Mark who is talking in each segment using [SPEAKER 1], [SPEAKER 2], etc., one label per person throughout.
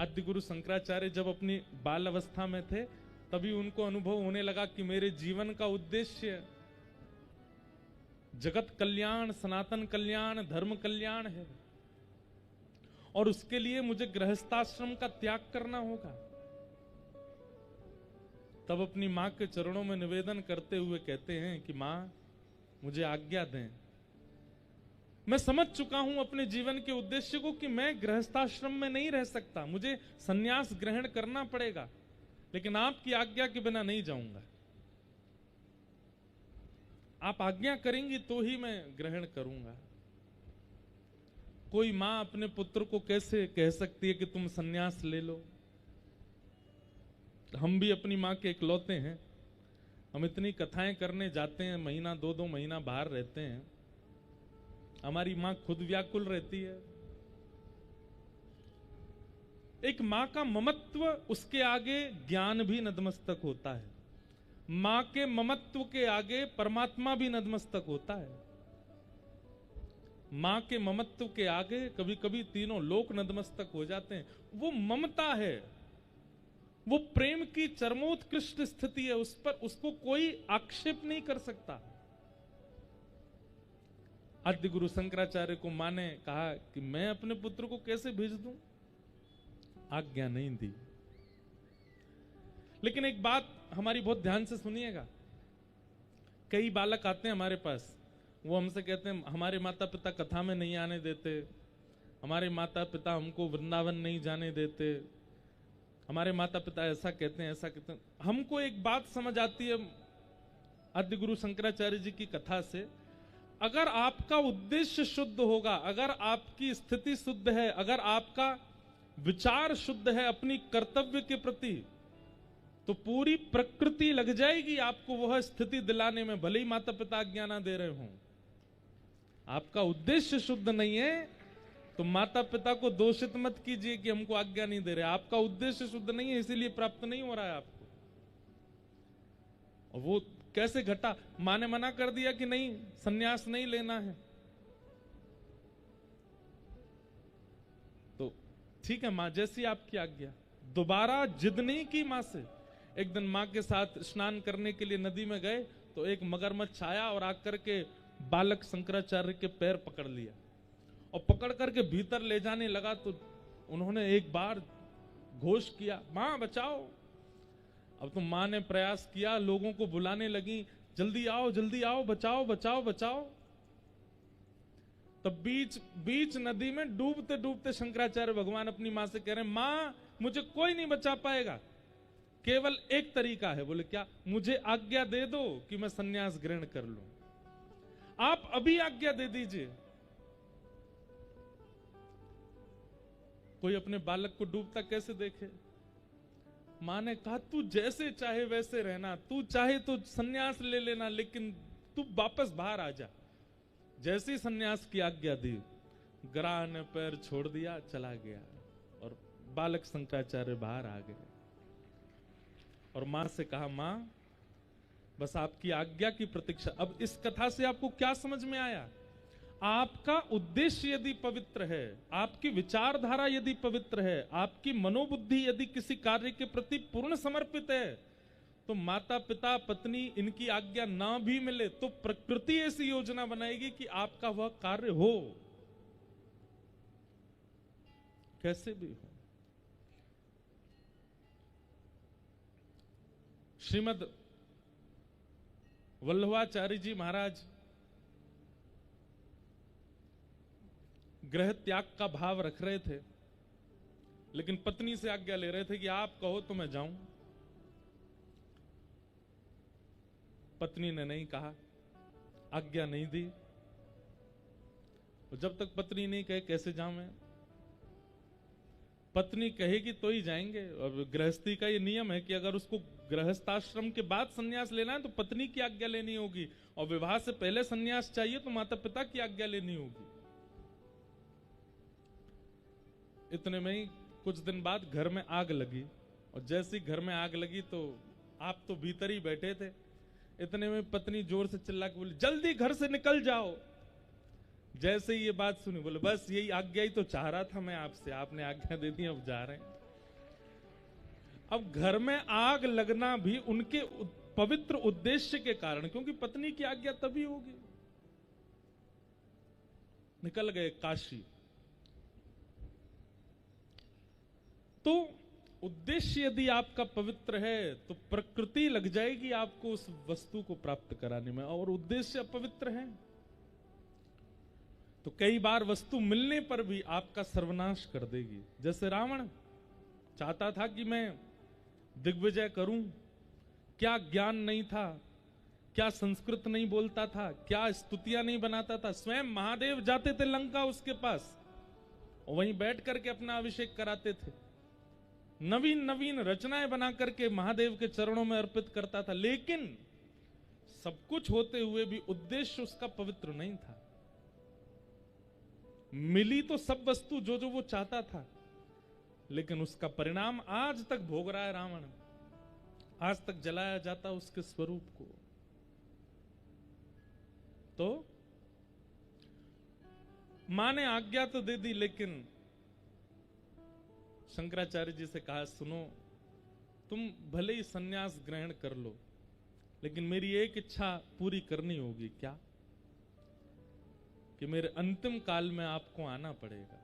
[SPEAKER 1] आद्य गुरु शंकराचार्य जब अपनी बाल अवस्था में थे तभी उनको अनुभव होने लगा कि मेरे जीवन का उद्देश्य जगत कल्याण, सनातन कल्याण, धर्म कल्याण है और उसके लिए मुझे गृहस्थाश्रम का त्याग करना होगा। तब अपनी मां के चरणों में निवेदन करते हुए कहते हैं कि मां मुझे आज्ञा दें, मैं समझ चुका हूं अपने जीवन के उद्देश्य को कि मैं गृहस्थाश्रम में नहीं रह सकता, मुझे संन्यास ग्रहण करना पड़ेगा, लेकिन आपकी आज्ञा के बिना नहीं जाऊंगा। आप आज्ञा करेंगी तो ही मैं ग्रहण करूंगा। कोई मां अपने पुत्र को कैसे कह सकती है कि तुम संन्यास ले लो? हम भी अपनी मां के इकलौते हैं। हम इतनी कथाएं करने जाते हैं, महीना दो महीना बाहर रहते हैं, हमारी मां खुद व्याकुल रहती है। एक मां का ममत्व, उसके आगे ज्ञान भी नतमस्तक होता है। मां के ममत्व के आगे परमात्मा भी नतमस्तक होता है। मां के ममत्व के आगे कभी कभी तीनों लोक नतमस्तक हो जाते हैं। वो ममता है, वो प्रेम की चरमोत्कृष्ट स्थिति है, उस पर उसको कोई आक्षेप नहीं कर सकता। आद्य गुरु शंकराचार्य को मां ने कहा कि मैं अपने पुत्र को कैसे भेज दूं, आज्ञा नहीं दी। लेकिन एक बात हमारी बहुत ध्यान से सुनिएगा। कई बालक आते हैं हमारे पास, वो हमसे कहते हैं हमारे माता पिता कथा में नहीं आने देते, हमारे माता पिता हमको वृंदावन नहीं जाने देते, हमारे माता पिता ऐसा कहते हैं ऐसा कहते हैं। हमको एक बात समझ आती है आद्य गुरु शंकराचार्य जी की कथा से, अगर आपका उद्देश्य शुद्ध होगा, अगर आपकी स्थिति शुद्ध है, अगर आपका विचार शुद्ध है अपनी कर्तव्य के प्रति, तो पूरी प्रकृति लग जाएगी आपको वह स्थिति दिलाने में, भले ही माता पिता आज्ञा ना दे रहे हों। आपका उद्देश्य शुद्ध नहीं है तो माता पिता को दोषित मत कीजिए कि हमको आज्ञा नहीं दे रहे। आपका उद्देश्य शुद्ध नहीं है, इसीलिए प्राप्त नहीं हो रहा है आपको। और वो कैसे घटा? मां ने मना कर दिया कि नहीं, सन्यास नहीं लेना है, तो ठीक है मां, जैसी आपकी आज्ञा। दोबारा जिद नहीं की मां से। एक दिन मां के साथ स्नान करने के लिए नदी में गए तो एक मगरमच्छ आया और आकर के बालक शंकराचार्य के पैर पकड़ लिया और पकड़ करके भीतर ले जाने लगा। तो उन्होंने एक बार घोष किया, मां बचाओ। अब तो मां ने प्रयास किया, लोगों को बुलाने लगी, जल्दी आओ, बचाओ बचाओ बचाओ। तब बीच नदी में डूबते डूबते शंकराचार्य भगवान अपनी मां से कह रहे हैं, मां मुझे कोई नहीं बचा पाएगा, केवल एक तरीका है। बोले क्या? मुझे आज्ञा दे दो कि मैं सन्यास ग्रहण कर लूं। आप अभी आज्ञा दे दीजिए। कोई अपने बालक को डूबता कैसे देखे? मां ने कहा तू जैसे चाहे वैसे रहना, तू चाहे तो सन्यास ले लेना, लेकिन तू वापस बाहर आ जा। जैसे ही सन्यास की आज्ञा दी, ग्राह ने पैर छोड़ दिया, चला गया और बालक शंकराचार्य बाहर आ गए। और मां से कहा, मां बस आपकी आज्ञा की प्रतीक्षा। अब इस कथा से आपको क्या समझ में आया? आपका उद्देश्य यदि पवित्र है, आपकी विचारधारा यदि पवित्र है, आपकी मनोबुद्धि यदि किसी कार्य के प्रति पूर्ण समर्पित है, तो माता पिता पत्नी इनकी आज्ञा ना भी मिले तो प्रकृति ऐसी योजना बनाएगी कि आपका वह कार्य हो, कैसे भी हो। श्रीमद वल्लभाचार्य जी महाराज गृह त्याग का भाव रख रहे थे, लेकिन पत्नी से आज्ञा ले रहे थे कि आप कहो तो मैं जाऊं। पत्नी ने नहीं कहा, आज्ञा नहीं दी। जब तक पत्नी नहीं कहे कैसे जाऊं मैं? पत्नी कहेगी तो ही जाएंगे। और गृहस्थी का ये नियम है कि अगर उसको गृहस्थाश्रम के बाद सन्यास लेना है तो पत्नी की आज्ञा लेनी होगी, और विवाह से पहले सन्यास चाहिए तो माता पिता की आज्ञा लेनी होगी। इतने में ही कुछ दिन बाद घर में आग लगी, और जैसी घर में आग लगी तो आप तो भीतर ही बैठे थे। इतने में पत्नी जोर से चिल्ला के बोली, जल्दी घर से निकल जाओ। जैसे ही ये बात सुनी, बोले बस यही आज्ञा ही तो चाह रहा था मैं आपसे, आपने आज्ञा दे दी, अब जा रहे हैं। अब घर में आग लगना भी उनके पवित्र उद्देश्य के कारण, क्योंकि पत्नी की आज्ञा तभी होगी। निकल गए काशी। तो उद्देश्य यदि आपका पवित्र है तो प्रकृति लग जाएगी आपको उस वस्तु को प्राप्त कराने में, और उद्देश्य अपवित्र है तो कई बार वस्तु मिलने पर भी आपका सर्वनाश कर देगी। जैसे रावण चाहता था कि मैं दिग्विजय करूं, क्या ज्ञान नहीं था, क्या संस्कृत नहीं बोलता था, क्या स्तुतियां नहीं बनाता था। स्वयं महादेव जाते थे लंका उसके पास और वहीं बैठ करके अपना अभिषेक कराते थे, नवीन नवीन रचनाएं बना करके महादेव के चरणों में अर्पित करता था। लेकिन सब कुछ होते हुए भी उद्देश्य उसका पवित्र नहीं था। मिली तो सब वस्तु जो जो वो चाहता था, लेकिन उसका परिणाम आज तक भोग रहा है रावण। आज तक जलाया जाता उसके स्वरूप को। तो मां ने आज्ञा तो दे दी, लेकिन शंकराचार्य जी से कहा, सुनो, तुम भले ही सन्यास ग्रहण कर लो, लेकिन मेरी एक इच्छा पूरी करनी होगी। क्या? कि मेरे अंतिम काल में आपको आना पड़ेगा।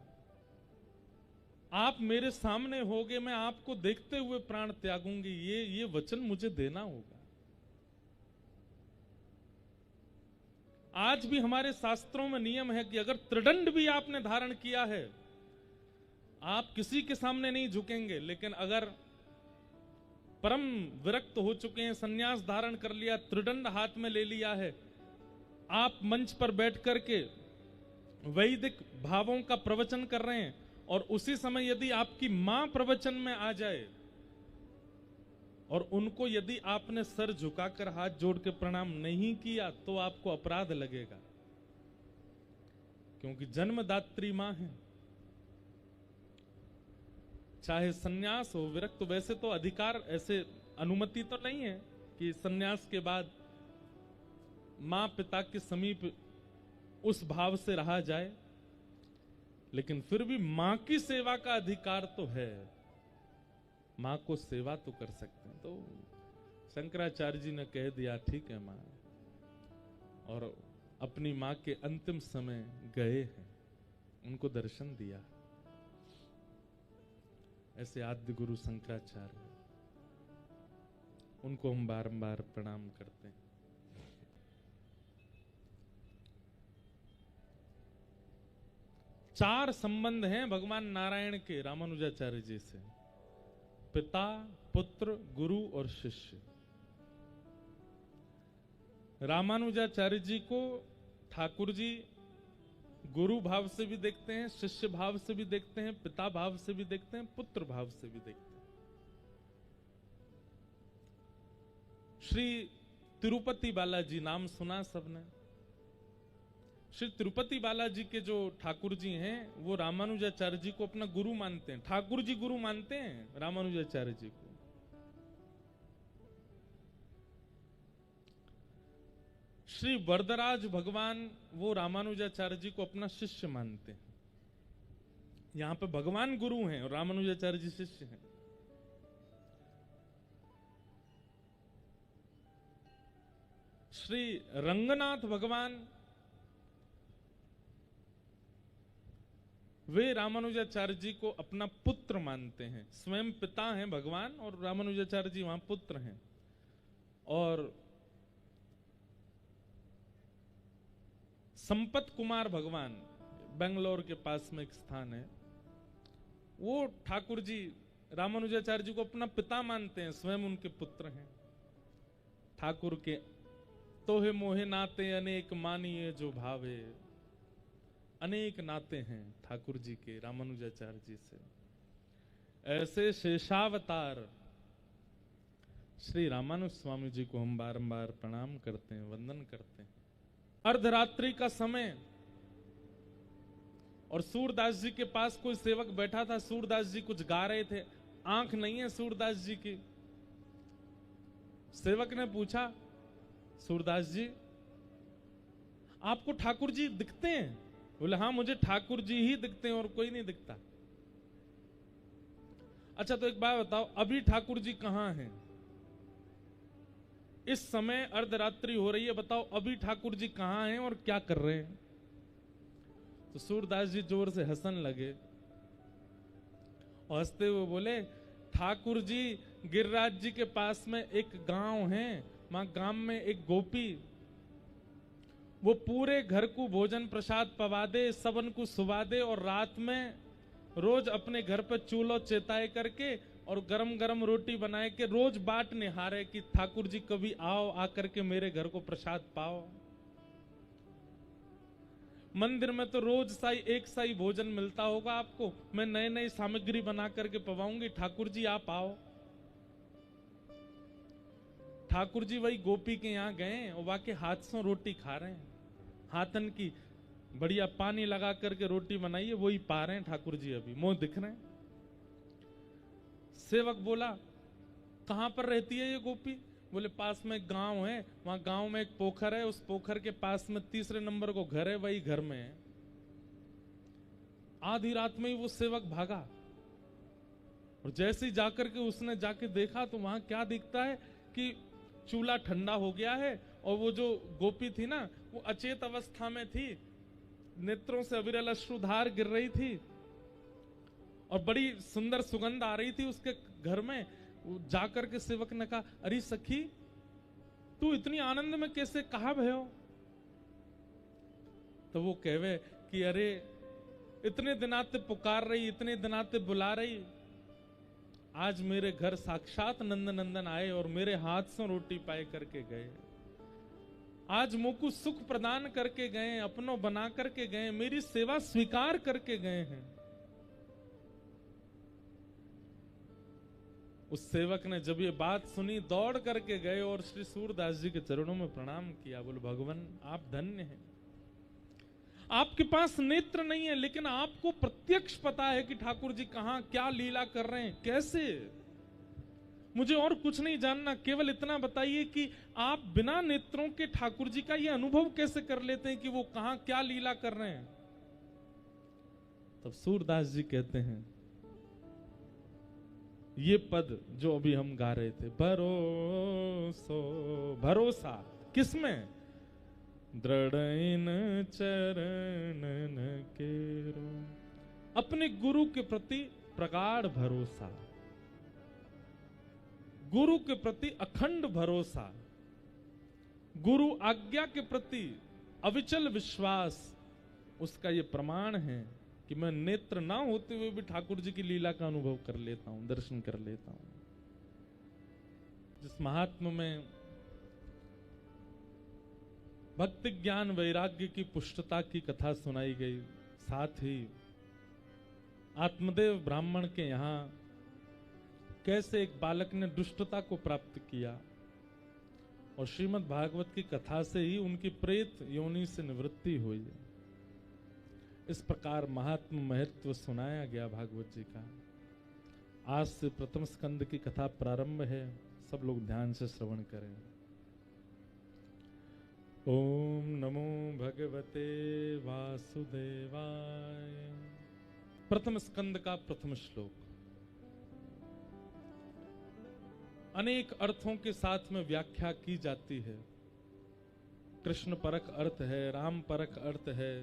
[SPEAKER 1] आप मेरे सामने होगे, मैं आपको देखते हुए प्राण त्यागूंगी, ये वचन मुझे देना होगा। आज भी हमारे शास्त्रों में नियम है कि अगर त्रिदंड भी आपने धारण किया है, आप किसी के सामने नहीं झुकेंगे, लेकिन अगर परम विरक्त हो चुके हैं, सन्यास धारण कर लिया, त्रिदंड हाथ में ले लिया है, आप मंच पर बैठ करके वैदिक भावों का प्रवचन कर रहे हैं, और उसी समय यदि आपकी मां प्रवचन में आ जाए और उनको यदि आपने सर झुकाकर हाथ जोड़ के प्रणाम नहीं किया, तो आपको अपराध लगेगा, क्योंकि जन्मदात्री मां है। चाहे सन्यास हो, विरक्त, वैसे तो अधिकार, ऐसे अनुमति तो नहीं है कि सन्यास के बाद मां पिता के समीप उस भाव से रहा जाए, लेकिन फिर भी मां की सेवा का अधिकार तो है। मां को सेवा तो कर सकते हैं। तो शंकराचार्य जी ने कह दिया, ठीक है मां, और अपनी मां के अंतिम समय गए हैं, उनको दर्शन दिया। ऐसे आद्य गुरु शंकराचार्य, उनको हम बारंबार प्रणाम करते हैं। चार संबंध हैं भगवान नारायण के रामानुजाचार्य जी से, पिता, पुत्र, गुरु और शिष्य। रामानुजाचार्य जी को ठाकुर जी गुरु भाव से भी देखते हैं, शिष्य भाव से भी देखते हैं, पिता भाव से भी देखते हैं, पुत्र भाव से भी देखते हैं। श्री तिरुपति बालाजी नाम सुना सबने। श्री तिरुपति बालाजी के जो ठाकुर जी हैं, वो रामानुजाचार्य जी को अपना गुरु मानते हैं। ठाकुर जी गुरु मानते हैं रामानुजाचार्य जी को। श्री वरदराज भगवान, वो रामानुजाचार्य जी को अपना शिष्य मानते हैं। यहां पे भगवान गुरु हैं और रामानुजाचार्य जी शिष्य हैं। श्री रंगनाथ भगवान, वे रामानुजाचार्य जी को अपना पुत्र मानते हैं। स्वयं पिता हैं भगवान और रामानुजाचार्य जी वहां पुत्र हैं। और संपत कुमार भगवान, बेंगलोर के पास में एक स्थान है, वो ठाकुर जी रामानुजाचार्य जी को अपना पिता मानते हैं, स्वयं उनके पुत्र हैं। ठाकुर के तोहे मोहे नाते अनेक मानिए जो भावे, अनेक नाते हैं ठाकुर जी के रामानुजाचार्य जी से। ऐसे शेषावतार श्री रामानुज स्वामी जी को हम बारंबार प्रणाम करते हैं, वंदन करते हैं। अर्धरात्रि का समय और सूरदास जी के पास कोई सेवक बैठा था। सूरदास जी कुछ गा रहे थे, आंख नहीं है सूरदास जी की। सेवक ने पूछा, सूरदास जी आपको ठाकुर जी दिखते हैं? बोले हाँ, मुझे ठाकुर जी ही दिखते हैं और कोई नहीं दिखता। अच्छा तो एक बात बताओ, अभी ठाकुर जी कहाँ हैं? इस समय अर्धरात्रि हो रही है, बताओ अभी ठाकुर जी कहाँ हैं और क्या कर रहे हैं? तो सूरदास जी जोर से हंसने लगे और हंसते हुए बोले, ठाकुर जी गिरिराज जी के पास में एक गांव है, वहां गांव में एक गोपी, वो पूरे घर को भोजन प्रसाद पवा दे, सबन को सुवा दे और रात में रोज अपने घर पर चूल्हो चेताए करके और गरम गरम रोटी बनाए के रोज बाट निहारे कि ठाकुर जी कभी आओ, आकर के मेरे घर को प्रसाद पाओ। मंदिर में तो रोज एक साई भोजन मिलता होगा आपको, मैं नई नई सामग्री बना करके पवाऊंगी, ठाकुर जी आप आओ। ठाकुर जी वही गोपी के यहाँ गए और वाके हाथ से रोटी खा रहे हैं, हाथन की बढ़िया पानी लगा करके रोटी बनाई है, वही पा रहे हैं ठाकुर जी, अभी मुंह दिख रहे हैं। सेवक बोला, कहां पर रहती है ये गोपी? बोले पास में गांव है, वहां गांव में एक पोखर है, उस पोखर के पास में 3रे नंबर को घर है, वही घर में है। आधी रात में ही वो सेवक भागा और जैसे ही जाकर के उसने जाके देखा तो वहां क्या दिखता है कि चूल्हा ठंडा हो गया है और वो जो गोपी थी ना, वो अचेत अवस्था में थी, नेत्रों से अविरल अश्रुधार गिर रही थी और बड़ी सुंदर सुगंध आ रही थी उसके घर में। जाकर के सेवक ने कहा, अरे सखी तू इतनी आनंद में कैसे, कहां भयो? तो वो कहवे कि अरे इतने दिनाते पुकार रही, इतने दिनाते बुला रही, आज मेरे घर साक्षात नंदन आए और मेरे हाथ से रोटी पाए करके गए, आज मुझको सुख प्रदान करके गए, अपनों बना करके गए, मेरी सेवा स्वीकार करके गए हैं। उस सेवक ने जब ये बात सुनी दौड़ करके गए और श्री सूरदास जी के चरणों में प्रणाम किया। बोले भगवान आप धन्य हैं, आपके पास नेत्र नहीं है लेकिन आपको प्रत्यक्ष पता है कि ठाकुर जी कहां क्या लीला कर रहे हैं, कैसे। मुझे और कुछ नहीं जानना, केवल इतना बताइए कि आप बिना नेत्रों के ठाकुर जी का ये अनुभव कैसे कर लेते हैं कि वो कहां क्या लीला कर रहे हैं। तब सूरदास जी कहते हैं ये पद जो अभी हम गा रहे थे, भरोसा किसमें? दृढ़ चरणन केरो, अपने गुरु के प्रति प्रगाढ़ भरोसा, गुरु के प्रति अखंड भरोसा, गुरु आज्ञा के प्रति अविचल विश्वास, उसका ये प्रमाण है कि मैं नेत्र ना होते हुए भी ठाकुर जी की लीला का अनुभव कर लेता हूं, दर्शन कर लेता हूं। जिस महात्मा में भक्ति ज्ञान वैराग्य की पुष्टता की कथा सुनाई गई, साथ ही आत्मदेव ब्राह्मण के यहां कैसे एक बालक ने दुष्टता को प्राप्त किया और श्रीमद् भागवत की कथा से ही उनकी प्रेत योनि से निवृत्ति हुई। इस प्रकार महात्म महत्व सुनाया गया भागवत जी का। आज से प्रथम स्कंद की कथा प्रारंभ है, सब लोग ध्यान से श्रवण करें। ओम नमो भगवते वासुदेवाय। प्रथम स्कंद का प्रथम श्लोक अनेक अर्थों के साथ में व्याख्या की जाती है। कृष्ण परक अर्थ है, राम परक अर्थ है,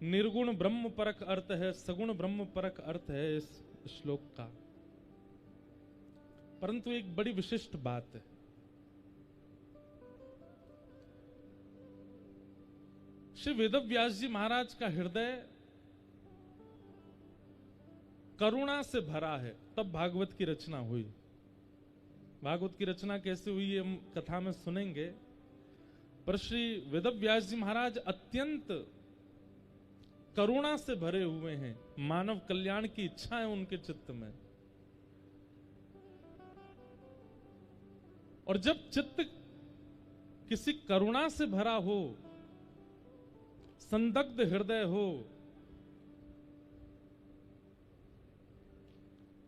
[SPEAKER 1] निर्गुण ब्रह्म परक अर्थ है, सगुण ब्रह्म परक अर्थ है इस श्लोक का। परंतु एक बड़ी विशिष्ट बात है, श्री वेदव्यास जी महाराज का हृदय करुणा से भरा है, तब भागवत की रचना हुई। भागवत की रचना कैसे हुई हम कथा में सुनेंगे, पर श्री वेदव्यास जी महाराज अत्यंत करुणा से भरे हुए हैं, मानव कल्याण की इच्छा है उनके चित्त में। और जब चित्त किसी करुणा से भरा हो, संदग्ध हृदय हो,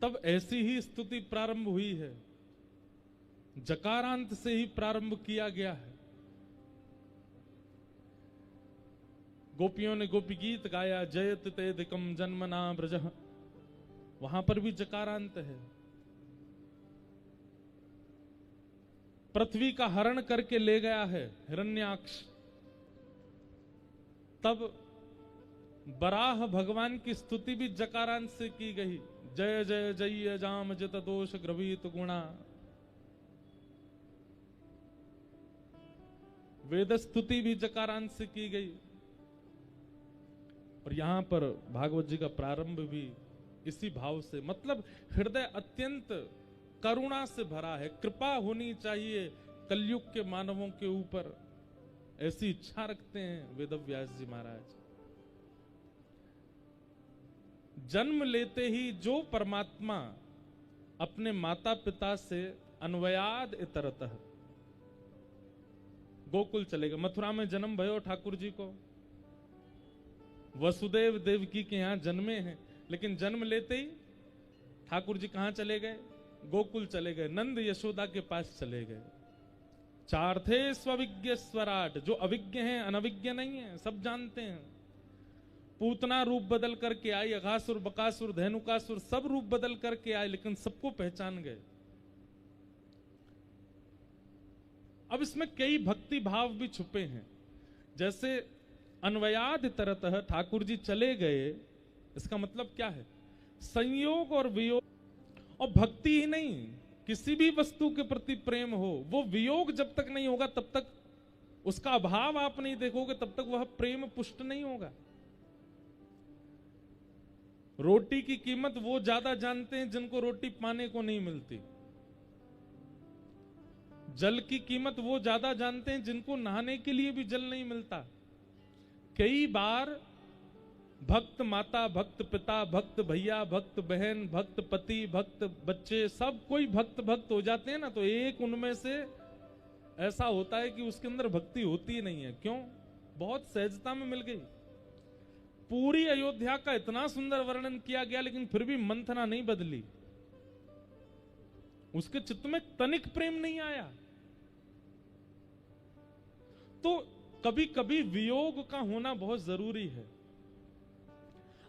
[SPEAKER 1] तब ऐसी ही स्तुति प्रारंभ हुई है, जकारांत से ही प्रारंभ किया गया है। गोपियों ने गोपी गीत गाया, जयत तेदिकम जन्मना ब्रजः वहां पर भी जकारांत है। पृथ्वी का हरण करके ले गया है हिरण्याक्ष, तब बराह भगवान की स्तुति भी जकारांत से की गई। जय जय जय जाम जित दोष ग्रवीत गुणा। वेद स्तुति भी जकारांत से की गई। और यहां पर भागवत जी का प्रारंभ भी इसी भाव से, मतलब हृदय अत्यंत करुणा से भरा है। कृपा होनी चाहिए कलयुग के मानवों के ऊपर, ऐसी इच्छा रखते हैं वेदव्यास जी महाराज। जन्म लेते ही जो परमात्मा अपने माता पिता से अन्वयाद इतरतः गोकुल चले गए। मथुरा में जन्म भयो ठाकुर जी को, वसुदेव देवकी के यहां जन्मे हैं, लेकिन जन्म लेते ही ठाकुर जी कहां चले गए? गोकुल चले गए, नंद यशोदा के पास चले गए। चार थे स्वविज्ञ स्वराट, जो अविज्ञ हैं, अनविज्ञ नहीं है, सब जानते हैं। पूतना रूप बदल करके आई, अघासुर बकासुर धेनुकासुर सब रूप बदल करके आए, लेकिन सबको पहचान गए। अब इसमें कई भक्ति भाव भी छुपे हैं। जैसे अन्वयाद तरतः ठाकुर जी चले गए, इसका मतलब क्या है? संयोग और वियोग, और भक्ति ही नहीं, किसी भी वस्तु के प्रति प्रेम हो, वो वियोग जब तक नहीं होगा तब तक उसका अभाव आप नहीं देखोगे, तब तक वह प्रेम पुष्ट नहीं होगा। रोटी की कीमत वो ज्यादा जानते हैं जिनको रोटी पाने को नहीं मिलती। जल की कीमत वो ज्यादा जानते हैं जिनको नहाने के लिए भी जल नहीं मिलता। कई बार भक्त माता, भक्त पिता, भक्त भैया, भक्त बहन, भक्त पति, भक्त बच्चे, सब कोई भक्त भक्त हो जाते हैं ना, तो एक उनमें से ऐसा होता है कि उसके अंदर भक्ति होती ही नहीं है। क्यों? बहुत सहजता में मिल गई। पूरी अयोध्या का इतना सुंदर वर्णन किया गया, लेकिन फिर भी मंथना नहीं बदली, उसके चित्त में तनिक प्रेम नहीं आया। तो कभी कभी वियोग का होना बहुत जरूरी है।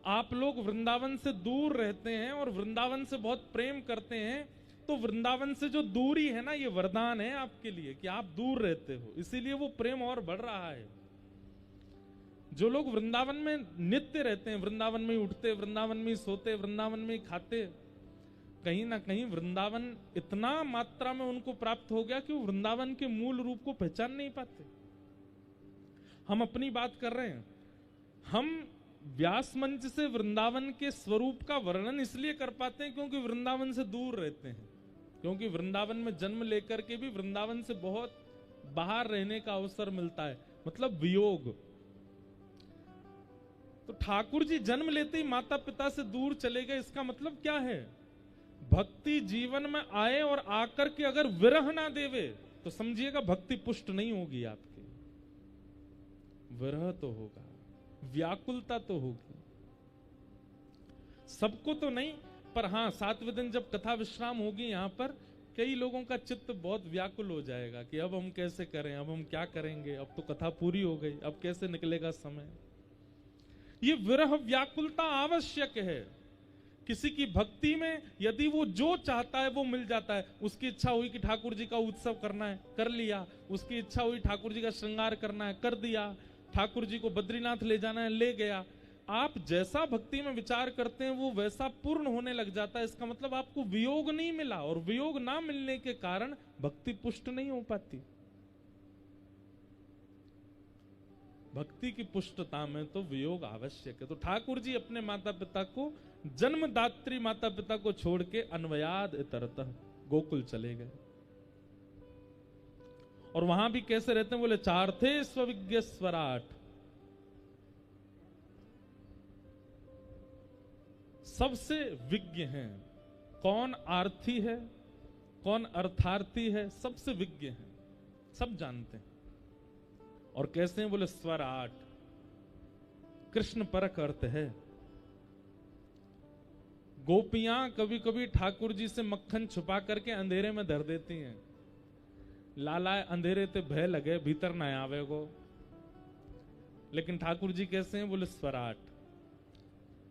[SPEAKER 1] आप लोग वृंदावन से दूर रहते हैं और वृंदावन से बहुत प्रेम करते हैं, तो वृंदावन से जो दूरी है ना, ये वरदान है आपके लिए कि आप दूर रहते हो, इसीलिए वो प्रेम और बढ़ रहा है। जो लोग वृंदावन में नित्य रहते हैं, वृंदावन में ही उठते, वृंदावन में ही सोते, वृंदावन में ही खाते, कहीं ना कहीं वृंदावन इतना मात्रा में उनको प्राप्त हो गया कि वो वृंदावन के मूल रूप को पहचान नहीं पाते। हम अपनी बात कर रहे हैं, हम व्यास मंच से वृंदावन के स्वरूप का वर्णन इसलिए कर पाते हैं क्योंकि वृंदावन से दूर रहते हैं, क्योंकि वृंदावन में जन्म लेकर के भी वृंदावन से बहुत बाहर रहने का अवसर मिलता है, मतलब वियोग। तो ठाकुर जी जन्म लेते ही माता पिता से दूर चले गए, इसका मतलब क्या है? भक्ति जीवन में आए और आकर के अगर विरह ना देवे तो समझिएगा भक्ति पुष्ट नहीं होगी आपकी। विरह तो होगा, व्याकुलता तो होगी, सबको तो नहीं, पर हाँ 7वें दिन जब कथा विश्राम होगी यहां पर कई लोगों का चित्त बहुत व्याकुल हो जाएगा कि अब हम कैसे करें, अब हम क्या करेंगे, अब तो कथा पूरी हो गई, अब कैसे निकलेगा समय। ये विरह व्याकुलता आवश्यक है। किसी की भक्ति में यदि वो जो चाहता है वो मिल जाता है। उसकी इच्छा हुई कि ठाकुर जी का उत्सव करना है, कर लिया। उसकी इच्छा हुई ठाकुर जी का श्रृंगार करना है, कर दिया। ठाकुर जी को बद्रीनाथ ले जाना है, ले गया। आप जैसा भक्ति में विचार करते हैं वो वैसा पूर्ण होने लग जाता है। इसका मतलब आपको वियोग नहीं मिला, और वियोग ना मिलने के कारण भक्ति पुष्ट नहीं हो पाती। भक्ति की पुष्टता में तो वियोग आवश्यक है। तो ठाकुर जी अपने माता पिता को, जन्मदात्री माता पिता को छोड़ के अन्वयाद इतरतः गोकुल चले गए। और वहां भी कैसे रहते हैं? बोले चार थे स्वविज्ञ स्वराट, सबसे विज्ञ हैं। कौन आर्थी है, कौन अर्थार्थी है, सबसे विज्ञ हैं, सब जानते हैं। और कैसे हैं? बोले स्वराट, कृष्ण परक अर्थ है। गोपियां कभी कभी ठाकुर जी से मक्खन छुपा करके अंधेरे में धर देती हैं। लाला अंधेरे ते भय लगे, भीतर न आवे को। लेकिन ठाकुर जी कैसे हैं? बोले स्वराट,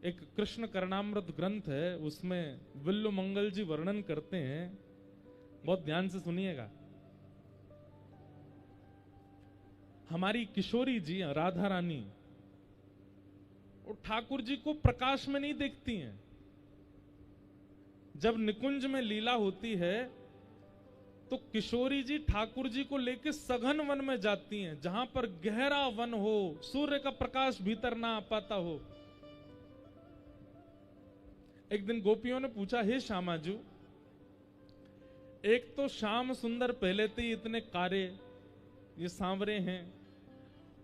[SPEAKER 1] एक कृष्ण करणामृत ग्रंथ है, उसमें विल्लु मंगल जी वर्णन करते हैं, बहुत ध्यान से सुनिएगा। हमारी किशोरी जी राधा रानी और ठाकुर जी को प्रकाश में नहीं देखती हैं। जब निकुंज में लीला होती है तो किशोरी जी ठाकुर जी को लेकर सघन वन में जाती हैं, जहां पर गहरा वन हो, सूर्य का प्रकाश भीतर ना आ पाता हो। एक दिन गोपियों ने पूछा, हे श्यामाजू, एक तो श्याम सुंदर पहले से ही इतने कारे, ये सांवरे हैं,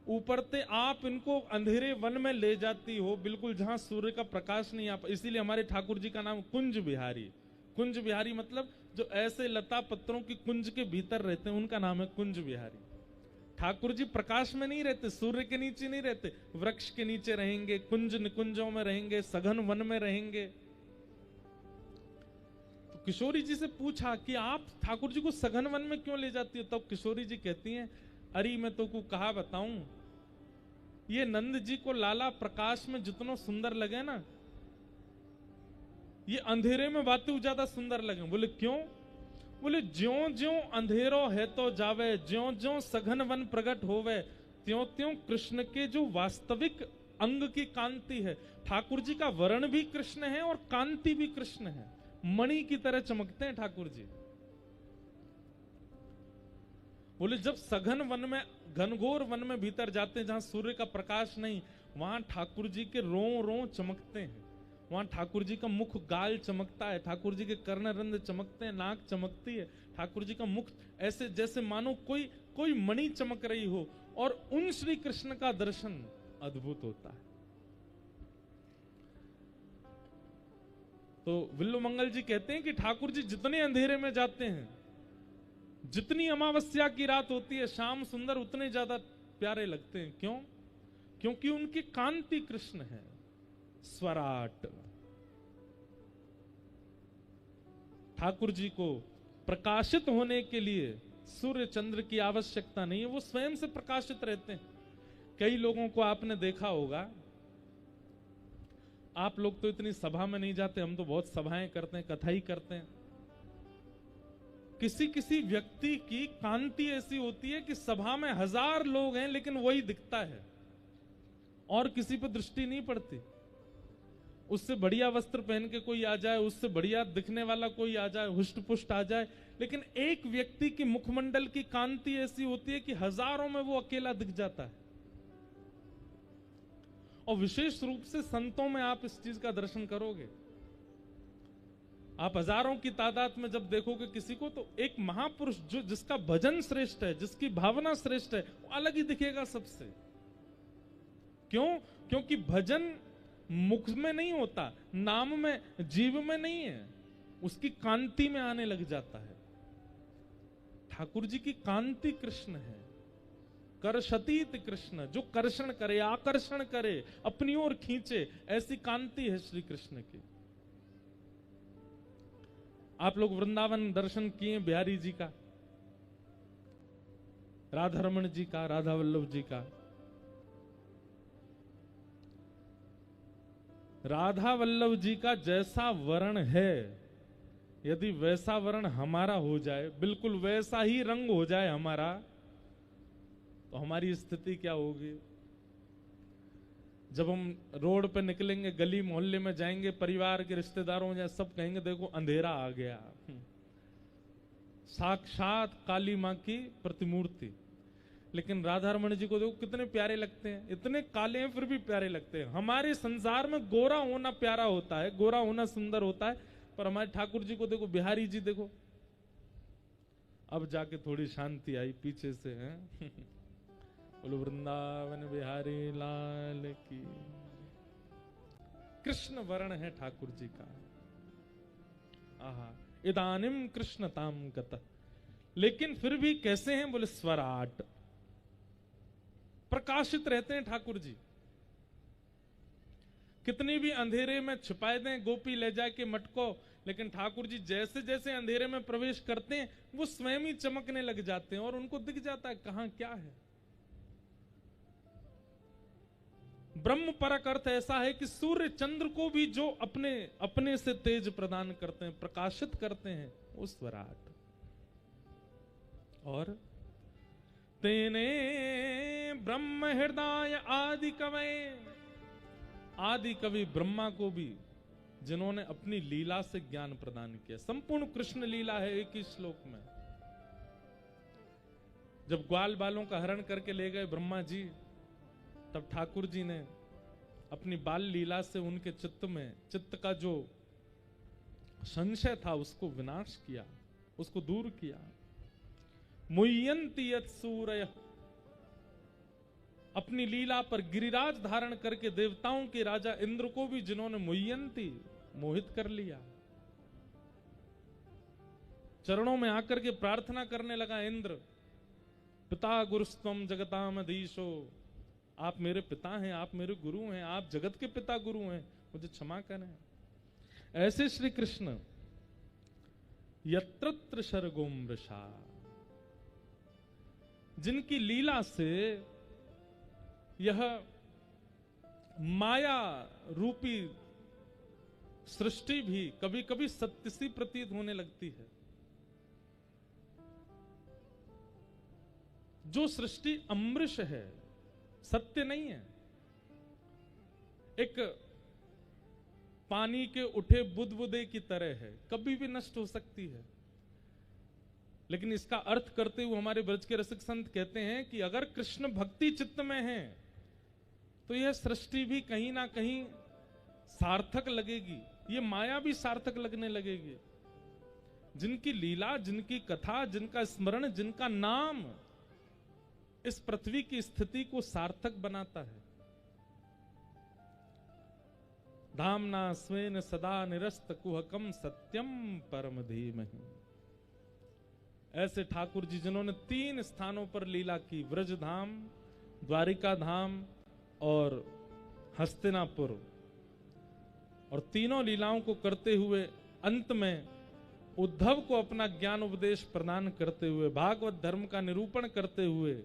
[SPEAKER 1] ऊपर से आप इनको अंधेरे वन में ले जाती हो, बिल्कुल जहां सूर्य का प्रकाश नहीं आ, इसीलिए हमारे ठाकुर जी का नाम कुंज बिहारी। कुंज बिहारी मतलब जो ऐसे लता पत्रों की कुंज के भीतर रहते हैं, उनका नाम है कुंज बिहारी। ठाकुर जी प्रकाश में नहीं रहते, सूर्य के नीचे नहीं रहते, वृक्ष के नीचे रहेंगे, कुंज निकुंजों में रहेंगे, सघन वन में रहेंगे। तो किशोरी जी से पूछा कि आप ठाकुर जी को सघन वन में क्यों ले जाती हो? तब तो किशोरी जी कहती हैं, अरे मैं तो को कहा बताऊं, ये नंद जी को लाला प्रकाश में जितना सुंदर लगे ना, ये अंधेरे में बातें ज्यादा सुंदर लगे। बोले क्यों? बोले ज्यों ज्यों अंधेरो है तो जावे, ज्यों ज्यों सघन वन प्रकट होवे, त्यों त्यों कृष्ण के जो वास्तविक अंग की कांति है। ठाकुर जी का वर्ण भी कृष्ण है और कांति भी कृष्ण है, मणि की तरह चमकते हैं ठाकुर जी। बोले जब सघन वन में, घनघोर वन में भीतर जाते हैं, जहां सूर्य का प्रकाश नहीं, वहां ठाकुर जी के रों रों चमकते हैं, वहां ठाकुर जी का मुख गाल चमकता है, ठाकुर जी के कर्णरंध्र चमकते हैं, नाक चमकती है, ठाकुर जी का मुख ऐसे जैसे मानो कोई मणि चमक रही हो, और उन श्री कृष्ण का दर्शन अद्भुत होता है। तो विल्लु मंगल जी कहते हैं कि ठाकुर जी जितने अंधेरे में जाते हैं, जितनी अमावस्या की रात होती है, श्याम सुंदर उतने ज्यादा प्यारे लगते हैं। क्यों? क्योंकि उनकी कांति कृष्ण है, स्वराट। ठाकुर जी को प्रकाशित होने के लिए सूर्य चंद्र की आवश्यकता नहीं है, वो स्वयं से प्रकाशित रहते हैं। कई लोगों को आपने देखा होगा, आप लोग तो इतनी सभा में नहीं जाते, हम तो बहुत सभाएं करते हैं, कथा ही करते हैं। किसी किसी व्यक्ति की कांति ऐसी होती है कि सभा में 1000 लोग हैं लेकिन वही दिखता है और किसी पर दृष्टि नहीं पड़ती। उससे बढ़िया वस्त्र पहन के कोई आ जाए, उससे बढ़िया दिखने वाला कोई आ जाए, हुष्ट पुष्ट आ जाए, लेकिन एक व्यक्ति की मुखमंडल की कांति ऐसी होती है कि हजारों में वो अकेला दिख जाता है। और विशेष रूप से संतों में आप इस चीज का दर्शन करोगे। आप हजारों की तादाद में जब देखोगे किसी को, तो एक महापुरुष जो जिसका भजन श्रेष्ठ है, जिसकी भावना श्रेष्ठ है, वो अलग ही दिखेगा सबसे। क्यों? क्योंकि भजन मुख में नहीं होता, नाम में, जीव में नहीं है, उसकी कांति में आने लग जाता है। ठाकुर जी की कांति कृष्ण है, कर्षतीत कृष्ण, जो कर्षण करे, आकर्षण करे, अपनी ओर खींचे, ऐसी कांति है श्री कृष्ण की। आप लोग वृंदावन दर्शन किए बिहारी जी का, राधा रमण जी का, राधा वल्लभ जी का। राधा वल्लभ जी का जैसा वर्ण है, यदि वैसा वर्ण हमारा हो जाए, बिल्कुल वैसा ही रंग हो जाए हमारा, तो हमारी स्थिति क्या होगी? जब हम रोड पे निकलेंगे, गली मोहल्ले में जाएंगे, परिवार के रिश्तेदारों में, सब कहेंगे देखो अंधेरा आ गया। साक्षात काली मां की प्रतिमूर्ति। लेकिन राधा रमण जी को देखो कितने प्यारे लगते हैं, इतने काले हैं फिर भी प्यारे लगते हैं। हमारे संसार में गोरा होना प्यारा होता है, गोरा होना सुंदर होता है, पर हमारे ठाकुर जी को देखो, बिहारी जी देखो, अब जाके थोड़ी शांति आई पीछे से है। बोलो वृंदावन बिहारी लाल की। कृष्ण वर्ण है ठाकुर जी का। आहा, इदानिम कृष्णताम गतः। लेकिन फिर भी कैसे हैं? बोले स्वराट, प्रकाशित रहते हैं ठाकुर जी। कितनी भी अंधेरे में छिपाए दें गोपी ले जाके मटको, लेकिन ठाकुर जी जैसे जैसे अंधेरे में प्रवेश करते हैं, वो स्वयं ही चमकने लग जाते हैं और उनको दिख जाता है कहां क्या है। ब्रह्म परक अर्थ ऐसा है कि सूर्य चंद्र को भी जो अपने अपने से तेज प्रदान करते हैं, प्रकाशित करते हैं, वो स्वराट। और तेने ब्रह्म हृदय आदि कवि, आदि कवि ब्रह्मा को भी जिन्होंने अपनी लीला से ज्ञान प्रदान किया। संपूर्ण कृष्ण लीला है एक ही श्लोक में। जब ग्वाल बालों का हरण करके ले गए ब्रह्मा जी, तब ठाकुर जी ने अपनी बाल लीला से उनके चित्त का जो संशय था उसको विनाश किया, उसको दूर किया। मुह्यन्ति यत् सूरयः, अपनी लीला पर गिरिराज धारण करके देवताओं के राजा इंद्र को भी जिन्होंने मुह्यन्ति, मोहित कर लिया। चरणों में आकर के प्रार्थना करने लगा इंद्र, पिता गुरुस्त्वम जगताम अधीशो, आप मेरे पिता हैं, आप मेरे गुरु हैं, आप जगत के पिता गुरु हैं, मुझे क्षमा करें। ऐसे श्री कृष्ण यत्रत्र शर्गोम वृषा, जिनकी लीला से यह माया रूपी सृष्टि भी कभी कभी सत्य सी प्रतीत होने लगती है। जो सृष्टि अमृष है, सत्य नहीं है। एक पानी के उठे बुदबुदे की तरह है, कभी भी नष्ट हो सकती है। लेकिन इसका अर्थ करते हुए हमारे ब्रज के रसिक संत कहते हैं कि अगर कृष्ण भक्ति चित्त में है तो यह सृष्टि भी कहीं ना कहीं सार्थक लगेगी, ये माया भी सार्थक लगने लगेगी। जिनकी लीला, जिनकी कथा, जिनका स्मरण, जिनका नाम इस पृथ्वी की स्थिति को सार्थक बनाता है। धामना स्वेन सदा निरस्त कुहकम सत्यम परम धीमहि। ऐसे ठाकुर जी जिन्होंने 3 स्थानों पर लीला की, व्रज धाम, द्वारिका धाम और हस्तिनापुर, और तीनों लीलाओं को करते हुए अंत में उद्धव को अपना ज्ञान उपदेश प्रदान करते हुए, भागवत धर्म का निरूपण करते हुए,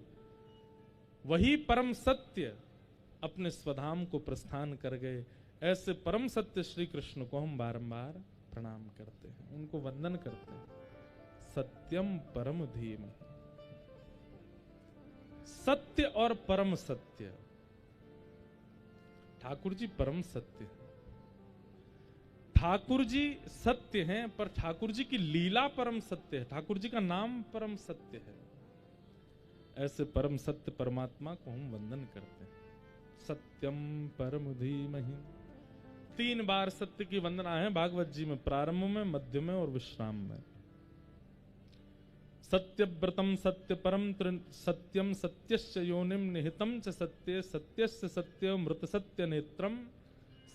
[SPEAKER 1] वही परम सत्य अपने स्वधाम को प्रस्थान कर गए। ऐसे परम सत्य श्री कृष्ण को हम बारंबार प्रणाम करते हैं, उनको वंदन करते हैं। सत्यम परम धीमहि, सत्य और परम सत्य। ठाकुर जी परम सत्य है, ठाकुर जी सत्य हैं, पर ठाकुर जी की लीला परम सत्य है, ठाकुर जी का नाम परम सत्य है। ऐसे परम सत्य परमात्मा को हम वंदन करते हैं। सत्यम परम धीमहि। 3 बार सत्य की वंदना है भागवत जी में, प्रारंभ में, मध्य में और विश्राम में। सत्यव्रतम सत्य परम सत्यम सत्यस्य योनिम निहितम च सत्ये सत्यस्य सत्य मृत सत्य नेत्रम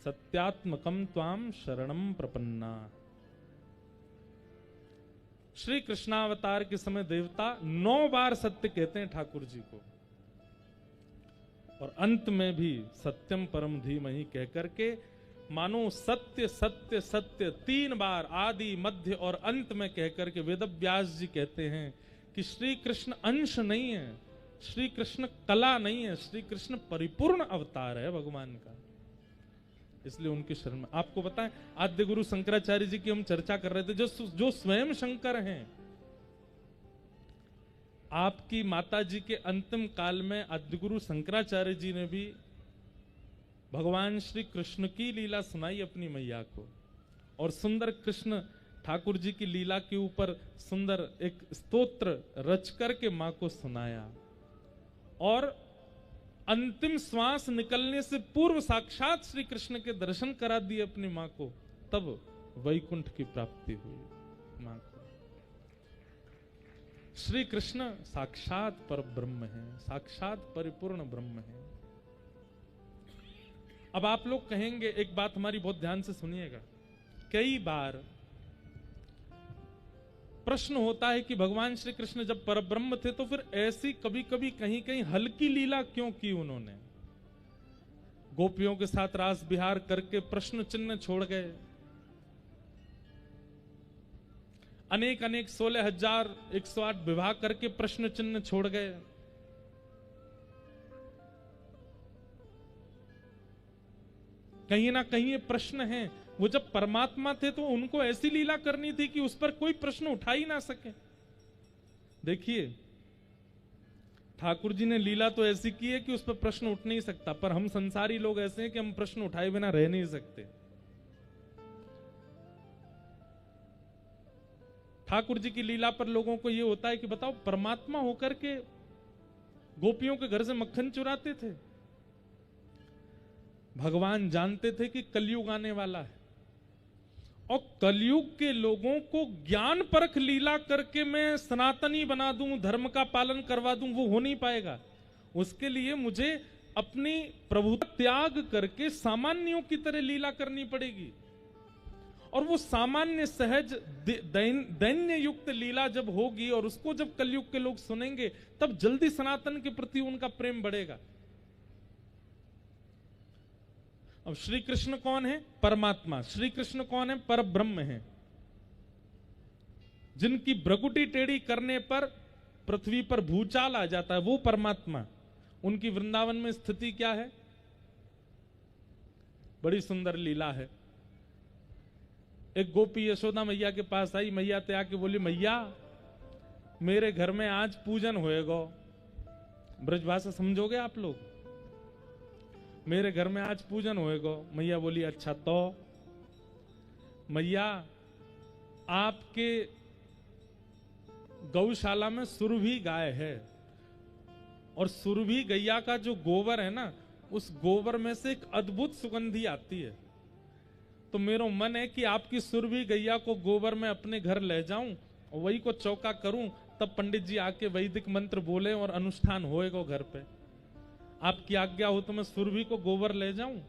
[SPEAKER 1] सत्यात्मकम त्वाम शरणम प्रपन्ना। श्री कृष्णावतार के समय देवता 9 बार सत्य कहते हैं ठाकुर जी को, और अंत में भी सत्यम परम धीमहि कह करके मानो सत्य सत्य सत्य 3 बार आदि मध्य और अंत में कहकर के वेदव्यास जी कहते हैं कि श्री कृष्ण अंश नहीं है, श्री कृष्ण कला नहीं है, श्री कृष्ण परिपूर्ण अवतार है भगवान का। इसलिए उनके शरण में, आपको बताएं, आद्य गुरु शंकराचार्य जी की हम चर्चा कर रहे थे, जो स्वयं शंकर हैं। आपकी माता जी के अंतिम काल में आद्य गुरु शंकराचार्य जी ने भी भगवान श्री कृष्ण की लीला सुनाई अपनी मैया को, और सुंदर कृष्ण ठाकुर जी की लीला के ऊपर सुंदर एक स्तोत्र रच करके मां को सुनाया, और अंतिम श्वास निकलने से पूर्व साक्षात श्री कृष्ण के दर्शन करा दिए अपनी मां को, तब वैकुंठ की प्राप्ति हुई मां को। श्री कृष्ण साक्षात पर ब्रह्म है, साक्षात परिपूर्ण ब्रह्म है। अब आप लोग कहेंगे, एक बात हमारी बहुत ध्यान से सुनिएगा, कई बार प्रश्न होता है कि भगवान श्री कृष्ण जब परब्रह्म थे तो फिर ऐसी कभी कभी कहीं कहीं हल्की लीला क्यों की उन्होंने? गोपियों के साथ रास विहार करके प्रश्न चिन्ह छोड़ गए, अनेक अनेक 16,108 विवाह करके प्रश्न चिन्ह छोड़ गए। कहीं ना कहीं ये प्रश्न है। वो जब परमात्मा थे तो उनको ऐसी लीला करनी थी कि उस पर कोई प्रश्न उठा ही ना सके। देखिए ठाकुर जी ने लीला तो ऐसी की है कि उस पर प्रश्न उठ नहीं सकता, पर हम संसारी लोग ऐसे हैं कि हम प्रश्न उठाए बिना रह नहीं सकते। ठाकुर जी की लीला पर लोगों को यह होता है कि बताओ, परमात्मा होकर के गोपियों के घर से मक्खन चुराते थे। भगवान जानते थे कि कलयुग आने वाला है और कलयुग के लोगों को ज्ञान परख लीला करके मैं सनातनी बना दूं, धर्म का पालन करवा दूं, वो हो नहीं पाएगा। उसके लिए मुझे अपनी प्रभुता त्याग करके सामान्यों की तरह लीला करनी पड़ेगी। और वो सामान्य सहज दैन्य युक्त लीला जब होगी और उसको जब कलयुग के लोग सुनेंगे, तब जल्दी सनातन के प्रति उनका प्रेम बढ़ेगा। अब श्री कृष्ण कौन है? परमात्मा। श्री कृष्ण कौन है? पर ब्रह्म है। जिनकी भ्रकुटी टेढ़ी करने पर पृथ्वी पर भूचाल आ जाता है, वो परमात्मा। उनकी वृंदावन में स्थिति क्या है? बड़ी सुंदर लीला है। एक गोपी यशोदा मैया के पास आई, मैया ते आके बोली, मैया मेरे घर में आज पूजन होएगा। ब्रजभाषा समझोगे आप लोग? मेरे घर में आज पूजन होएगा। मैया बोली, अच्छा तो मैया आपके गौशाला में सुरभि गाय है और सुरभि गैया का जो गोबर है ना, उस गोबर में से एक अद्भुत सुगंधी आती है। तो मेरा मन है कि आपकी सुरभि गैया को गोबर में अपने घर ले जाऊं और वही को चौका करूं, तब पंडित जी आके वैदिक मंत्र बोले और अनुष्ठान होएगा घर पे। आपकी आज्ञा हो तो मैं सुरभि को गोबर ले जाऊं।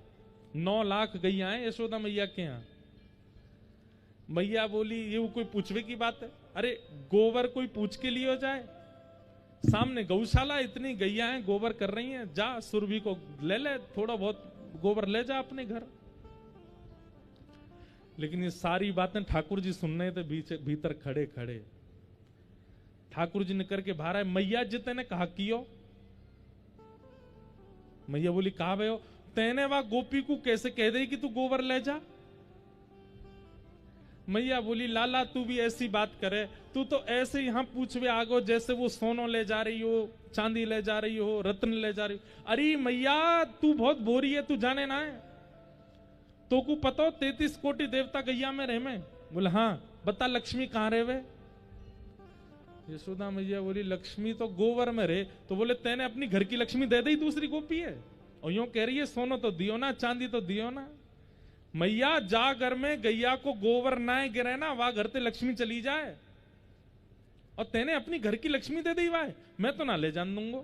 [SPEAKER 1] 9 लाख गैया है यशोदा मैया के यहाँ। मैया बोली, ये वो कोई पूछवे की बात है? अरे गोबर कोई पूछ के लिए हो जाए? सामने गौशाला, इतनी गैया हैं, गोबर कर रही हैं, जा सुरभि को ले ले, थोड़ा बहुत गोबर ले जा अपने घर। लेकिन ये सारी बातें ठाकुर जी सुन रहे थे भीतर खड़े खड़े। ठाकुर जी ने करके बाहर आए, मैया जी तेने कहा कियो? मैया बोली, कहा भयो? तेने वह गोपी को कैसे कह दे कि तू गोबर ले जा? मैया बोली, लाला तू भी ऐसी बात करे, तू तो ऐसे यहां पूछवे आगो जैसे वो सोनो ले जा रही हो, चांदी ले जा रही हो, रत्न ले जा रही हो। अरे मैया तू बहुत बोरी है, तू जाने ना है? तो को पता 33 कोटि देवता गैया में रहे में? बोले हाँ। बता लक्ष्मी कहां रहे वे? यशोदा मैया बोली, लक्ष्मी तो गोबर में रहे। तो बोले तेने अपनी घर की लक्ष्मी दे दी, दूसरी गोपी है और यूं कह रही है सोनो तो दियो ना, चांदी तो दियो ना। मैया जा घर में गैया को गोबर ना गिरे ना, वहां घर से लक्ष्मी चली जाए, और तेने अपनी घर की लक्ष्मी दे दी वाह, मैं तो ना ले जान दूंगा।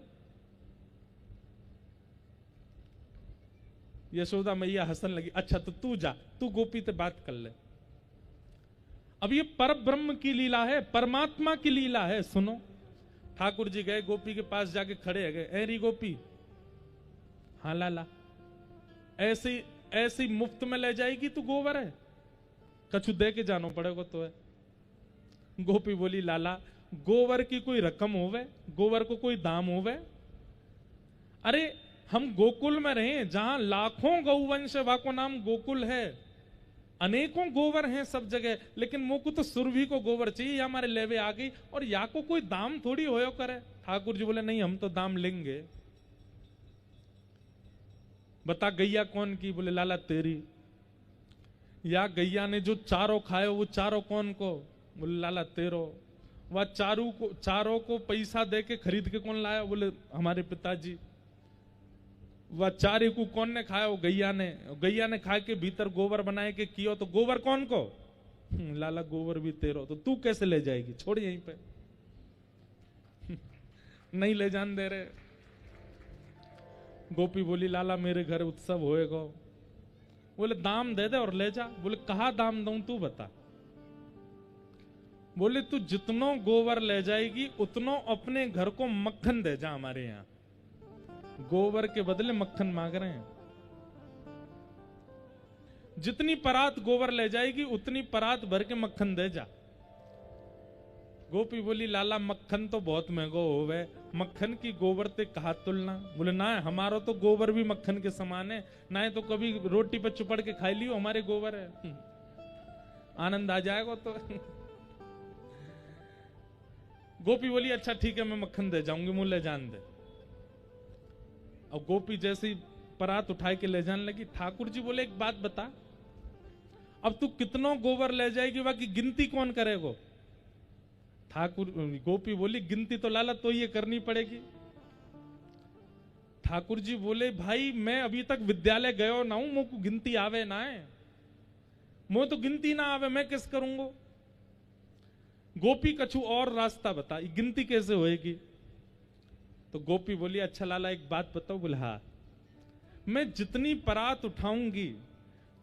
[SPEAKER 1] यशोदा मैया हंसन लगी, अच्छा तो तू जा, तू गोपी से बात कर ले। अब ये पर ब्रह्म की लीला है, परमात्मा की लीला है। सुनो, ठाकुर जी गए गोपी के पास, जाके खड़े गए, एरी गोपी, हाँ लाला, ऐसी मुफ्त में ले जाएगी तू गोबर है? कछु दे के जानो पड़ेगा तो है। गोपी बोली, लाला गोबर की कोई रकम होवे, गोबर को कोई दाम होवे? अरे हम गोकुल में रहे जहां लाखों गौवंश, वहां को नाम गोकुल है, अनेकों गोबर हैं सब जगह, लेकिन मोको तो सुरभि को गोबर चाहिए, हमारे लेवे आ गई, और या को कोई दाम थोड़ी होयो करे। ठाकुर जी बोले, नहीं हम तो दाम लेंगे। बता गैया कौन की? बोले लाला तेरी। या गैया ने जो चारों खाए वो चारों कौन को? बोले लाला तेरो। वह चारों को पैसा दे के खरीद के कौन लाया? बोले हमारे पिताजी। वह चारे को कौन ने खाया? वो गैया ने। गैया ने खा के भीतर गोबर बनाए के कियो, तो गोबर कौन को? लाला गोबर भी तेरो। तो तू कैसे ले जाएगी? छोड़ यहीं पे। नहीं ले जान दे रहे। गोपी बोली, लाला मेरे घर उत्सव होएगा। बोले दाम दे दे और ले जा। बोले कहा दाम दूं तू बता। बोले तू जितनो गोबर ले जाएगी उतनो अपने घर को मक्खन दे जा। हमारे यहां गोबर के बदले मक्खन मांग रहे हैं। जितनी परात गोबर ले जाएगी उतनी परात भर के मक्खन दे जा। गोपी बोली लाला मक्खन तो बहुत महंगो होवे, मक्खन की गोबर ते कहा तुलना। बोले ना हमारो तो गोबर भी मक्खन के समान है, ना है तो कभी रोटी पे चुपड़ के खाई लियो, हमारे गोबर है। आनंद आ जाएगा तो। गोपी बोली अच्छा ठीक है मैं मक्खन दे जाऊंगी, मुंह ले जान दे। अब गोपी जैसी परात उठाए के ले जाने लगी, ठाकुर जी बोले एक बात बता, अब तू कितनों गोबर ले जाएगी, बाकी गिनती कौन करेगो? ठाकुर गोपी बोली गिनती तो लाला तो ये करनी पड़ेगी। ठाकुर जी बोले भाई मैं अभी तक विद्यालय गयो ना हूं, मुझको गिनती आवे ना है, मुझे तो गिनती ना आवे, मैं किस करूंगो? गोपी कछु और रास्ता बता, गिनती कैसे होएगी? तो गोपी बोली अच्छा लाला एक बात बताओ। बोले हाँ, मैं जितनी परात उठाऊंगी,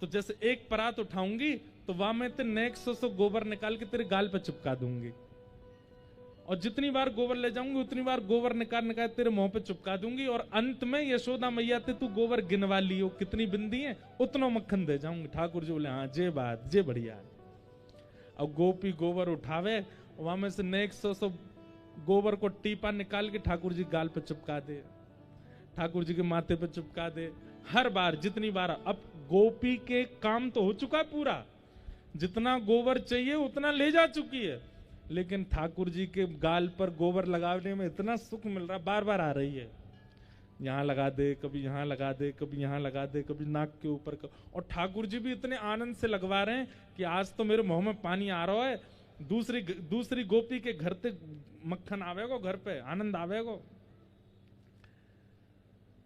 [SPEAKER 1] तो जैसे एक परात उठाऊंगी तो वहां मैं तेरे नेक सौ गोबर निकाल के तेरे गाल पे चिपका दूंगी, और जितनी बार गोबर ले जाऊंगी उतनी बार गोबर निकाल निकाल तेरे मुंह पे चिपका दूंगी, और अंत में यशोदा मैया ते तू गोबर गिनवा लियो कितनी बिंदी है, उतना मक्खन दे जाऊंगी। ठाकुर जी बोले हाँ जे बात जे बढ़िया है। अब गोपी गोबर उठावे, वहां में से नेक सौ गोबर को टीपा निकाल के ठाकुर जी गाल पे चिपका दे, ठाकुर जी के माथे पे चिपका दे, हर बार जितनी बार। अब गोपी के काम तो हो चुका पूरा, जितना गोबर चाहिए उतना ले जा चुकी है, लेकिन ठाकुर जी के गाल पर गोबर लगाने में इतना सुख मिल रहा, बार बार आ रही है, यहां लगा दे, कभी यहां लगा दे, कभी यहां लगा दे, कभी नाक के ऊपर। और ठाकुर जी भी इतने आनंद से लगवा रहे हैं कि आज तो मेरे मुंह में पानी आ रहा है, दूसरी गोपी के घर पे मक्खन आवेगो, घर पे आनंद आवेगो।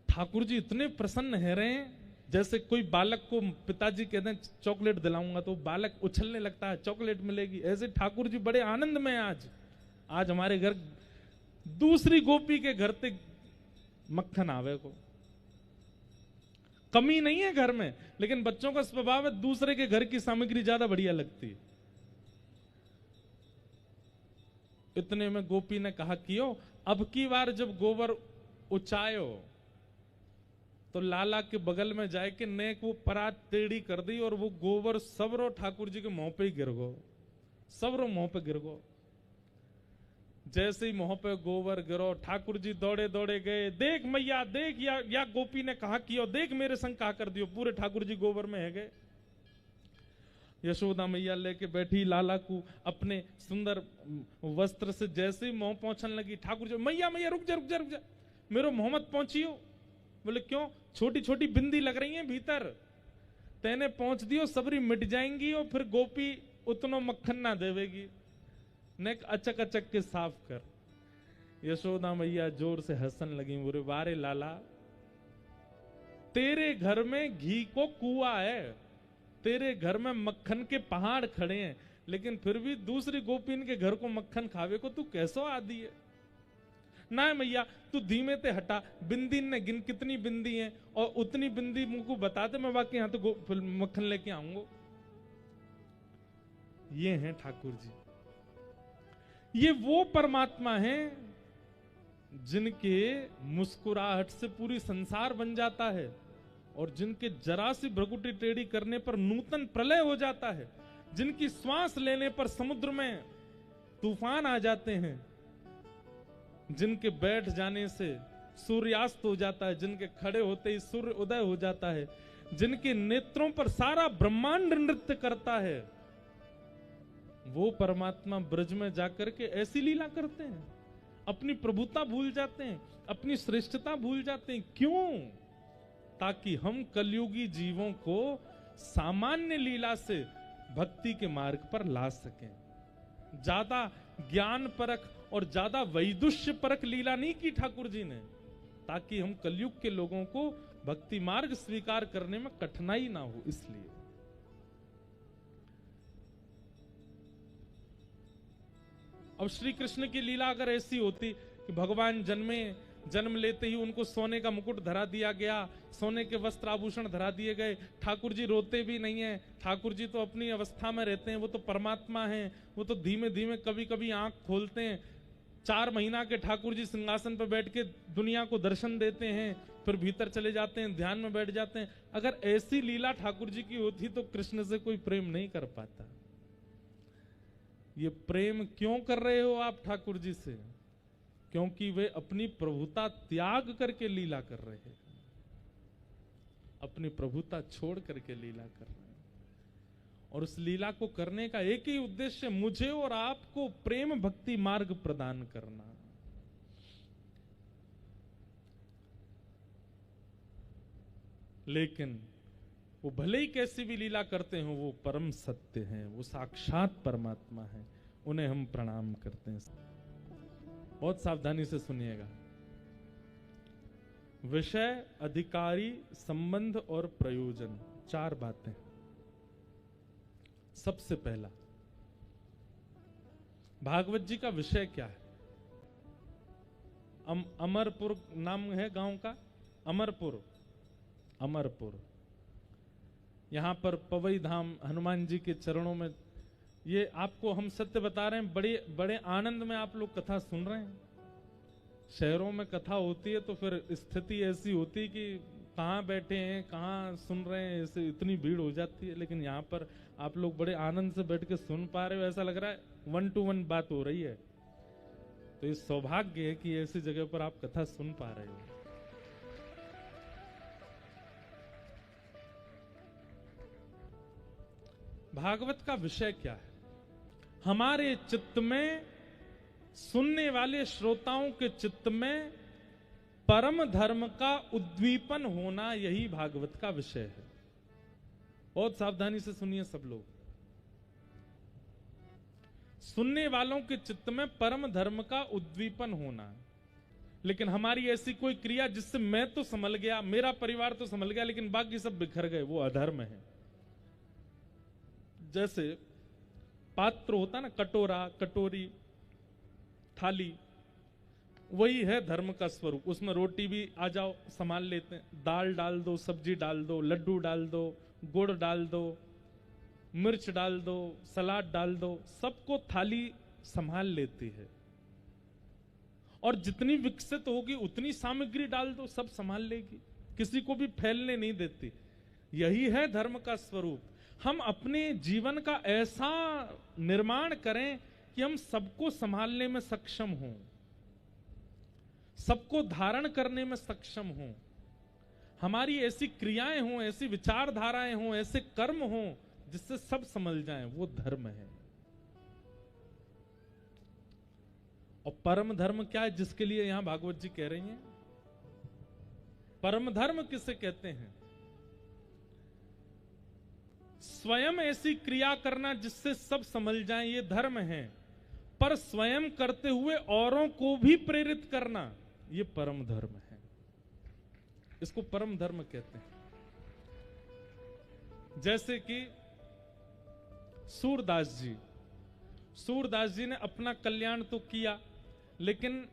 [SPEAKER 1] ठाकुर जी इतने प्रसन्न है रहे हैं, जैसे कोई बालक को पिताजी कहते हैं चॉकलेट दिलाऊंगा तो बालक उछलने लगता है, चॉकलेट मिलेगी, ऐसे ठाकुर जी बड़े आनंद में आज हमारे घर दूसरी गोपी के घर पे मक्खन आवे को। कमी नहीं है घर में, लेकिन बच्चों का स्वभाव है दूसरे के घर की सामग्री ज्यादा बढ़िया लगती है। इतने में गोपी ने कहा कियो अब की बार जब गोबर उचायो तो लाला के बगल में जाए के नेक वो परात टेढ़ी कर दी, और वो गोबर सबरो ठाकुर जी के मुंह पे ही गिर गो, सबरो मुंह पे गिर गो। जैसे ही मुंह पे गोबर गिरो, ठाकुर जी दौड़े दौड़े गए, देख मैया देख, या गोपी ने कहा कियो देख मेरे संग कहा कर दियो, पूरे ठाकुर जी गोबर में है गए। यशोदा मैया लेके बैठी लाला को अपने सुंदर वस्त्र से, जैसे ही मुंह पहुंचने लगी, ठाकुर जी मैया मैया रुक जा रुक जा रुक जा, मेरे मुंह मत पहुंचियो। बोले क्यों? छोटी छोटी बिंदी लग रही है भीतर, तेने पहुंच दियो सबरी मिट जाएंगी, और फिर गोपी उतनो मक्खन ना देवेगी, नेक अचक अचक के साफ कर। यशोदा मैया जोर से हंसने लगी, बोले वारे लाला तेरे घर में घी को कुआं है, तेरे घर में मक्खन के पहाड़ खड़े हैं, लेकिन फिर भी दूसरी गोपीन के घर को मक्खन खावे को तू कैसो आदि है? ना मैया तू धीमे ते हटा, बिंदी ने गिन कितनी बिंदी है, और उतनी बिंदी मुझको बता दे, मैं बाकी यहां तो मक्खन लेके आऊंगा। ये हैं ठाकुर जी, ये वो परमात्मा हैं जिनके मुस्कुराहट से पूरी संसार बन जाता है, और जिनके जरा सी भ्रकुटी टेढ़ी करने पर नूतन प्रलय हो जाता है, जिनकी श्वास लेने पर समुद्र में तूफान आ जाते हैं, जिनके बैठ जाने से सूर्यास्त हो जाता है, जिनके खड़े होते ही सूर्य उदय हो जाता है, जिनके नेत्रों पर सारा ब्रह्मांड नृत्य करता है, वो परमात्मा ब्रज में जाकर के ऐसी लीला करते हैं, अपनी प्रभुता भूल जाते हैं, अपनी श्रेष्ठता भूल जाते हैं। क्यों? ताकि हम कलयुगी जीवों को सामान्य लीला से भक्ति के मार्ग पर ला सकें। ज्यादा ज्ञान परक और ज्यादा वैदुष्य परक लीला नहीं की ठाकुर जी ने, ताकि हम कलयुग के लोगों को भक्ति मार्ग स्वीकार करने में कठिनाई ना हो। इसलिए अब श्री कृष्ण की लीला अगर ऐसी होती कि भगवान जन्म लेते ही उनको सोने का मुकुट धरा दिया गया, सोने के वस्त्र आभूषण धरा दिए गए, ठाकुर जी रोते भी नहीं है, ठाकुर जी तो अपनी अवस्था में रहते हैं, वो तो परमात्मा हैं, वो तो धीमे धीमे कभी कभी आंख खोलते हैं। 4 महीना के ठाकुर जी सिंहासन पर बैठ के दुनिया को दर्शन देते हैं, फिर भीतर चले जाते हैं, ध्यान में बैठ जाते हैं। अगर ऐसी लीला ठाकुर जी की होती तो कृष्ण से कोई प्रेम नहीं कर पाता। ये प्रेम क्यों कर रहे हो आप ठाकुर जी से? क्योंकि वे अपनी प्रभुता त्याग करके लीला कर रहे हैं, अपनी प्रभुता छोड़ करके लीला कर रहे हैं। और उस लीला को करने का एक ही उद्देश्य, मुझे और आपको प्रेम भक्ति मार्ग प्रदान करना। लेकिन वो भले ही कैसी भी लीला करते हो, वो परम सत्य हैं, वो साक्षात परमात्मा है, उन्हें हम प्रणाम करते हैं। बहुत सावधानी से सुनिएगा। विषय, अधिकारी, संबंध और प्रयोजन, चार बातें। सबसे पहला, भागवत जी का विषय क्या है? अमरपुर नाम है गांव का, अमरपुर। अमरपुर, यहां पर पवई धाम हनुमान जी के चरणों में, ये आपको हम सत्य बता रहे हैं, बड़े बड़े आनंद में आप लोग कथा सुन रहे हैं। शहरों में कथा होती है तो फिर स्थिति ऐसी होती है कि कहाँ बैठे हैं, कहाँ सुन रहे हैं, ऐसे इतनी भीड़ हो जाती है। लेकिन यहाँ पर आप लोग बड़े आनंद से बैठ के सुन पा रहे हो, ऐसा लग रहा है 1 to 1 बात हो रही है। तो ये सौभाग्य है कि ऐसी जगह पर आप कथा सुन पा रहे हो। भागवत का विषय क्या है? हमारे चित्त में, सुनने वाले श्रोताओं के चित्त में परम धर्म का उद्दीपन होना, यही भागवत का विषय है। बहुत सावधानी से सुनिए सब लोग। सुनने वालों के चित्त में परम धर्म का उद्दीपन होना। लेकिन हमारी ऐसी कोई क्रिया जिससे मैं तो संभल गया, मेरा परिवार तो संभल गया, लेकिन बाकी सब बिखर गए, वो अधर्म है। जैसे पात्र होता ना, कटोरा, कटोरी, थाली, वही है धर्म का स्वरूप। उसमें रोटी भी आ जाओ संभाल लेते हैं, दाल डाल दो, सब्जी डाल दो, लड्डू डाल दो, गुड़ डाल दो, मिर्च डाल दो, सलाद डाल दो, सबको थाली संभाल लेती है। और जितनी विकसित होगी उतनी सामग्री डाल दो, सब संभाल लेगी, किसी को भी फैलने नहीं देती। यही है धर्म का स्वरूप। हम अपने जीवन का ऐसा निर्माण करें कि हम सबको संभालने में सक्षम हों, सबको धारण करने में सक्षम हों। हमारी ऐसी क्रियाएं हों, ऐसी विचारधाराएं हों, ऐसे कर्म हों जिससे सब समझ जाएं, वो धर्म है। और परम धर्म क्या है जिसके लिए यहां भागवत जी कह रही हैं? परम धर्म किसे कहते हैं? स्वयं ऐसी क्रिया करना जिससे सब समझ जाएं, ये धर्म है। पर स्वयं करते हुए औरों को भी प्रेरित करना, ये परम धर्म है। इसको परम धर्म कहते हैं। जैसे कि सूरदास जी ने अपना कल्याण तो किया, लेकिन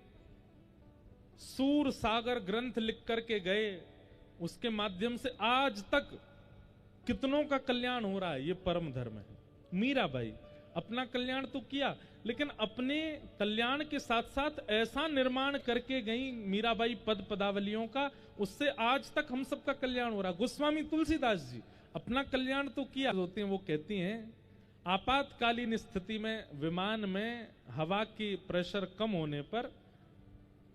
[SPEAKER 1] सूर सागर ग्रंथ लिख करके गए, उसके माध्यम से आज तक कितनों का कल्याण हो रहा है, ये परम धर्म है। मीराबाई अपना कल्याण तो किया, लेकिन अपने कल्याण के साथ साथ ऐसा निर्माण करके गई मीराबाई पद पदावलियों का, उससे आज तक हम सबका कल्याण हो रहा। गोस्वामी तुलसीदास जी अपना कल्याण तो किया। होते हैं, वो कहती हैं आपातकालीन स्थिति में विमान में हवा की प्रेशर कम होने पर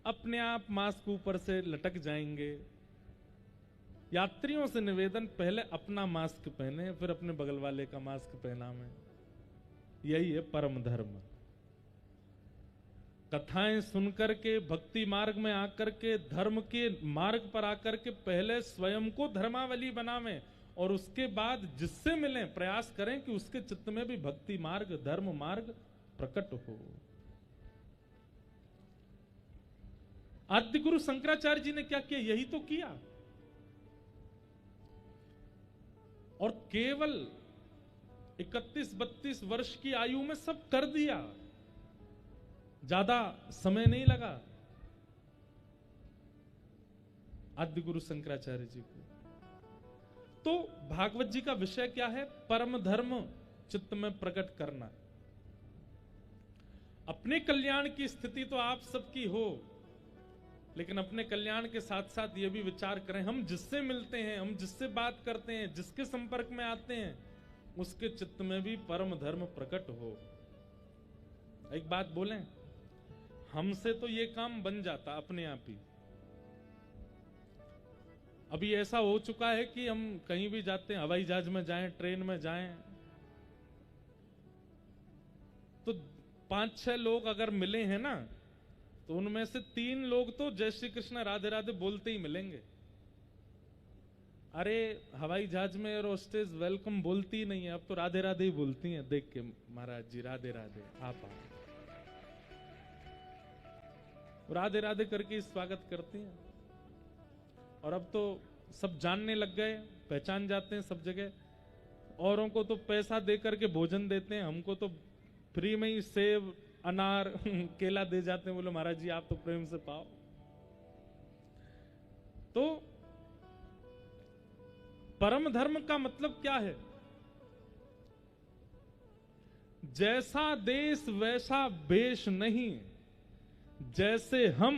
[SPEAKER 1] अपने आप मास्क ऊपर से लटक जाएंगे। यात्रियों से निवेदन, पहले अपना मास्क पहने, फिर अपने बगल वाले का मास्क पहना में। यही है परम धर्म। कथाएं सुनकर के, भक्ति मार्ग में आकर के, धर्म के मार्ग पर आकर के पहले स्वयं को धर्मावली बनावें और उसके बाद जिससे मिलें प्रयास करें कि उसके चित्त में भी भक्ति मार्ग, धर्म मार्ग प्रकट हो। आद्य गुरु शंकराचार्य जी ने क्या किया? यही तो किया। और केवल 31-32 वर्ष की आयु में सब कर दिया, ज्यादा समय नहीं लगा आद्य गुरु शंकराचार्य जी को। तो भागवत जी का विषय क्या है? परम धर्म चित्त में प्रकट करना। अपने कल्याण की स्थिति तो आप सबकी हो, लेकिन अपने कल्याण के साथ साथ ये भी विचार करें, हम जिससे मिलते हैं, हम जिससे बात करते हैं, जिसके संपर्क में आते हैं, उसके चित्त में भी परम धर्म प्रकट हो। एक बात बोलें, हमसे तो ये काम बन जाता अपने आप ही। अभी ऐसा हो चुका है कि हम कहीं भी जाते हैं, हवाई जहाज में जाएं, ट्रेन में जाएं, तो 5-6 लोग अगर मिले हैं ना, तो उनमें से 3 लोग तो जय श्री कृष्ण राधे राधे बोलते ही मिलेंगे। अरे हवाई जहाज में एयर होस्टेस वेलकम बोलती ही नहीं है, अब तो राधे राधे ही बोलती हैं, देख के महाराज जी राधे राधे, आप आओ, राधे राधे करके स्वागत करती हैं। और अब तो सब जानने लग गए, पहचान जाते हैं सब जगह। औरों को तो पैसा दे करके भोजन देते हैं, हमको तो फ्री में ही सेब अनार केला दे जाते हैं, बोले महाराज जी आप तो प्रेम से पाओ। तो परम धर्म का मतलब क्या है? जैसा देश वैसा वेश नहीं, जैसे हम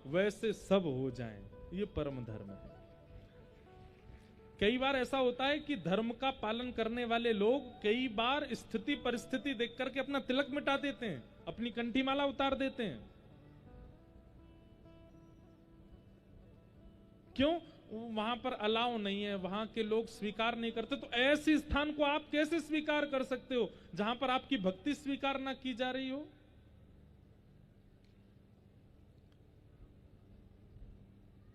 [SPEAKER 1] वैसे सब हो जाएं, ये परम धर्म है। कई बार ऐसा होता है कि धर्म का पालन करने वाले लोग कई बार स्थिति परिस्थिति देख करके अपना तिलक मिटा देते हैं, अपनी कंठीमाला उतार देते हैं। क्यों? वहां पर अलाउ नहीं है, वहां के लोग स्वीकार नहीं करते। तो ऐसे स्थान को आप कैसे स्वीकार कर सकते हो जहां पर आपकी भक्ति स्वीकार ना की जा रही हो?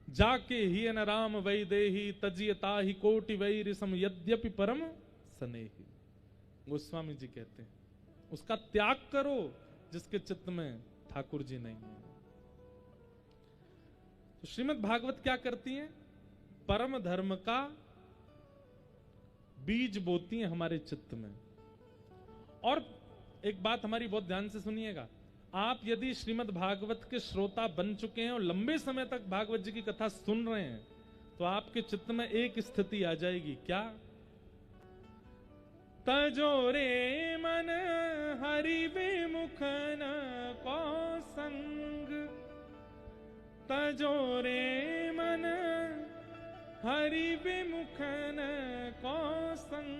[SPEAKER 1] जाके ही न राम वै देही तजियता ही कोटि वै रिसम यद्यपि परम स्नेही। गोस्वामी जी कहते हैं उसका त्याग करो जिसके चित्त में ठाकुर जी नहीं है। तो श्रीमद् भागवत क्या करती है? परम धर्म का बीज बोती है हमारे चित्त में। और एक बात हमारी बहुत ध्यान से सुनिएगा, आप यदि श्रीमद् भागवत के श्रोता बन चुके हैं और लंबे समय तक भागवत जी की कथा सुन रहे हैं, तो आपके चित्त में एक स्थिति आ जाएगी, क्या? तजो रे मन हरि विमुख न को संग, तजो रे मन हरि विमुख न को संग।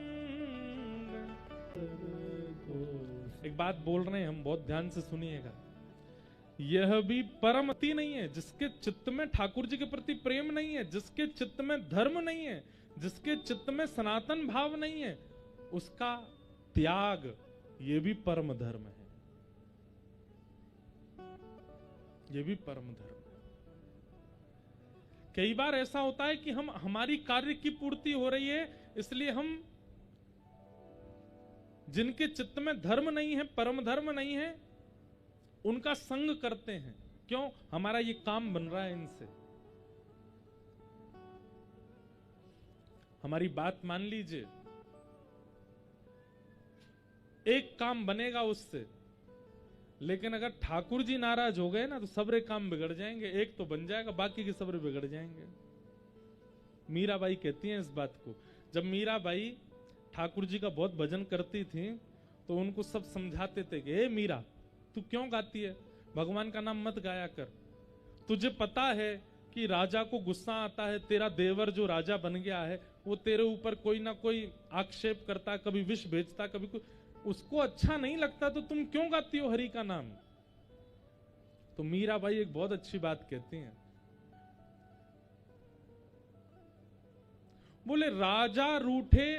[SPEAKER 1] एक बात बोल रहे हैं हम, बहुत ध्यान से सुनिएगा। यह भी परमति नहीं है जिसके चित्त में ठाकुर जी के प्रति प्रेम नहीं है, जिसके चित्त में धर्म नहीं है, जिसके चित्त में सनातन भाव नहीं है, उसका त्याग ये भी परम धर्म है, ये भी परम धर्म है। कई बार ऐसा होता है कि हम हमारी कार्य की पूर्ति हो रही है, इसलिए हम जिनके चित्त में धर्म नहीं है, परम धर्म नहीं है, उनका संग करते हैं। क्यों? हमारा ये काम बन रहा है इनसे। हमारी बात मान लीजिए, एक काम बनेगा उससे, लेकिन अगर ठाकुर जी नाराज हो गए ना तो सबरे काम बिगड़ जाएंगे। एक तो बन जाएगा, बाकी के सबरे बिगड़ जाएंगे। मीराबाई कहती हैं इस बात को। जब मीराबाई ठाकुर जी का बहुत भजन करती थी तो उनको सब समझाते थे कि ए मीरा, तू क्यों गाती है? भगवान का नाम मत गाया कर। तुझे पता है कि राजा को गुस्सा आता है, तेरा देवर जो राजा बन गया है वो तेरे ऊपर कोई ना कोई आक्षेप करता, कभी विष भेजता, कभी कोई, उसको अच्छा नहीं लगता, तो तुम क्यों गाती हो हरि का नाम? तो मीराबाई एक बहुत अच्छी बात कहती हैं, बोले राजा रूठे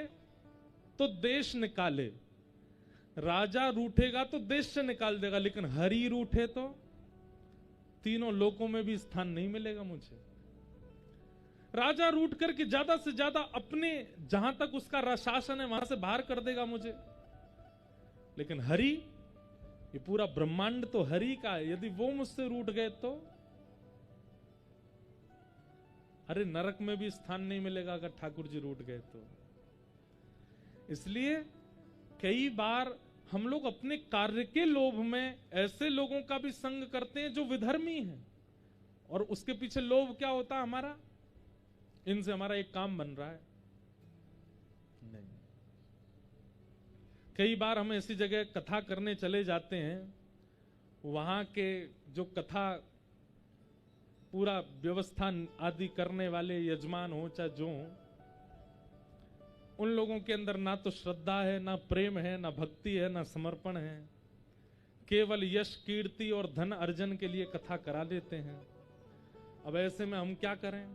[SPEAKER 1] तो देश निकाले, राजा रूठेगा तो देश से निकाल देगा, लेकिन हरि रूठे तो तीनों लोकों में भी स्थान नहीं मिलेगा मुझे। राजा रूठ करके ज्यादा से ज्यादा अपने जहां तक उसका शासन है वहां से बाहर कर देगा मुझे, लेकिन हरि, ये पूरा ब्रह्मांड तो हरि का है, यदि वो मुझसे रूठ गए तो अरे नरक में भी स्थान नहीं मिलेगा अगर ठाकुर जी रूठ गए तो। इसलिए कई बार हम लोग अपने कार्य के लोभ में ऐसे लोगों का भी संग करते हैं जो विधर्मी हैं, और उसके पीछे लोभ क्या होता है हमारा? इनसे हमारा एक काम बन रहा है। नहीं, कई बार हम ऐसी जगह कथा करने चले जाते हैं, वहां के जो कथा पूरा व्यवस्था आदि करने वाले यजमान हो चाहे जो हो, उन लोगों के अंदर ना तो श्रद्धा है, ना प्रेम है, ना भक्ति है, ना समर्पण है। केवल यश कीर्ति और धन अर्जन के लिए कथा करा देते हैं। अब ऐसे में हम क्या करें?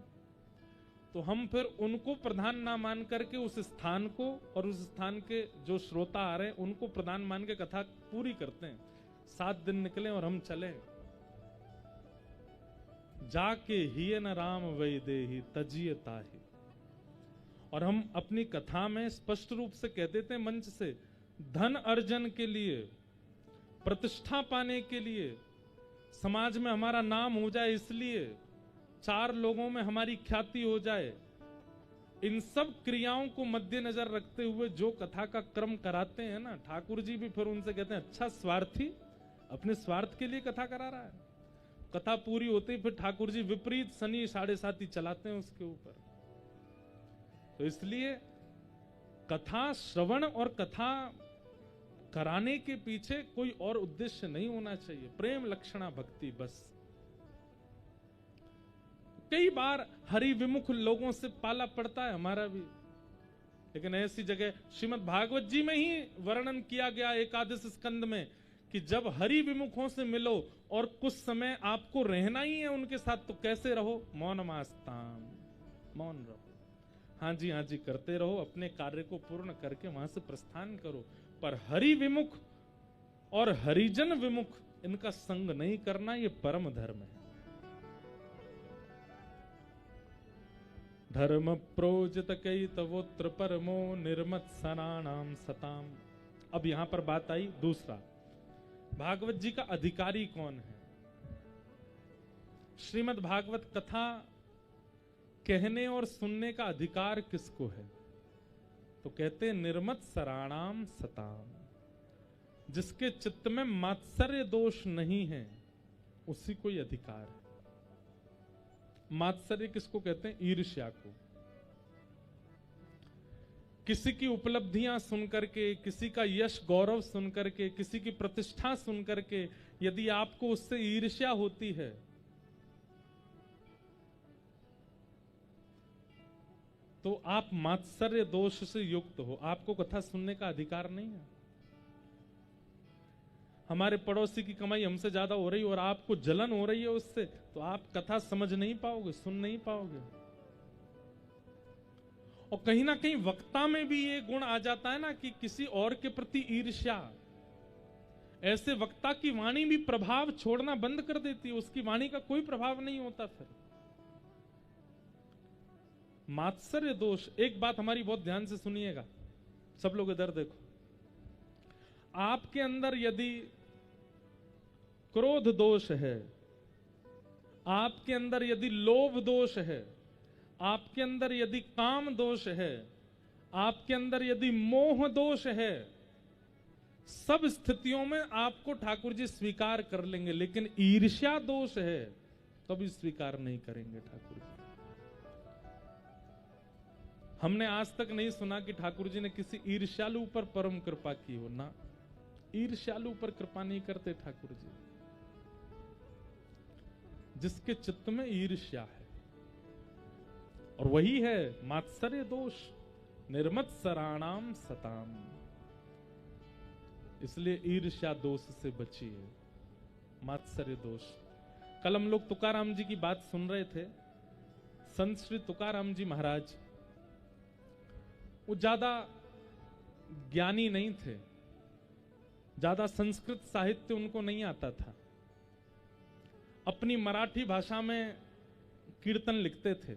[SPEAKER 1] तो हम फिर उनको प्रधान ना मान करके उस स्थान को और उस स्थान के जो श्रोता आ रहे हैं उनको प्रधान मान के कथा पूरी करते हैं। 7 दिन निकले और हम चले। जाके ही न राम वै देहि तजिए ताहि। और हम अपनी कथा में स्पष्ट रूप से कह देते हैं मंच से, धन अर्जन के लिए, प्रतिष्ठा पाने के लिए, समाज में हमारा नाम हो जाए, इसलिए 4 लोगों में हमारी ख्याति हो जाए, इन सब क्रियाओं को मद्देनजर रखते हुए जो कथा का क्रम कराते हैं ना, ठाकुर जी भी फिर उनसे कहते हैं, अच्छा स्वार्थी, अपने स्वार्थ के लिए कथा करा रहा है। कथा पूरी होते ही फिर ठाकुर जी विपरीत शनि 7.5 चलाते हैं उसके ऊपर। तो इसलिए कथा श्रवण और कथा कराने के पीछे कोई और उद्देश्य नहीं होना चाहिए, प्रेम लक्षणा भक्ति बस। कई बार हरि विमुख लोगों से पाला पड़ता है हमारा भी, लेकिन ऐसी जगह श्रीमद् भागवत जी में ही वर्णन किया गया एकादश स्कंद में कि जब हरि विमुखों से मिलो और कुछ समय आपको रहना ही है उनके साथ, तो कैसे रहो? मौनमास्ताम, मौन रहो, हाँ जी करते रहो, अपने कार्य को पूर्ण करके वहां से प्रस्थान करो। पर हरि विमुख और हरिजन विमुख इनका संग नहीं करना, ये परम धर्म है। धर्म प्रोजित कई तवोत्र परमो निर्मत सनानाम सताम। अब यहां पर बात आई दूसरा, भागवत जी का अधिकारी कौन है? श्रीमद् भागवत कथा कहने और सुनने का अधिकार किसको है? तो कहते निर्मत सराणाम सताम, जिसके चित्त में मात्सर्य दोष नहीं है उसी को ही अधिकार है। मात्सर्य किसको कहते हैं? ईर्ष्या को। किसी की उपलब्धियां सुनकर के, किसी का यश गौरव सुनकर के, किसी की प्रतिष्ठा सुनकर के यदि आपको उससे ईर्ष्या होती है तो आप मात्सर्य दोष से युक्त हो, आपको कथा सुनने का अधिकार नहीं है। हमारे पड़ोसी की कमाई हमसे ज्यादा हो रही और आपको जलन हो रही है उससे, तो आप कथा समझ नहीं पाओगे, सुन नहीं पाओगे। और कहीं ना कहीं वक्ता में भी ये गुण आ जाता है ना कि किसी और के प्रति ईर्ष्या, ऐसे वक्ता की वाणी भी प्रभाव छोड़ना बंद कर देती है, उसकी वाणी का कोई प्रभाव नहीं होता फिर। मात्सर्य दोष, एक बात हमारी बहुत ध्यान से सुनिएगा, सब लोग इधर देखो। आपके अंदर यदि क्रोध दोष है, आपके अंदर यदि लोभ दोष है, आपके अंदर यदि काम दोष है, आपके अंदर यदि मोह दोष है, सब स्थितियों में आपको ठाकुर जी स्वीकार कर लेंगे, लेकिन ईर्ष्या दोष है कभी स्वीकार नहीं करेंगे ठाकुर जी। हमने आज तक नहीं सुना कि ठाकुर जी ने किसी ईर्ष्यालु पर परम कृपा की हो ना, ईर्ष्यालु पर कृपा नहीं करते ठाकुर जी। जिसके चित्त में ईर्ष्या है, और वही है मात्सर्य दोष, निर्मत सराणाम सताम। इसलिए ईर्ष्या दोष से बचिए, मात्सर्य दोष। कल हम लोग तुकाराम जी की बात सुन रहे थे। संत श्री तुकाराम जी महाराज वो ज्यादा ज्ञानी नहीं थे, ज्यादा संस्कृत साहित्य उनको नहीं आता था। अपनी मराठी भाषा में कीर्तन लिखते थे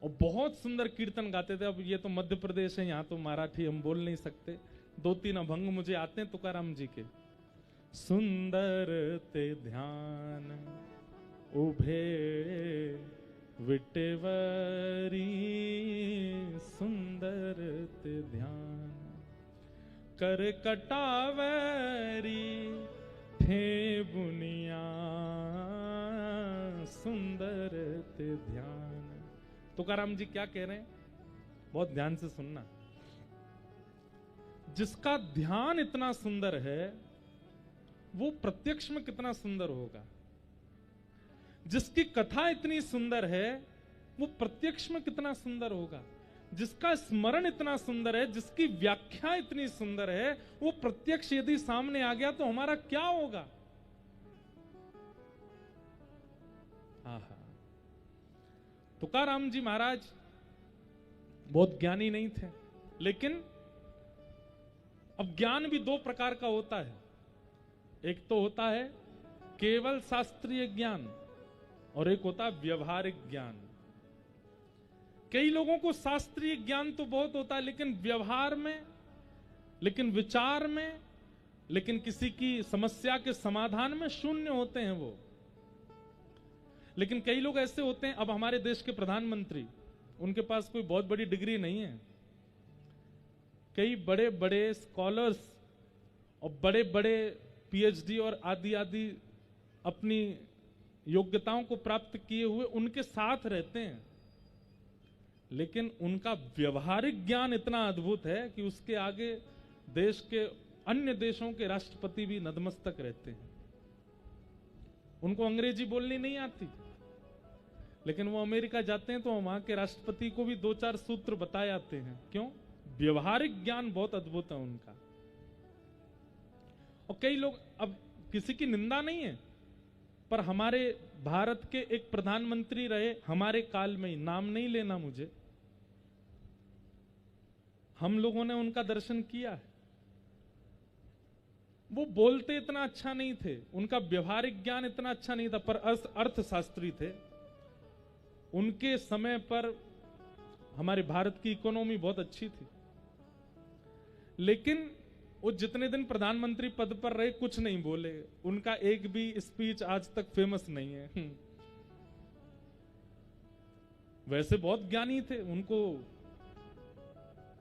[SPEAKER 1] और बहुत सुंदर कीर्तन गाते थे। अब ये तो मध्य प्रदेश है, यहां तो मराठी हम बोल नहीं सकते, 2-3 अभंग मुझे आते हैं तुकाराम जी के। सुंदर ते ध्यान उभे विटेवरी, सुंदर ते ध्यान कर कटावरी थे बुनिया, सुंदर ते ध्यान। तुकाराम जी क्या कह रहे हैं, बहुत ध्यान से सुनना। जिसका ध्यान इतना सुंदर है वो प्रत्यक्ष में कितना सुंदर होगा। जिसकी कथा इतनी सुंदर है वो प्रत्यक्ष में कितना सुंदर होगा। जिसका स्मरण इतना सुंदर है, जिसकी व्याख्या इतनी सुंदर है, वो प्रत्यक्ष यदि सामने आ गया तो हमारा क्या होगा? आहा। तुकाराम जी महाराज बहुत ज्ञानी नहीं थे, लेकिन अब ज्ञान भी दो प्रकार का होता है। एक तो होता है केवल शास्त्रीय ज्ञान और एक होता है व्यवहारिक ज्ञान। कई लोगों को शास्त्रीय ज्ञान तो बहुत होता है, लेकिन व्यवहार में, लेकिन विचार में, लेकिन किसी की समस्या के समाधान में शून्य होते हैं वो। लेकिन कई लोग ऐसे होते हैं, अब हमारे देश के प्रधानमंत्री, उनके पास कोई बहुत बड़ी डिग्री नहीं है, कई बड़े बड़े स्कॉलर्स और बड़े बड़े पीएचडी और आदि आदि अपनी योग्यताओं को प्राप्त किए हुए उनके साथ रहते हैं, लेकिन उनका व्यवहारिक ज्ञान इतना अद्भुत है कि उसके आगे देश के अन्य देशों के राष्ट्रपति भी नतमस्तक रहते हैं। उनको अंग्रेजी बोलनी नहीं आती, लेकिन वो अमेरिका जाते हैं तो वहां के राष्ट्रपति को भी 2-4 सूत्र बताए आते हैं। क्यों? व्यवहारिक ज्ञान बहुत अद्भुत है उनका। और कई लोग, अब किसी की निंदा नहीं है, पर हमारे भारत के एक प्रधानमंत्री रहे हमारे काल में ही, नाम नहीं लेना मुझे, हम लोगों ने उनका दर्शन किया है। वो बोलते इतना अच्छा नहीं थे, उनका व्यवहारिक ज्ञान इतना अच्छा नहीं था, पर अर्थशास्त्री थे। उनके समय पर हमारे भारत की इकोनॉमी बहुत अच्छी थी, लेकिन वो जितने दिन प्रधानमंत्री पद पर रहे कुछ नहीं बोले। उनका एक भी स्पीच आज तक फेमस नहीं है। वैसे बहुत ज्ञानी थे, उनको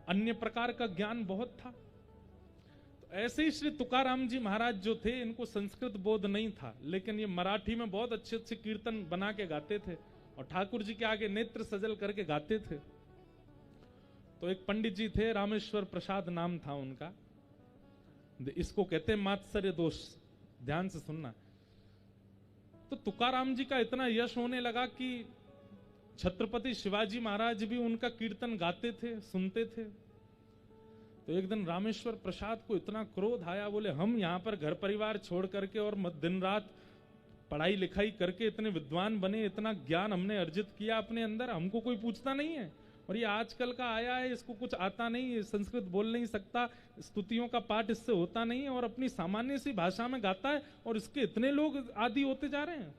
[SPEAKER 1] अन्य प्रकार का ज्ञान बहुत था। तो ऐसे ही श्री तुकाराम जी महाराज जो थे, इनको संस्कृत बोध नहीं था, लेकिन ये मराठी में बहुत अच्छे अच्छे कीर्तन बना के गाते थे और ठाकुर जी के आगे नेत्र सजल करके गाते थे। तो एक पंडित जी थे, रामेश्वर प्रसाद नाम था उनका, इसको कहते हैं मात्सर्य दोष, ध्यान से सुनना। तो तुकाराम जी का इतना यश होने लगा कि छत्रपति शिवाजी महाराज भी उनका कीर्तन गाते थे, सुनते थे। तो एक दिन रामेश्वर प्रसाद को इतना क्रोध आया, बोले हम यहां पर घर परिवार छोड़ करके और दिन रात पढ़ाई लिखाई करके इतने विद्वान बने, इतना ज्ञान हमने अर्जित किया अपने अंदर, हमको कोई पूछता नहीं है। और ये आजकल का आया है, इसको कुछ आता नहीं, संस्कृत बोल नहीं सकता, स्तुतियों का पाठ इससे होता नहीं है, और अपनी सामान्य सी भाषा में गाता है, और इसके इतने लोग आदी होते जा रहे हैं।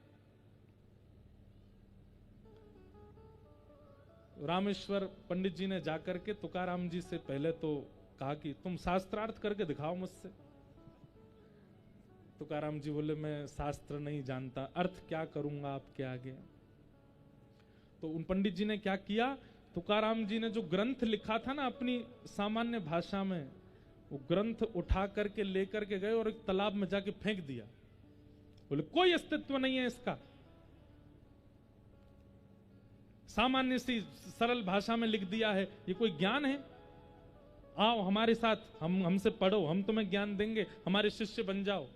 [SPEAKER 1] रामेश्वर पंडित जी ने जाकर के तुकाराम जी से पहले तो कहा कि तुम शास्त्रार्थ करके दिखाओ मुझसे। तुकाराम जी बोले मैं शास्त्र नहीं जानता, अर्थ क्या करूंगा आपके आगे। तो उन पंडित जी ने क्या किया, तुकाराम जी ने जो ग्रंथ लिखा था ना अपनी सामान्य भाषा में, वो ग्रंथ उठा करके लेकर के गए और एक तालाब में जाके फेंक दिया। बोले कोई अस्तित्व नहीं है इसका, सामान्य सी सरल भाषा में लिख दिया है, ये कोई ज्ञान है? आओ हमारे साथ, हमसे पढ़ो, हम तुम्हें ज्ञान देंगे, हमारे शिष्य बन जाओ।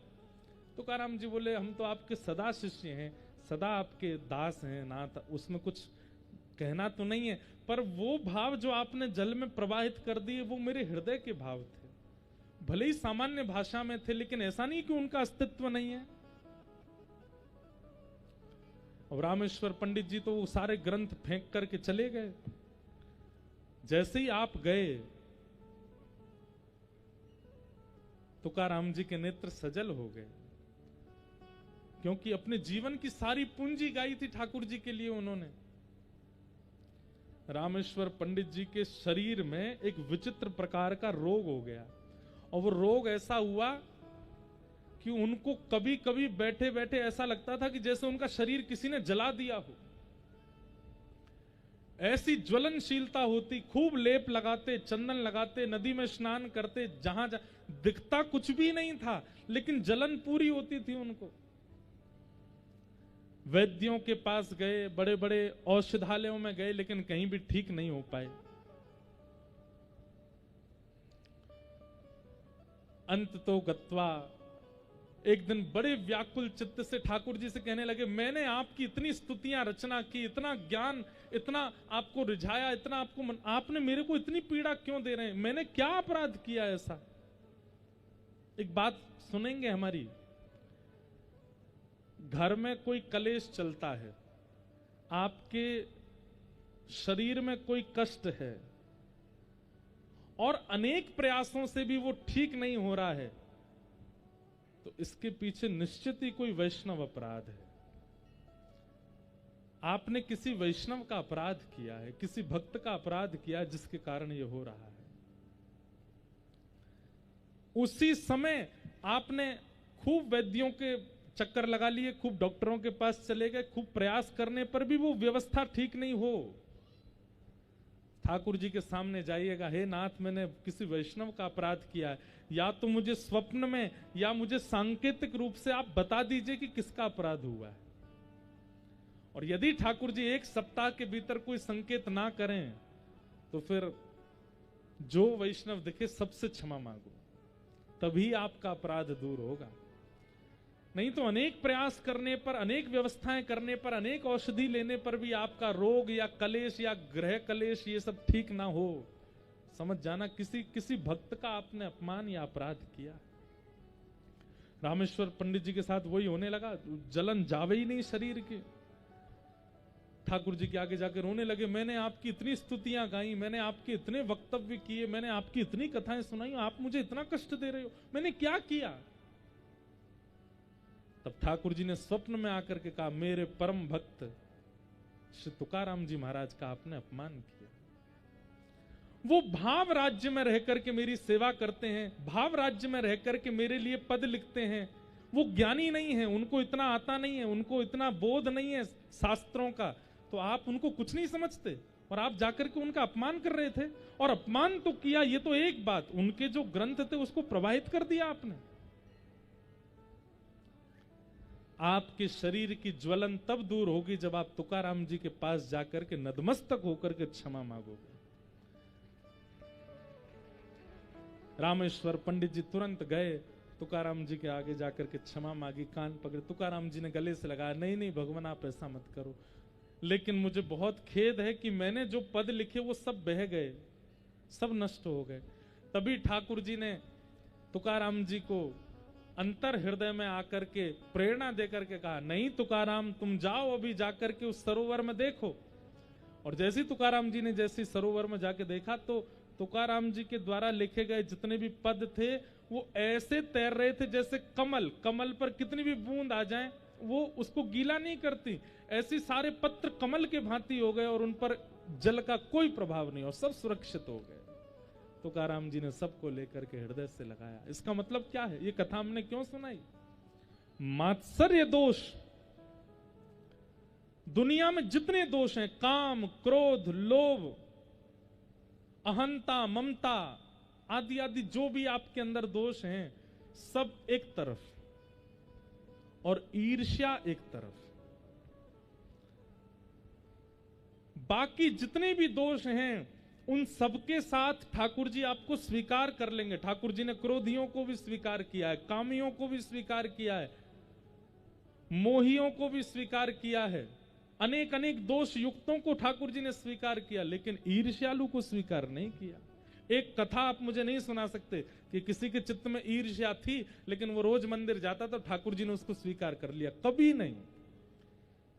[SPEAKER 1] तुकाराम जी बोले हम तो आपके सदा शिष्य हैं, सदा आपके दास हैं, ना उसमें कुछ कहना तो नहीं है, पर वो भाव जो आपने जल में प्रवाहित कर दिए वो मेरे हृदय के भाव थे। भले ही सामान्य भाषा में थे, लेकिन ऐसा नहीं कि उनका अस्तित्व नहीं है। और रामेश्वर पंडित जी तो वो सारे ग्रंथ फेंक करके चले गए। जैसे ही आप गए, तुकाराम जी के नेत्र सजल हो गए, क्योंकि अपने जीवन की सारी पूंजी गाई थी ठाकुर जी के लिए उन्होंने। रामेश्वर पंडित जी के शरीर में एक विचित्र प्रकार का रोग हो गया, और वो रोग ऐसा हुआ कि उनको कभी कभी बैठे बैठे ऐसा लगता था कि जैसे उनका शरीर किसी ने जला दिया हो। ऐसी ज्वलनशीलता होती, खूब लेप लगाते, चंदन लगाते, नदी में स्नान करते, जहां दिखता कुछ भी नहीं था, लेकिन जलन पूरी होती थी उनको। वैद्यों के पास गए, बड़े बड़े औषधालयों में गए, लेकिन कहीं भी ठीक नहीं हो पाए। अंत तो गत्वा एक दिन बड़े व्याकुल चित्त से ठाकुर जी से कहने लगे, मैंने आपकी इतनी स्तुतियां रचना की, इतना ज्ञान, इतना आपको रिझाया, इतना आपको आपने मेरे को इतनी पीड़ा क्यों दे रहे हैं? मैंने क्या अपराध किया ऐसा? एक बात सुनेंगे हमारी। घर में कोई कलेश चलता है, आपके शरीर में कोई कष्ट है और अनेक प्रयासों से भी वो ठीक नहीं हो रहा है, तो इसके पीछे निश्चित ही कोई वैष्णव अपराध है। आपने किसी वैष्णव का अपराध किया है, किसी भक्त का अपराध किया है, जिसके कारण ये हो रहा है। उसी समय आपने खूब वैद्यों के चक्कर लगा लिए, खूब डॉक्टरों के पास चले गए, खूब प्रयास करने पर भी वो व्यवस्था ठीक नहीं हो। ठाकुर जी के सामने जाइएगा, हे नाथ, मैंने किसी वैष्णव का अपराध किया है, या तो मुझे स्वप्न में या मुझे सांकेतिक रूप से आप बता दीजिए कि किसका अपराध हुआ है। और यदि ठाकुर जी एक सप्ताह के भीतर कोई संकेत ना करें, तो फिर जो वैष्णव दिखे सबसे क्षमा मांगो, तभी आपका अपराध दूर होगा। नहीं तो अनेक प्रयास करने पर, अनेक व्यवस्थाएं करने पर, अनेक औषधि लेने पर भी आपका रोग या कलेश या ग्रह कलेश ये सब ठीक ना हो, समझ जाना किसी भक्त का आपने अपमान या अपराध किया। रामेश्वर पंडित जी के साथ वही होने लगा, जलन जावे ही नहीं शरीर की। ठाकुर जी के आगे जाकर रोने लगे, मैंने आपकी इतनी स्तुतियां गाई, मैंने आपके इतने वक्तव्य किए, मैंने आपकी इतनी कथाएं सुनाई, आप मुझे इतना कष्ट दे रहे हो, मैंने क्या किया? तब ठाकुर जी ने स्वप्न में आकर के कहा, मेरे परम भक्त श्री तुकाराम जी महाराज का आपने अपमान किया। वो भाव राज्य में रहकर के मेरी सेवा करते हैं, भाव राज्य में रहकर के मेरे लिए पद लिखते हैं। वो ज्ञानी नहीं है, उनको इतना आता नहीं है, उनको इतना बोध नहीं है शास्त्रों का, तो आप उनको कुछ नहीं समझते और आप जाकर के उनका अपमान कर रहे थे। और अपमान तो किया, ये तो एक बात, उनके जो ग्रंथ थे उसको प्रवाहित कर दिया आपने। आपके शरीर की ज्वलन तब दूर होगी जब आप तुकाराम जी के पास जाकर के नतमस्तक होकर के क्षमा मांगोगे। रामेश्वर पंडित जी तुरंत गए, तुकाराम जी के आगे जाकर के क्षमा मांगी, कान पकड़े। तुकाराम जी ने गले से लगाया, नहीं नहीं भगवान, आप ऐसा मत करो, लेकिन मुझे बहुत खेद है कि मैंने जो पद लिखे वो सब बह गए, सब नष्ट हो गए। तभी ठाकुर जी ने तुकाराम जी को अंतर हृदय में आकर के प्रेरणा देकर के कहा, नहीं तुकाराम, तुम जाओ अभी जाकर के उस सरोवर में देखो। और जैसे तुकाराम जी ने जैसे सरोवर में जाके देखा, तो तुकाराम जी के द्वारा लिखे गए जितने भी पद थे वो ऐसे तैर रहे थे जैसे कमल, कमल पर कितनी भी बूंद आ जाए वो उसको गीला नहीं करती, ऐसे सारे पत्र कमल के भांति हो गए और उन पर जल का कोई प्रभाव नहीं, और सब सुरक्षित हो गए। तुकाराम जी ने सबको लेकर के हृदय से लगाया। इसका मतलब क्या है? ये कथा हमने क्यों सुनाई? मात्सर्य दोष, दुनिया में जितने दोष हैं, काम, क्रोध, लोभ, अहंता, ममता आदि आदि जो भी आपके अंदर दोष हैं, सब एक तरफ, और ईर्ष्या एक तरफ। बाकी जितने भी दोष हैं उन सबके साथ ठाकुर जी आपको स्वीकार कर लेंगे। ठाकुर जी ने क्रोधियों को भी स्वीकार किया है, कामियों को भी स्वीकार किया है, मोहियों को भी स्वीकार किया है, अनेक अनेक दोष युक्तों को ठाकुर जी ने स्वीकार किया, लेकिन ईर्ष्यालु को स्वीकार नहीं किया। एक कथा आप मुझे नहीं सुना सकते कि किसी के चित्त में ईर्ष्या थी लेकिन वो रोज मंदिर जाता तो ठाकुर जी ने उसको स्वीकार कर लिया, कभी नहीं।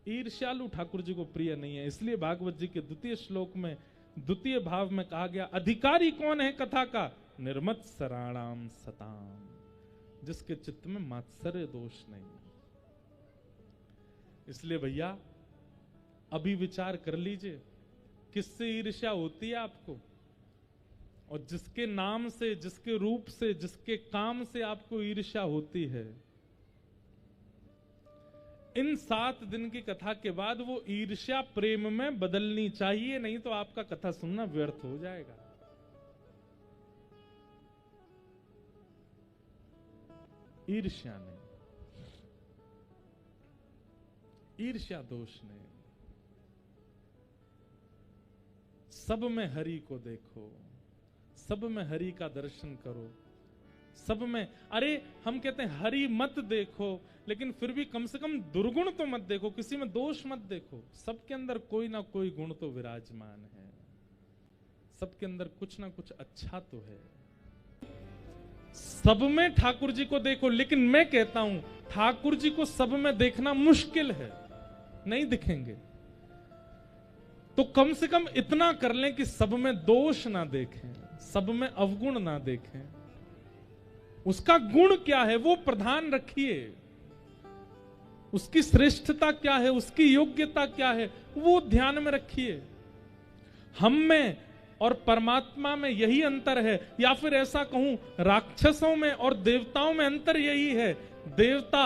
[SPEAKER 1] ईर्ष्यालु ठाकुर जी को प्रिय नहीं है। इसलिए भागवत जी के द्वितीय श्लोक में द्वितीय भाव में कहा गया, अधिकारी कौन है कथा का? निर्मत्सराणाम सताम, जिसके चित्त में मात्सर्य दोष नहीं। इसलिए भैया अभी विचार कर लीजिए, किससे ईर्ष्या होती है आपको, और जिसके नाम से, जिसके रूप से, जिसके काम से आपको ईर्ष्या होती है, इन 7 दिन की कथा के बाद वो ईर्ष्या प्रेम में बदलनी चाहिए, नहीं तो आपका कथा सुनना व्यर्थ हो जाएगा। ईर्ष्या नहीं, ईर्ष्या दोष नहीं। सब में हरि को देखो, सब में हरि का दर्शन करो, सब में। अरे हम कहते हैं हरि मत देखो, लेकिन फिर भी कम से कम दुर्गुण तो मत देखो, किसी में दोष मत देखो। सबके अंदर कोई ना कोई गुण तो विराजमान है, सबके अंदर कुछ ना कुछ अच्छा तो है। सब में ठाकुर जी को देखो, लेकिन मैं कहता हूं ठाकुर जी को सब में देखना मुश्किल है, नहीं दिखेंगे। तो कम से कम इतना कर लें कि सब में दोष ना देखें, सब में अवगुण ना देखें। उसका गुण क्या है वो प्रधान रखिए, उसकी श्रेष्ठता क्या है, उसकी योग्यता क्या है वो ध्यान में रखिए। हम में और परमात्मा में यही अंतर है, या फिर ऐसा कहूं राक्षसों में और देवताओं में अंतर यही है। देवता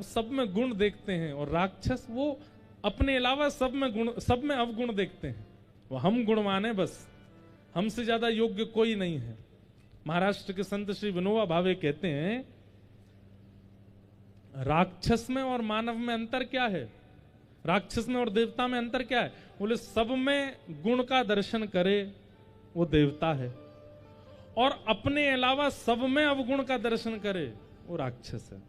[SPEAKER 1] सब में गुण देखते हैं और राक्षस वो अपने अलावा सब में गुण, सब में अवगुण देखते हैं। वो हम गुणवान है, बस हमसे ज्यादा योग्य कोई नहीं है। महाराष्ट्र के संत श्री विनोबा भावे कहते हैं राक्षस में और मानव में अंतर क्या है, राक्षस में और देवता में अंतर क्या है? बोले सब में गुण का दर्शन करे वो देवता है, और अपने अलावा सब में अवगुण का दर्शन करे वो राक्षस है।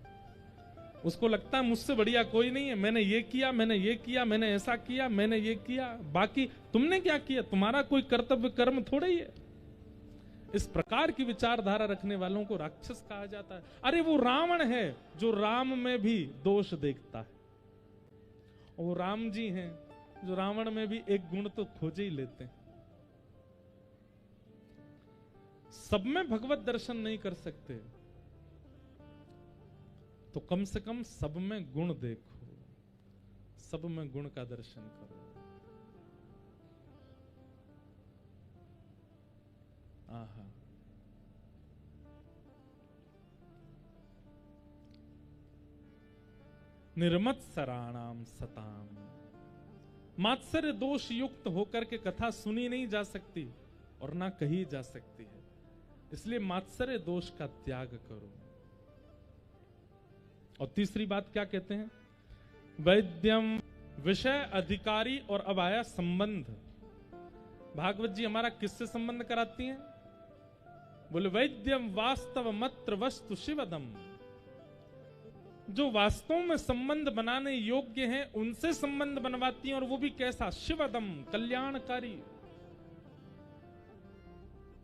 [SPEAKER 1] उसको लगता है मुझसे बढ़िया कोई नहीं है, मैंने ये किया, मैंने ये किया, मैंने ऐसा किया, मैंने ये किया, बाकी तुमने क्या किया, तुम्हारा कोई कर्तव्य कर्म थोड़ा ही है। इस प्रकार की विचारधारा रखने वालों को राक्षस कहा जाता है। अरे वो रावण है जो राम में भी दोष देखता है, वो राम जी हैं जो रावण में भी एक गुण तो खोज ही लेते हैं। सब में भगवत दर्शन नहीं कर सकते तो कम से कम सब में गुण देखो, सब में गुण का दर्शन करो। आहा, निर्मत्सराणाम सताम। मात्सर्य दोष युक्त होकर के कथा सुनी नहीं जा सकती और ना कही जा सकती है, इसलिए मात्सर्य दोष का त्याग करो। और तीसरी बात क्या कहते हैं? वैद्यम, विषय, अधिकारी, और अब आया संबंध। भागवत जी हमारा किससे संबंध कराती हैं? बोले वैद्यम वास्तव मत्र वस्तु शिवदम। जो वास्तव में संबंध बनाने योग्य हैं उनसे संबंध बनवाती हैं, और वो भी कैसा? शिवदम, कल्याणकारी।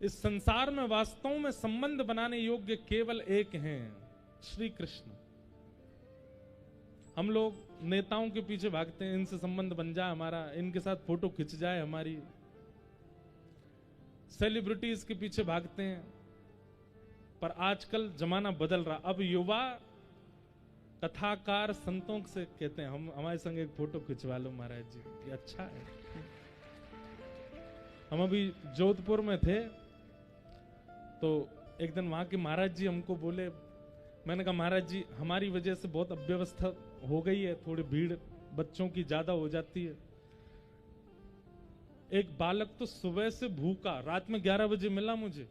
[SPEAKER 1] इस संसार में वास्तव में संबंध बनाने योग्य केवल एक हैं, श्री कृष्ण। हम लोग नेताओं के पीछे भागते हैं, इनसे संबंध बन जाए हमारा, इनके साथ फोटो खिंच जाए हमारी, सेलिब्रिटीज के पीछे भागते हैं। पर आजकल जमाना बदल रहा, अब युवा कथाकार संतों से कहते हैं हम हमारे संग एक फोटो खिंचवा लो महाराज जी, ये अच्छा है। हम अभी जोधपुर में थे तो एक दिन वहां के महाराज जी हमको बोले, मैंने कहा महाराज जी हमारी वजह से बहुत अव्यवस्था हो गई है, थोड़ी भीड़ बच्चों की ज्यादा हो जाती है। एक बालक तो सुबह से भूखा, रात में 11 बजे मिला मुझे,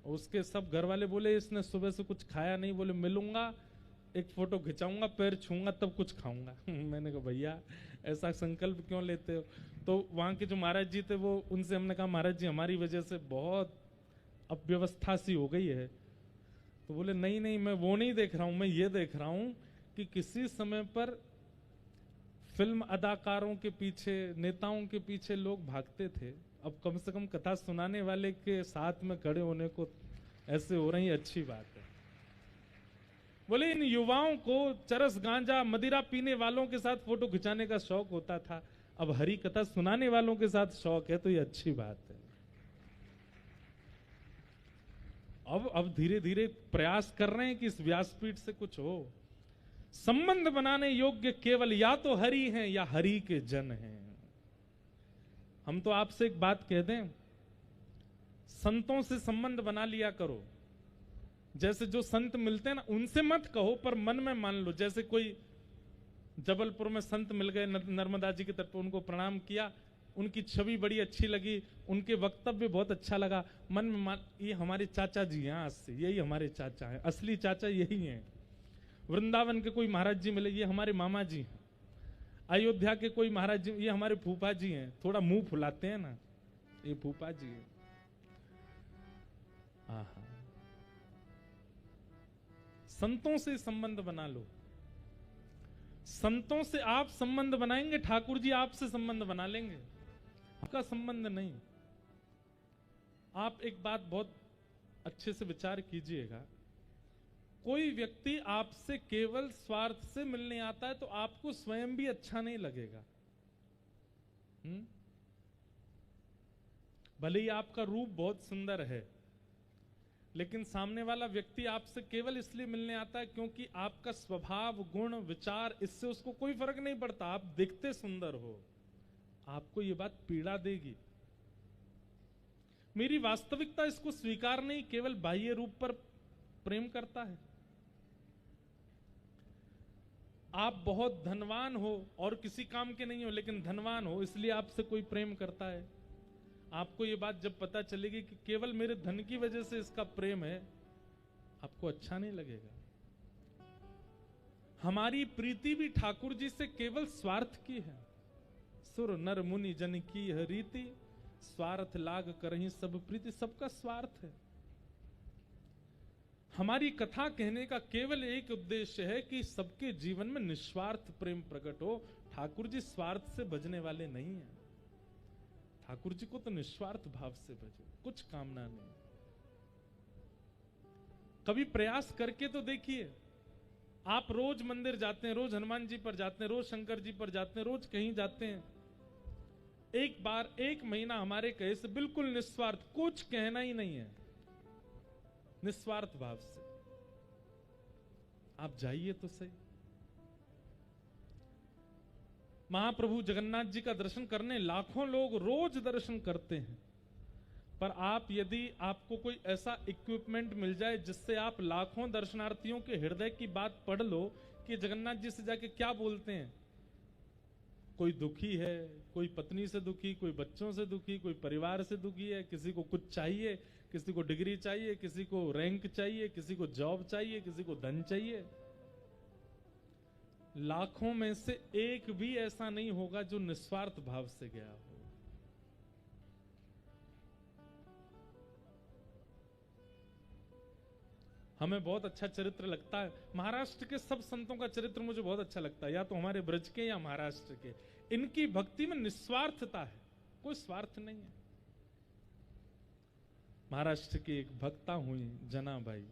[SPEAKER 1] उसके सब घर वाले बोले इसने सुबह से कुछ खाया नहीं, बोले मिलूंगा, एक फोटो खिंचाऊंगा, पैर छूंगा तब कुछ खाऊंगा। मैंने कहा भैया ऐसा संकल्प क्यों लेते हो? तो वहां के जो महाराज जी थे वो, उनसे हमने कहा महाराज जी हमारी वजह से बहुत अव्यवस्था सी हो गई है। तो बोले नहीं नहीं, मैं वो नहीं देख रहा हूं, मैं ये देख रहा हूं कि किसी समय पर फिल्म अदाकारों के पीछे, नेताओं के पीछे लोग भागते थे, अब कम से कम कथा सुनाने वाले के साथ में खड़े होने को ऐसे हो रही, अच्छी बात है। बोले इन युवाओं को चरस, गांजा, मदिरा पीने वालों के साथ फोटो खिंचाने का शौक होता था, अब हरी कथा सुनाने वालों के साथ शौक है, तो ये अच्छी बात है। अब धीरे धीरे प्रयास कर रहे हैं कि इस व्यासपीठ से कुछ हो। संबंध बनाने योग्य केवल या तो हरि हैं या हरि के जन हैं। हम तो आपसे एक बात कह दें, संतों से संबंध बना लिया करो। जैसे जो संत मिलते हैं ना, उनसे मत कहो पर मन में मान लो। जैसे कोई जबलपुर में संत मिल गए नर्मदा जी की तरफ, उनको प्रणाम किया, उनकी छवि बड़ी अच्छी लगी, उनके वक्तव्य बहुत अच्छा लगा, मन में मान, ये हमारे चाचा जी हैं, आज से यही हमारे चाचा हैं, असली चाचा यही हैं। वृंदावन के कोई महाराज जी मिले, ये हमारे मामा जी हैं। अयोध्या के कोई महाराज जी, ये हमारे फूफा जी हैं। थोड़ा मुंह फुलाते हैं ना, ये फूफा जी है। संतों से संबंध बना लो। संतों से आप संबंध बनाएंगे, ठाकुर जी आपसे संबंध बना लेंगे, आपका संबंध नहीं। आप एक बात बहुत अच्छे से विचार कीजिएगा, कोई व्यक्ति आपसे केवल स्वार्थ से मिलने आता है तो आपको स्वयं भी अच्छा नहीं लगेगा। भले ही आपका रूप बहुत सुंदर है, लेकिन सामने वाला व्यक्ति आपसे केवल इसलिए मिलने आता है क्योंकि आपका स्वभाव, गुण, विचार, इससे उसको कोई फर्क नहीं पड़ता। आप दिखते सुंदर हो, आपको यह बात पीड़ा देगी। मेरी वास्तविकता इसको स्वीकार नहीं, केवल बाह्य रूप पर प्रेम करता है। आप बहुत धनवान हो और किसी काम के नहीं हो, लेकिन धनवान हो इसलिए आपसे कोई प्रेम करता है। आपको ये बात जब पता चलेगी कि केवल मेरे धन की वजह से इसका प्रेम है, आपको अच्छा नहीं लगेगा। हमारी प्रीति भी ठाकुर जी से केवल स्वार्थ की है। सुर नर मुनि जन की यह रीति, स्वार्थ लाग करहीं सब प्रीति। सबका स्वार्थ है। हमारी कथा कहने का केवल एक उद्देश्य है कि सबके जीवन में निस्वार्थ प्रेम प्रकट हो। ठाकुर जी स्वार्थ से भजने वाले नहीं हैं। ठाकुर जी को तो निस्वार्थ भाव से भजो, कुछ कामना नहीं। कभी प्रयास करके तो देखिए। आप रोज मंदिर जाते हैं, रोज हनुमान जी पर जाते हैं, रोज शंकर जी पर जाते हैं, रोज कहीं जाते हैं। एक बार, एक महीना हमारे कहे से बिल्कुल निस्वार्थ, कुछ कहना ही नहीं है, निस्वार्थ भाव से आप जाइए तो सही। महाप्रभु जगन्नाथ जी का दर्शन करने लाखों लोग रोज दर्शन करते हैं, पर आप यदि आपको कोई ऐसा इक्विपमेंट मिल जाए जिससे आप लाखों दर्शनार्थियों के हृदय की बात पढ़ लो कि जगन्नाथ जी से जाके क्या बोलते हैं। कोई दुखी है, कोई पत्नी से दुखी, कोई बच्चों से दुखी, कोई परिवार से दुखी है, किसी को कुछ चाहिए, किसी को डिग्री चाहिए, किसी को रैंक चाहिए, किसी को जॉब चाहिए, किसी को धन चाहिए। लाखों में से एक भी ऐसा नहीं होगा जो निस्वार्थ भाव से गया हो। हमें बहुत अच्छा चरित्र लगता है। महाराष्ट्र के सब संतों का चरित्र मुझे बहुत अच्छा लगता है, या तो हमारे ब्रज के या महाराष्ट्र के। इनकी भक्ति में निस्वार्थता है, कोई स्वार्थ नहीं है। महाराष्ट्र की एक भक्ता हुई जनाबाई,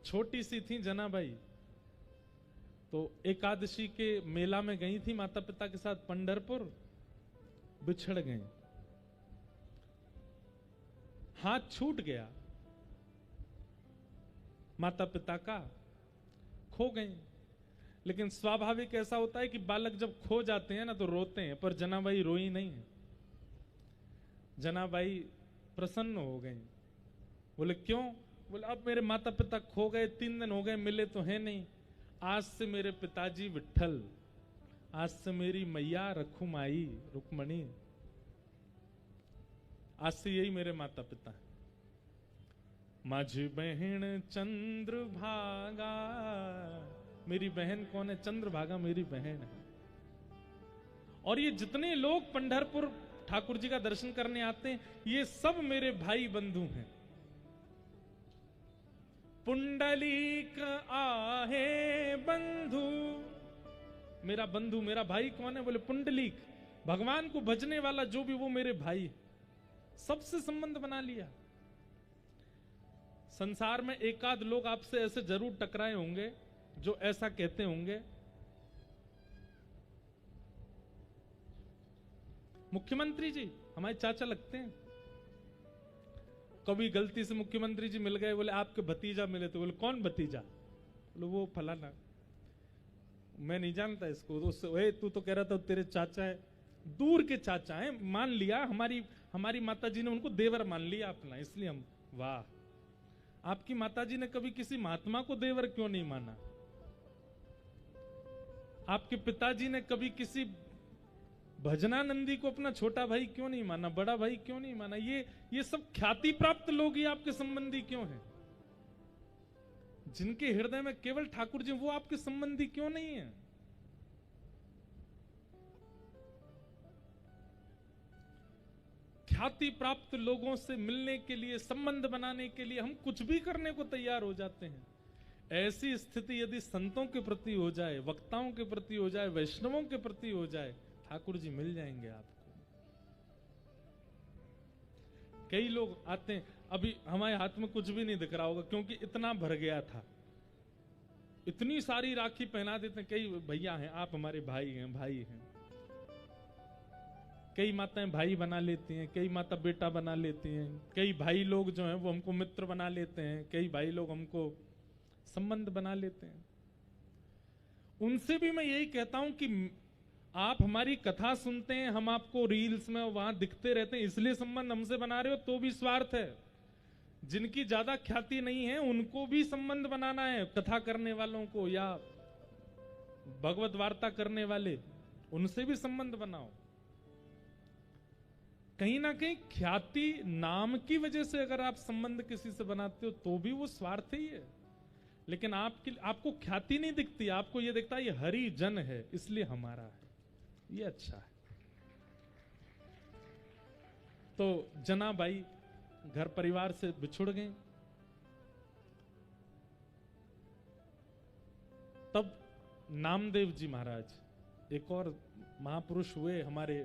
[SPEAKER 1] छोटी सी थी जनाबाई, तो एकादशी के मेला में गई थी माता पिता के साथ पंढरपुर, बिछड़ गई, हाथ छूट गया माता पिता का, खो गई। लेकिन स्वाभाविक ऐसा होता है कि बालक जब खो जाते हैं ना तो रोते हैं, पर जनाबाई रोई नहीं है। जनाबाई प्रसन्न हो गई। बोले क्यों? बोले अब मेरे माता पिता खो गए, 3 दिन हो गए, मिले तो है नहीं। आज से मेरे पिताजी विट्ठल, आज से मेरी मैया रखुमाई रुक्मणी, आज से यही मेरे माता पिता हैं। माझी बहन चंद्रभागा, मेरी बहन कौन है? चंद्रभागा मेरी बहन है। और ये जितने लोग पंढरपुर ठाकुर जी का दर्शन करने आते हैं, ये सब मेरे भाई बंधु हैं। पुंडलीक आहे बंधु, मेरा बंधु, मेरा भाई कौन है? बोले पुंडलीक, भगवान को भजने वाला जो भी, वो मेरे भाई। सबसे संबंध बना लिया। संसार में एकाध लोग आपसे ऐसे जरूर टकराए होंगे जो ऐसा कहते होंगे। मुख्यमंत्री जी हमारे चाचा लगते हैं। कभी गलती से मुख्यमंत्री जी मिल गए, बोले आपके भतीजा मिले, तो बोले कौन भतीजा? बोले वो फलाना, मैं नहीं जानता इसको। तो उससे तू तो कह रहा था तेरे चाचा है। दूर के चाचा हैं, मान लिया। हमारी माता जी ने उनको देवर मान लिया अपना, इसलिए हम। वाह, आपकी माता जी ने कभी किसी महात्मा को देवर क्यों नहीं माना? आपके पिताजी ने कभी किसी भजनानंदी को अपना छोटा भाई क्यों नहीं माना, बड़ा भाई क्यों नहीं माना? ये सब ख्याति प्राप्त लोग ही आपके संबंधी क्यों हैं? जिनके हृदय में केवल ठाकुर जी, वो आपके संबंधी क्यों नहीं है? ख्याति प्राप्त लोगों से मिलने के लिए, संबंध बनाने के लिए हम कुछ भी करने को तैयार हो जाते हैं। ऐसी स्थिति यदि संतों के प्रति हो जाए, वक्ताओं के प्रति हो जाए, वैष्णवों के प्रति हो जाए, ठाकुर जी मिल जाएंगे आपको। कई लोग आते हैं, अभी हमारे हाथ में कुछ भी नहीं दिख रहा होगा क्योंकि इतना भर गया था, इतनी सारी राखी पहना देते हैं। कई भैया हैं, आप हमारे भाई हैं, भाई हैं। कई माताएं भाई बना लेती हैं, कई माता बेटा बना लेती हैं, कई भाई लोग जो हैं वो हमको मित्र बना लेते हैं, कई भाई लोग हमको संबंध बना लेते हैं। उनसे भी मैं यही कहता हूं कि आप हमारी कथा सुनते हैं, हम आपको रील्स में वहां दिखते रहते हैं, इसलिए संबंध हमसे बना रहे हो तो भी स्वार्थ है। जिनकी ज्यादा ख्याति नहीं है उनको भी संबंध बनाना है, कथा करने वालों को या भगवत वार्ता करने वाले, उनसे भी संबंध बनाओ। कहीं ना कहीं ख्याति नाम की वजह से अगर आप संबंध किसी से बनाते हो तो भी वो स्वार्थ ही है। लेकिन आपको ख्याति नहीं दिखती, आपको ये दिखता है ये हरि जन है इसलिए हमारा है, ये अच्छा है। तो जनाबाई घर परिवार से बिछुड़ गए। तब नामदेव जी महाराज, एक और महापुरुष हुए हमारे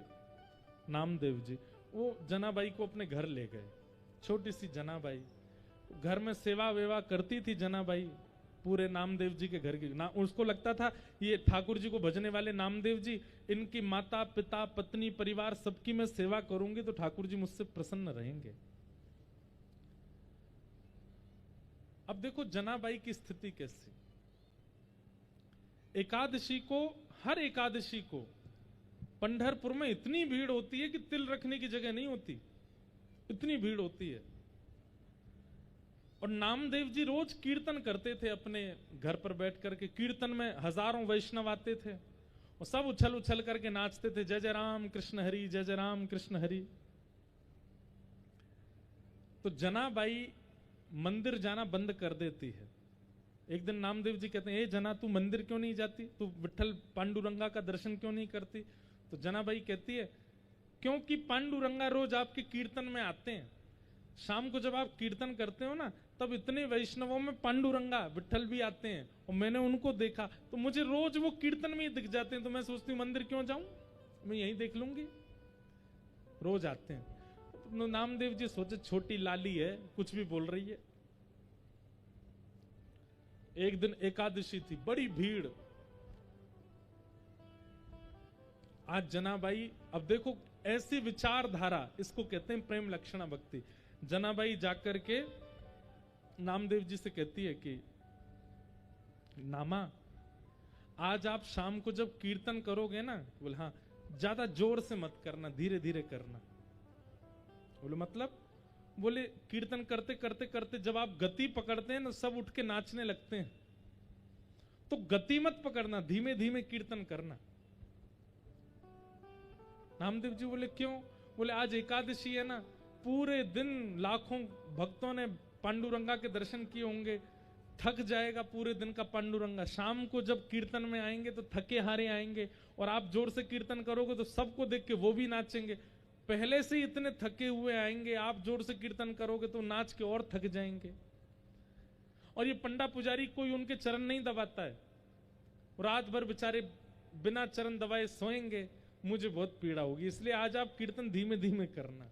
[SPEAKER 1] नामदेव जी, वो जनाबाई को अपने घर ले गए। छोटी सी जनाबाई, घर में सेवा वेवा करती थी जनाबाई पूरे नामदेव जी के घर की। उसको लगता था ये ठाकुर जी को भजने वाले नामदेव जी, इनकी माता पिता पत्नी परिवार सबकी मैं सेवा करूंगी तो ठाकुर जी मुझसे प्रसन्न रहेंगे। अब देखो जनाबाई की स्थिति कैसी। एकादशी को, हर एकादशी को पंढरपुर में इतनी भीड़ होती है कि तिल रखने की जगह नहीं होती, इतनी भीड़ होती है। और नामदेव जी रोज कीर्तन करते थे अपने घर पर बैठ करके। कीर्तन में हजारों वैष्णव आते थे और सब उछल उछल करके नाचते थे, जय जय राम कृष्ण हरि, जय जय राम कृष्ण हरि। तो जनाबाई मंदिर जाना बंद कर देती है। एक दिन नामदेव जी कहते हैं, ए जना तू मंदिर क्यों नहीं जाती, तू विठल पांडुरंगा का दर्शन क्यों नहीं करती? तो जनाबाई कहती है, क्योंकि पांडुरंगा रोज आपके कीर्तन में आते हैं। शाम को जब आप कीर्तन करते हो ना, तब इतने वैष्णवों में पांडुरंगा विठल भी आते हैं और मैंने उनको देखा तो मुझे रोज वो कीर्तन में ही दिख जाते हैं। तो मैं सोचती हूँ मंदिर क्यों जाऊं, मैं यहीं देख लूंगी, रोज आते हैं। तो नामदेव जी सोचे छोटी लाली है, कुछ भी बोल रही है। एक दिन एकादशी थी, बड़ी भीड़। आज जनाबाई, अब देखो ऐसी विचारधारा, इसको कहते हैं प्रेम लक्षणा भक्ति। जनाबाई जाकर के नामदेव जी से कहती है कि नामा, आज आप शाम को जब कीर्तन करोगे ना, बोले हाँ, ज्यादा जोर से मत करना, धीरे धीरे करना। बोले मतलब? बोले कीर्तन करते करते करते जब आप गति पकड़ते हैं ना, सब उठ के नाचने लगते हैं, तो गति मत पकड़ना, धीमे धीमे कीर्तन करना। नामदेव जी बोले क्यों? बोले आज एकादशी है ना, पूरे दिन लाखों भक्तों ने पांडुरंगा के दर्शन किए होंगे, थक जाएगा पूरे दिन का पांडुरंगा। शाम को जब कीर्तन में आएंगे तो थके हारे आएंगे, और आप जोर से कीर्तन करोगे तो सबको देख के वो भी नाचेंगे। पहले से इतने थके हुए आएंगे, आप जोर से कीर्तन करोगे तो नाच के और थक जाएंगे। और ये पंडा पुजारी कोई उनके चरण नहीं दबाता है, रात भर बेचारे बिना चरण दबाए सोएंगे, मुझे बहुत पीड़ा होगी। इसलिए आज आप कीर्तन धीमे धीमे करना।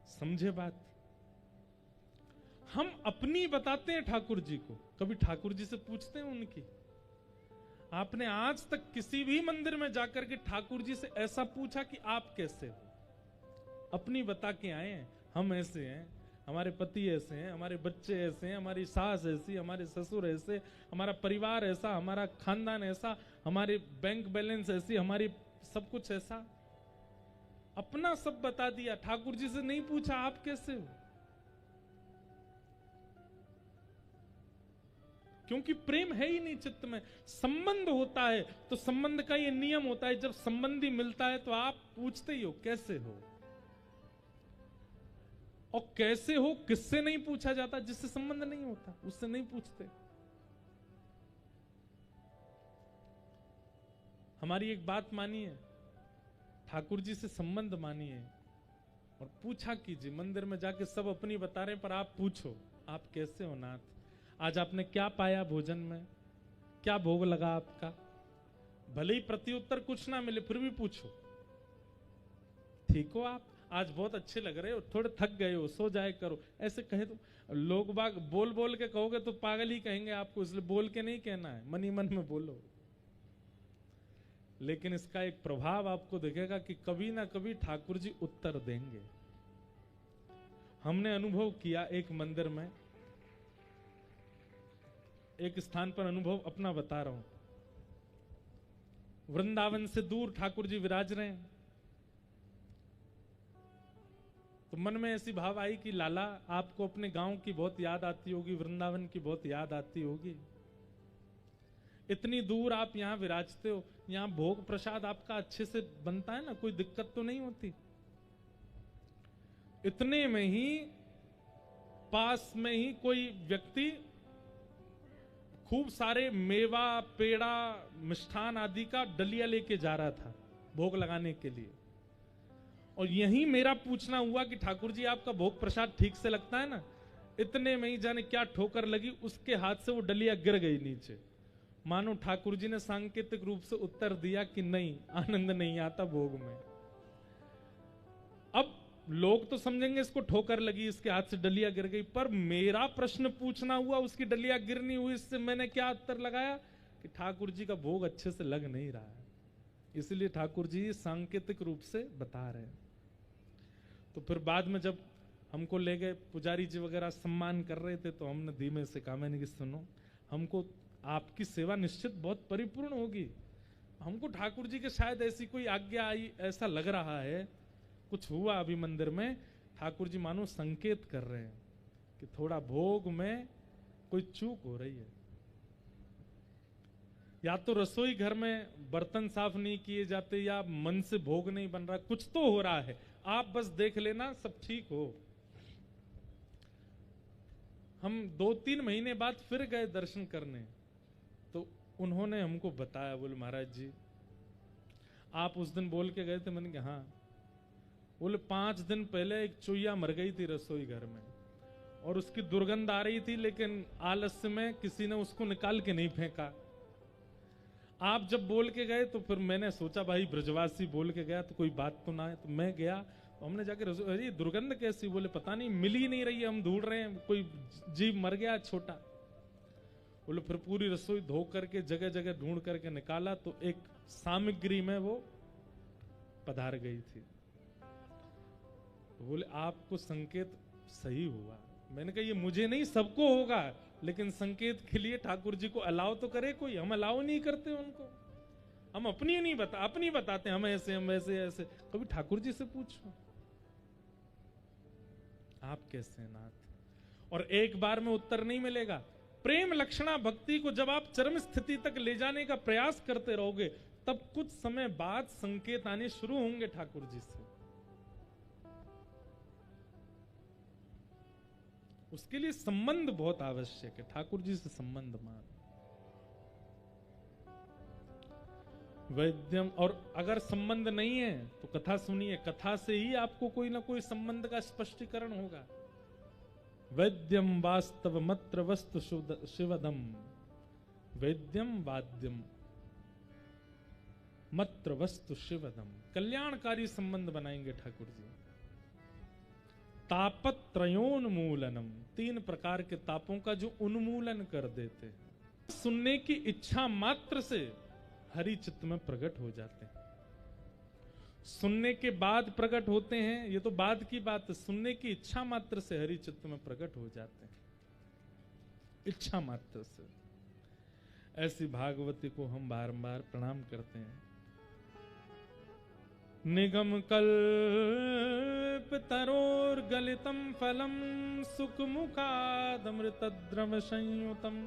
[SPEAKER 1] समझे बात? हम अपनी बताते हैं ठाकुर जी को, कभी ठाकुर जी से पूछते हैं उनकी? आपने आज तक किसी भी मंदिर में जाकर के ठाकुर जी से ऐसा पूछा कि आप कैसे हो? अपनी बता के आए हैं, हम ऐसे हैं, हमारे पति ऐसे हैं, हमारे बच्चे ऐसे हैं, हमारी सास ऐसी, हमारे ससुर ऐसे, हमारा परिवार ऐसा, हमारा खानदान ऐसा, हमारे बैंक बैलेंस ऐसी, हमारी सब कुछ ऐसा। अपना सब बता दिया, ठाकुर जी से नहीं पूछा आप कैसे हो। क्योंकि प्रेम है ही नहीं चित्त में। संबंध होता है तो संबंध का ये नियम होता है, जब संबंधी मिलता है तो आप पूछते ही हो कैसे हो। और कैसे हो किससे नहीं पूछा जाता? जिससे संबंध नहीं होता उससे नहीं पूछते। हमारी एक बात मानिए, ठाकुर जी से संबंध मानिए और पूछा कीजिए। मंदिर में जाके सब अपनी बता रहे हैं, पर आप पूछो आप कैसे हो नाथ, आज आपने क्या पाया भोजन में, क्या भोग लगा आपका। भले ही प्रत्युत्तर कुछ ना मिले फिर भी पूछो, ठीक हो आप, आज बहुत अच्छे लग रहे हो, थोड़े थक गए हो, सो जाए करो। ऐसे कहे तो लोग बाग बोल बोल के कहोगे तो पागल ही कहेंगे आपको, इसलिए बोल के नहीं कहना है, मन ही मन में बोलो। लेकिन इसका एक प्रभाव आपको दिखेगा कि कभी ना कभी ठाकुर जी उत्तर देंगे। हमने अनुभव किया एक मंदिर में, एक स्थान पर अनुभव अपना बता रहा हूं। वृंदावन से दूर ठाकुर जी विराज रहे हैं, तो मन में ऐसी भाव आई कि लाला आपको अपने गांव की बहुत याद आती होगी, वृंदावन की बहुत याद आती होगी, इतनी दूर आप यहां विराजते हो, यहां भोग प्रसाद आपका अच्छे से बनता है ना, कोई दिक्कत तो नहीं होती। इतने में ही पास में ही कोई व्यक्ति खूब सारे मेवा पेड़ा मिष्ठान आदि का डलिया लेके जा रहा था भोग लगाने के लिए। और यही मेरा पूछना हुआ कि ठाकुर जी आपका भोग प्रसाद ठीक से लगता है ना। इतने में ही जाने क्या ठोकर लगी, उसके हाथ से वो डलिया गिर गई नीचे। मानो ठाकुर जी ने सांकेतिक रूप से उत्तर दिया कि नहीं, आनंद नहीं आता भोग में। अब लोग तो समझेंगे इसको ठोकर लगी, इसके हाथ से डलिया गिर गई, पर मेरा प्रश्न पूछना हुआ उसकी डलिया गिरनी हुई, इससे मैंने क्या उत्तर लगाया कि ठाकुर जी का भोग अच्छे से लग नहीं रहा है, इसलिए ठाकुर जी सांकेतिक रूप से बता रहे हैं। तो फिर बाद में जब हमको ले गए, पुजारी जी वगैरह सम्मान कर रहे थे, तो हमने धीमे से कहा, मैंने कि सुनो, हमको आपकी सेवा निश्चित बहुत परिपूर्ण होगी, हमको ठाकुर जी के शायद ऐसी कोई आज्ञा आई, ऐसा लग रहा है, कुछ हुआ अभी मंदिर में, ठाकुर जी मानो संकेत कर रहे हैं कि थोड़ा भोग में कोई चूक हो रही है, या तो रसोई घर में बर्तन साफ नहीं किए जाते, या मन से भोग नहीं बन रहा, कुछ तो हो रहा है, आप बस देख लेना सब ठीक हो। हम 2-3 महीने बाद फिर गए दर्शन करने, तो उन्होंने हमको बताया, बोले महाराज जी आप उस दिन बोल के गए थे। मैंने कहा हाँ। बोले 5 दिन पहले एक चुईया मर गई थी रसोई घर में, और उसकी दुर्गंध आ रही थी, लेकिन आलस्य में किसी ने उसको निकाल के नहीं फेंका। आप जब बोल के गए तो फिर मैंने सोचा भाई ब्रजवासी बोल के गया तो कोई बात तो ना है, तो मैं गया, तो हमने जाके अरे दुर्गंध कैसी, बोले पता नहीं, मिल ही नहीं रही है, हम ढूंढ रहे हैं, कोई जीव मर गया छोटा। बोले फिर पूरी रसोई धो करके जगह जगह ढूंढ करके निकाला, तो एक सामग्री में वो पधार गई थी। तो बोले आपको संकेत सही हुआ। मैंने कहा ये मुझे नहीं सबको होगा, लेकिन संकेत के लिए ठाकुर जी को अलाउ तो करे कोई, हम अलाउ नहीं करते उनको, हम अपनी नहीं अपनी बताते, हम ऐसे हम वैसे ऐसे। कभी ठाकुर जी से पूछो आप कैसे हैं नाथ। और एक बार में उत्तर नहीं मिलेगा। प्रेम लक्षणा भक्ति को जब आप चरम स्थिति तक ले जाने का प्रयास करते रहोगे, तब कुछ समय बाद संकेत आने शुरू होंगे ठाकुर जी से। उसके लिए संबंध बहुत आवश्यक है, ठाकुर जी से संबंध मान। वैद्यम, और अगर संबंध नहीं है तो कथा सुनिए, कथा से ही आपको कोई ना कोई संबंध का स्पष्टीकरण होगा। वैद्यम वास्तव मत्र वस्तु शिवदम, वैद्यम वाद्यम मत्र वस्तु शिवदम। कल्याणकारी संबंध बनाएंगे ठाकुर जी। तापत्रयोन्मूलनम, 3 प्रकार के तापों का जो उन्मूलन कर देते हैं। सुनने की इच्छा मात्र से हरि चित्त में प्रकट हो जाते हैं। सुनने के बाद प्रकट होते हैं, ये तो बाद की बात है, सुनने की इच्छा मात्र से हरि चित्त में प्रकट हो जाते हैं, इच्छा मात्र से। ऐसी भागवती को हम बारंबार प्रणाम करते हैं। निगम कल्प तरोर गलितम फलम सुखमुखादमृतद्रव संयुतम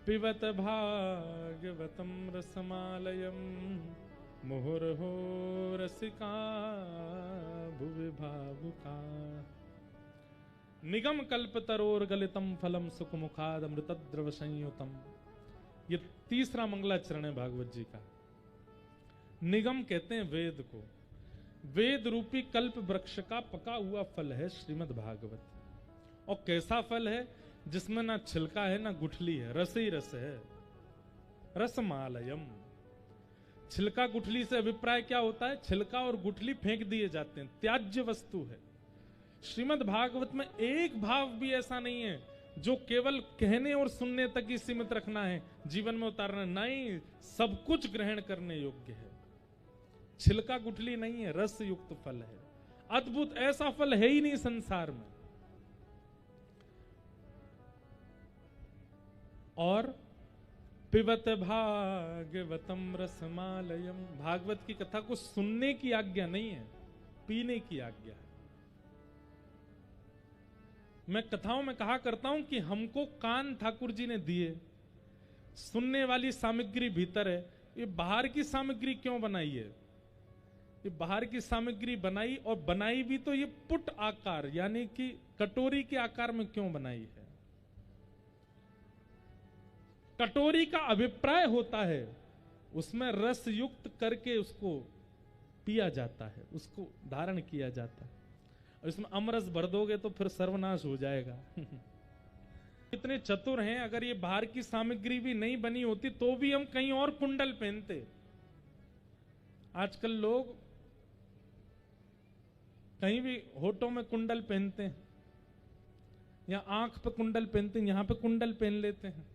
[SPEAKER 1] पिबत भागवतम रसमालयम मुहुर्हो रसिका भुवि भावुका। निगम कल्प तरोर गलितम फलम सुखमुखादमृतद्रव संयुतम, ये 3रा मंगलाचरण है भागवत जी का। निगम कहते हैं वेद को। वेद रूपी कल्प वृक्ष का पका हुआ फल है श्रीमद् भागवत। और कैसा फल है? जिसमें ना छिलका है ना गुठली है, रस ही रस है। रसमालयम। छिलका गुठली से अभिप्राय क्या होता है? छिलका और गुठली फेंक दिए जाते हैं, त्याज्य वस्तु है। श्रीमद् भागवत में एक भाव भी ऐसा नहीं है जो केवल कहने और सुनने तक ही सीमित रखना है, जीवन में उतारना नहीं, सब कुछ ग्रहण करने योग्य है। छिलका गुठली नहीं है, रस युक्त फल है। अद्भुत, ऐसा फल है ही नहीं संसार में। और पिबत भागवतम रसमालयम, भागवत की कथा को सुनने की आज्ञा नहीं है, पीने की आज्ञा है। मैं कथाओं में कहा करता हूं कि हमको कान ठाकुर जी ने दिए, सुनने वाली सामग्री भीतर है। ये बाहर की सामग्री क्यों बनाई है? ये बाहर की सामग्री बनाई, और बनाई भी तो ये पुट आकार यानी कि कटोरी के आकार में क्यों बनाई है? कटोरी का अभिप्राय होता है उसमें रस युक्त करके उसको पिया जाता है, उसको धारण किया जाता है। और इसमें अमरस भर दोगे तो फिर सर्वनाश हो जाएगा। इतने चतुर हैं, अगर ये बाहर की सामग्री भी नहीं बनी होती तो भी हम कहीं और कुंडल पहनते। आजकल लोग कहीं भी होठों में कुंडल पहनते हैं, या आंख पे कुंडल पहनते हैं, यहां पे कुंडल पहन लेते हैं।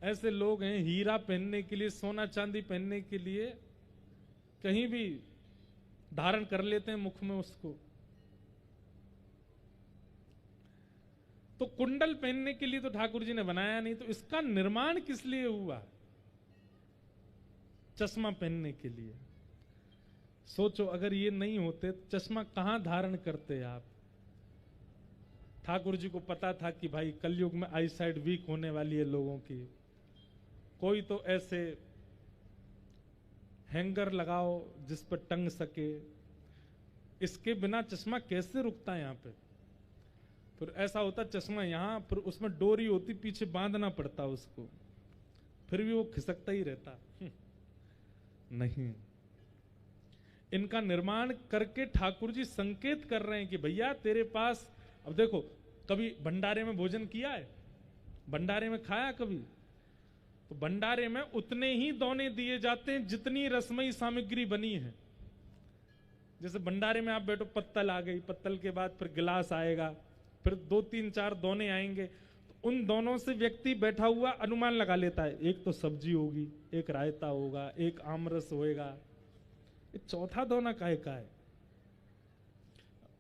[SPEAKER 1] ऐसे लोग हैं, हीरा पहनने के लिए, सोना चांदी पहनने के लिए कहीं भी धारण कर लेते हैं मुख में उसको। तो कुंडल पहनने के लिए तो ठाकुर जी ने बनाया नहीं, तो इसका निर्माण किस लिए हुआ? चश्मा पहनने के लिए। सोचो, अगर ये नहीं होते तो चश्मा कहां धारण करते आप? ठाकुर जी को पता था कि भाई कलयुग में आई साइड वीक होने वाली है लोगों की, कोई तो ऐसे हैंगर लगाओ जिस पर टंग सके। इसके बिना चश्मा कैसे रुकता है यहां पे? फिर ऐसा होता चश्मा यहां, फिर उसमें डोरी होती, पीछे बांधना पड़ता उसको, फिर भी वो खिसकता ही रहता। नहीं, इनका निर्माण करके ठाकुर जी संकेत कर रहे हैं कि भैया तेरे पास। अब देखो, कभी भंडारे में भोजन किया है? भंडारे में खाया कभी? तो भंडारे में उतने ही दोने दिए जाते हैं जितनी रसमयी सामग्री बनी है। जैसे भंडारे में आप बैठो, पत्तल आ गई, पत्तल के बाद फिर गिलास आएगा, फिर 2 3 4 दोने आएंगे। तो उन दोनों से व्यक्ति बैठा हुआ अनुमान लगा लेता है, एक तो सब्जी होगी, एक रायता होगा, एक आमरस होएगा, ये चौथा दोना काहे का है?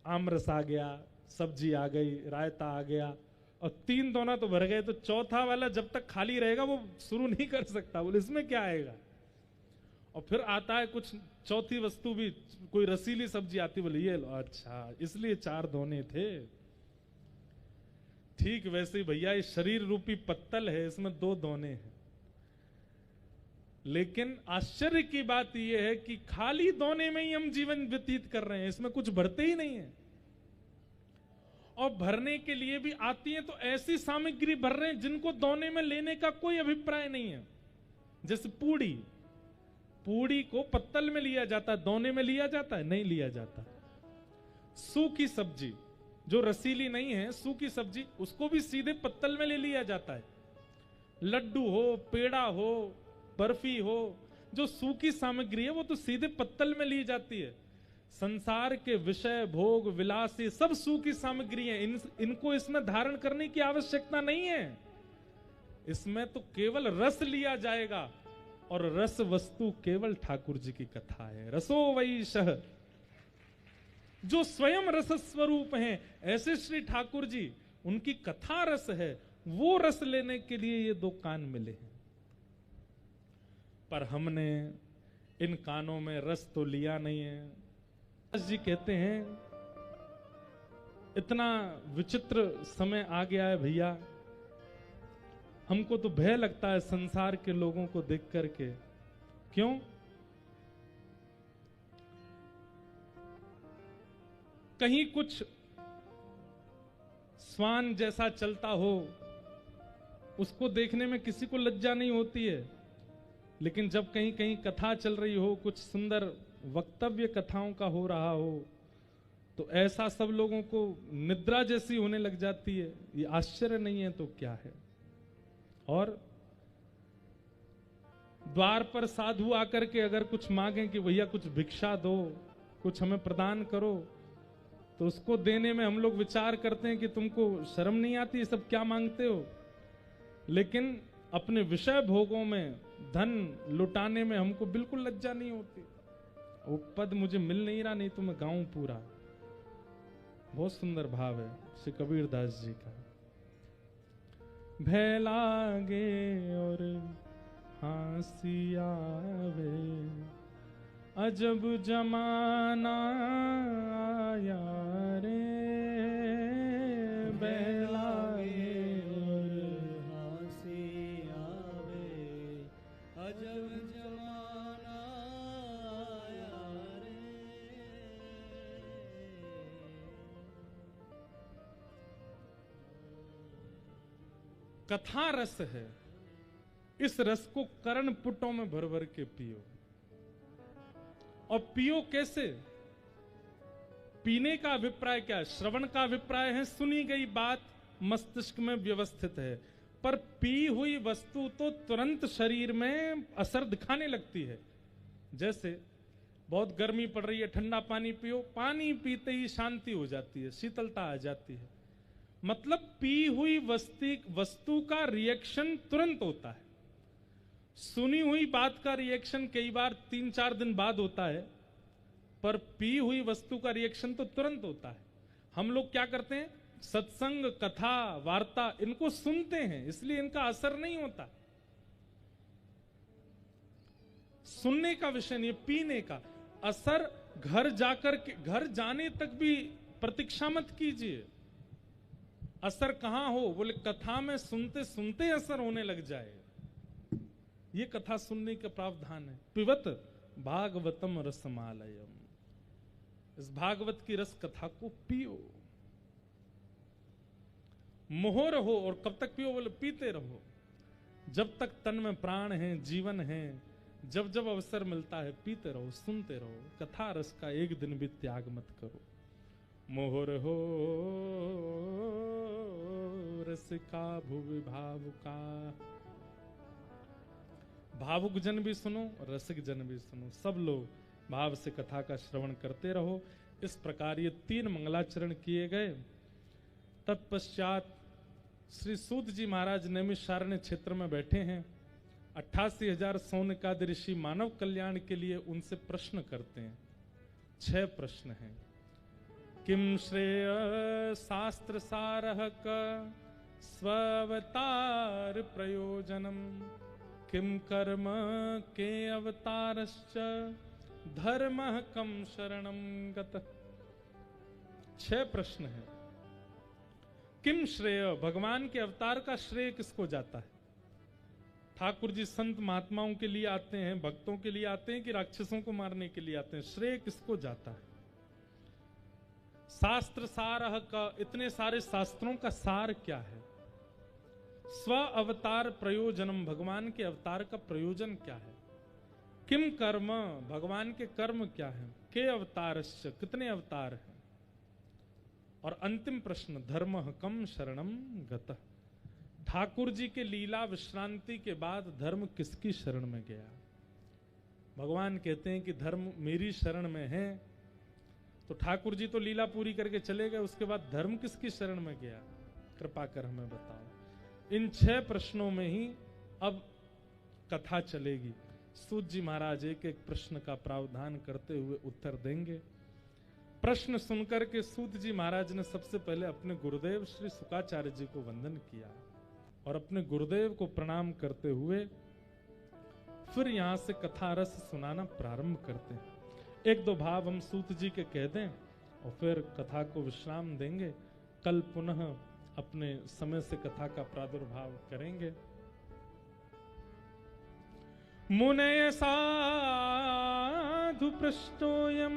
[SPEAKER 1] आमरस आ गया, सब्जी आ गई, रायता आ गया, और 3 दोना तो भर गए, तो चौथा वाला जब तक खाली रहेगा वो शुरू नहीं कर सकता। बोले इसमें क्या आएगा? और फिर आता है कुछ चौथी वस्तु भी, कोई रसीली सब्जी आती, बोले ये लो, अच्छा इसलिए 4 दोने थे। ठीक वैसे ही भैया ये शरीर रूपी पत्तल है, इसमें 2 दोने हैं। लेकिन आश्चर्य की बात यह है कि खाली दोने में ही हम जीवन व्यतीत कर रहे हैं, इसमें कुछ भरते ही नहीं है। और भरने के लिए भी आती है तो ऐसी सामग्री भर रहे हैं जिनको दोने में लेने का कोई अभिप्राय नहीं है। जैसे पूड़ी, पूड़ी को पत्तल में लिया जाता है, दोने में लिया जाता है? नहीं लिया जाता। सूखी सब्जी जो रसीली नहीं है, सूखी सब्जी, उसको भी सीधे पत्तल में ले लिया जाता है। लड्डू हो, पेड़ा हो, बर्फी हो, जो सूखी सामग्री है वो तो सीधे पत्तल में ली जाती है। संसार के विषय, भोग, विलास, ये सब सूखी सामग्री है, इनको इसमें धारण करने की आवश्यकता नहीं है। इसमें तो केवल रस लिया जाएगा, और रस वस्तु केवल ठाकुर जी की कथा है। रसो वैशः, जो स्वयं रस स्वरूप हैं, ऐसे श्री ठाकुर जी, उनकी कथा रस है। वो रस लेने के लिए ये 2 कान मिले हैं। पर हमने इन कानों में रस तो लिया नहीं है। जी कहते हैं इतना विचित्र समय आ गया है भैया, हमको तो भय लगता है संसार के लोगों को देख करके। क्यों? कहीं कुछ श्वान जैसा चलता हो, उसको देखने में किसी को लज्जा नहीं होती है। लेकिन जब कहीं कहीं कथा चल रही हो, कुछ सुंदर वक्तव्य कथाओं का हो रहा हो, तो ऐसा सब लोगों को निद्रा जैसी होने लग जाती है। ये आश्चर्य नहीं है तो क्या है। और द्वार पर साधु आकर के अगर कुछ मांगे कि भैया कुछ भिक्षा दो, कुछ हमें प्रदान करो, तो उसको देने में हम लोग विचार करते हैं कि तुमको शर्म नहीं आती, ये सब क्या मांगते हो। लेकिन अपने विषय भोगों में धन लुटाने में हमको बिल्कुल लज्जा नहीं होती। वो पद मुझे मिल नहीं रहा, नहीं तो मैं गाऊं पूरा। बहुत सुंदर भाव है श्री कबीरदास जी का। भय लागे और हंसी आवे, अजब जमाना आया रे। भय लागे और हंसी आवे, अजब जमाना आया रे। कथा रस है, इस रस को कर्ण पुटों में भर भर के पियो। और पियो कैसे? पीने का अभिप्राय क्या है? श्रवण का अभिप्राय है सुनी गई बात मस्तिष्क में व्यवस्थित है, पर पी हुई वस्तु तो तुरंत शरीर में असर दिखाने लगती है। जैसे बहुत गर्मी पड़ रही है, ठंडा पानी पियो, पानी पीते ही शांति हो जाती है, शीतलता आ जाती है। मतलब पी हुई वस्तु का रिएक्शन तुरंत होता है। सुनी हुई बात का रिएक्शन कई बार 3-4 दिन बाद होता है, पर पी हुई वस्तु का रिएक्शन तो तुरंत होता है। हम लोग क्या करते हैं, सत्संग, कथा, वार्ता इनको सुनते हैं, इसलिए इनका असर नहीं होता। सुनने का विषय नहीं, पीने का असर घर जाकर के, घर जाने तक भी प्रतीक्षा मत कीजिए। असर कहां हो? बोले कथा में सुनते सुनते असर होने लग जाए। ये कथा सुनने का प्रावधान है। पिबत भागवतम रसमालयम, इस भागवत की रस कथा को पियो। मोहर हो, और कब तक पियो? बोले पीते रहो जब तक तन में प्राण है, जीवन है। जब जब अवसर मिलता है पीते रहो, सुनते रहो। कथा रस का एक दिन भी त्याग मत करो। मोहर हो रसिका भुवि भावुका, भावुक जन भी सुनो, रसिक जन भी सुनो, सब लोग भाव से कथा का श्रवण करते रहो। इस प्रकार ये 3 मंगलाचरण किए गए। तत्पश्चात श्री सूत जी महाराज नैमिषारण्य क्षेत्र में बैठे हैं। 88,000 सौनकादि ऋषि मानव कल्याण के लिए उनसे प्रश्न करते हैं। 6 प्रश्न हैं। किम श्रेय शास्त्र सारः क स्वावतार प्रयोजनम, किम कर्म के अवतारश्च धर्मः कम शरणम गतः। 6 प्रश्न हैं। किम श्रेय, भगवान के अवतार का श्रेय किसको जाता है? ठाकुर जी संत महात्माओं के लिए आते हैं, भक्तों के लिए आते हैं, कि राक्षसों को मारने के लिए आते हैं? श्रेय किसको जाता है? शास्त्र सारः का, इतने सारे शास्त्रों का सार क्या है? स्व अवतार प्रयोजनम, भगवान के अवतार का प्रयोजन क्या है? किम कर्म, भगवान के कर्म क्या है? के अवतारश्च, कितने अवतार हैं? और अंतिम प्रश्न, धर्म कम शरणम गतः, ठाकुर जी के लीला विश्रांति के बाद धर्म किसकी शरण में गया? भगवान कहते हैं कि धर्म मेरी शरण में है। तो ठाकुर जी तो लीला पूरी करके चले गए, उसके बाद धर्म किसकी शरण में गया? कृपा कर हमें बताओ। इन 6 प्रश्नों में ही अब कथा चलेगी। सूत जी महाराज एक एक प्रश्न का प्रावधान करते हुए उत्तर देंगे। प्रश्न सुनकर के सूत जी महाराज ने सबसे पहले अपने गुरुदेव श्री शुकाचार्य जी को वंदन किया और अपने गुरुदेव को प्रणाम करते हुए फिर यहां से कथा रस सुनाना प्रारंभ करते हैं। 1-2 भाव हम सूत जी के कह दें और फिर कथा को विश्राम देंगे। कल पुनः अपने समय से कथा का प्रादुर्भाव करेंगे। मुनय साधु पृष्ठोयम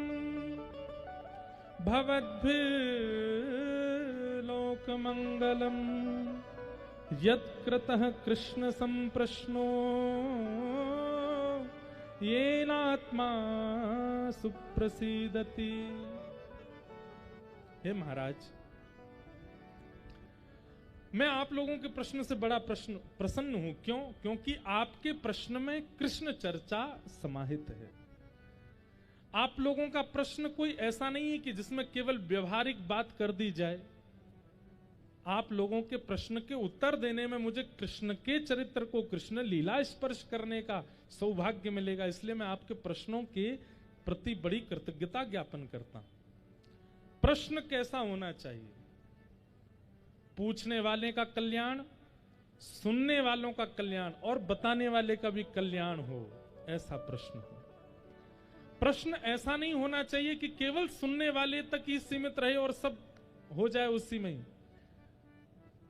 [SPEAKER 1] भवद्भिर्लोक मंगलम, यत्कृतः कृष्ण संप्रश्नो येनात्मा सुप्रसीदति। हे महाराज, मैं आप लोगों के प्रश्न से बड़ा प्रसन्न हूं। क्यों? क्योंकि आपके प्रश्न में कृष्ण चर्चा समाहित है। आप लोगों का प्रश्न कोई ऐसा नहीं है कि जिसमें केवल व्यवहारिक बात कर दी जाए। आप लोगों के प्रश्न के उत्तर देने में मुझे कृष्ण के चरित्र को, कृष्ण लीला स्पर्श करने का सौभाग्य मिलेगा। इसलिए मैं आपके प्रश्नों के प्रति बड़ी कृतज्ञता ज्ञापन करता हूं। प्रश्न कैसा होना चाहिए? पूछने वाले का कल्याण, सुनने वालों का कल्याण और बताने वाले का भी कल्याण हो, ऐसा प्रश्न हो। प्रश्न ऐसा नहीं होना चाहिए कि केवल सुनने वाले तक ही सीमित रहे और सब हो जाए उसी में ही।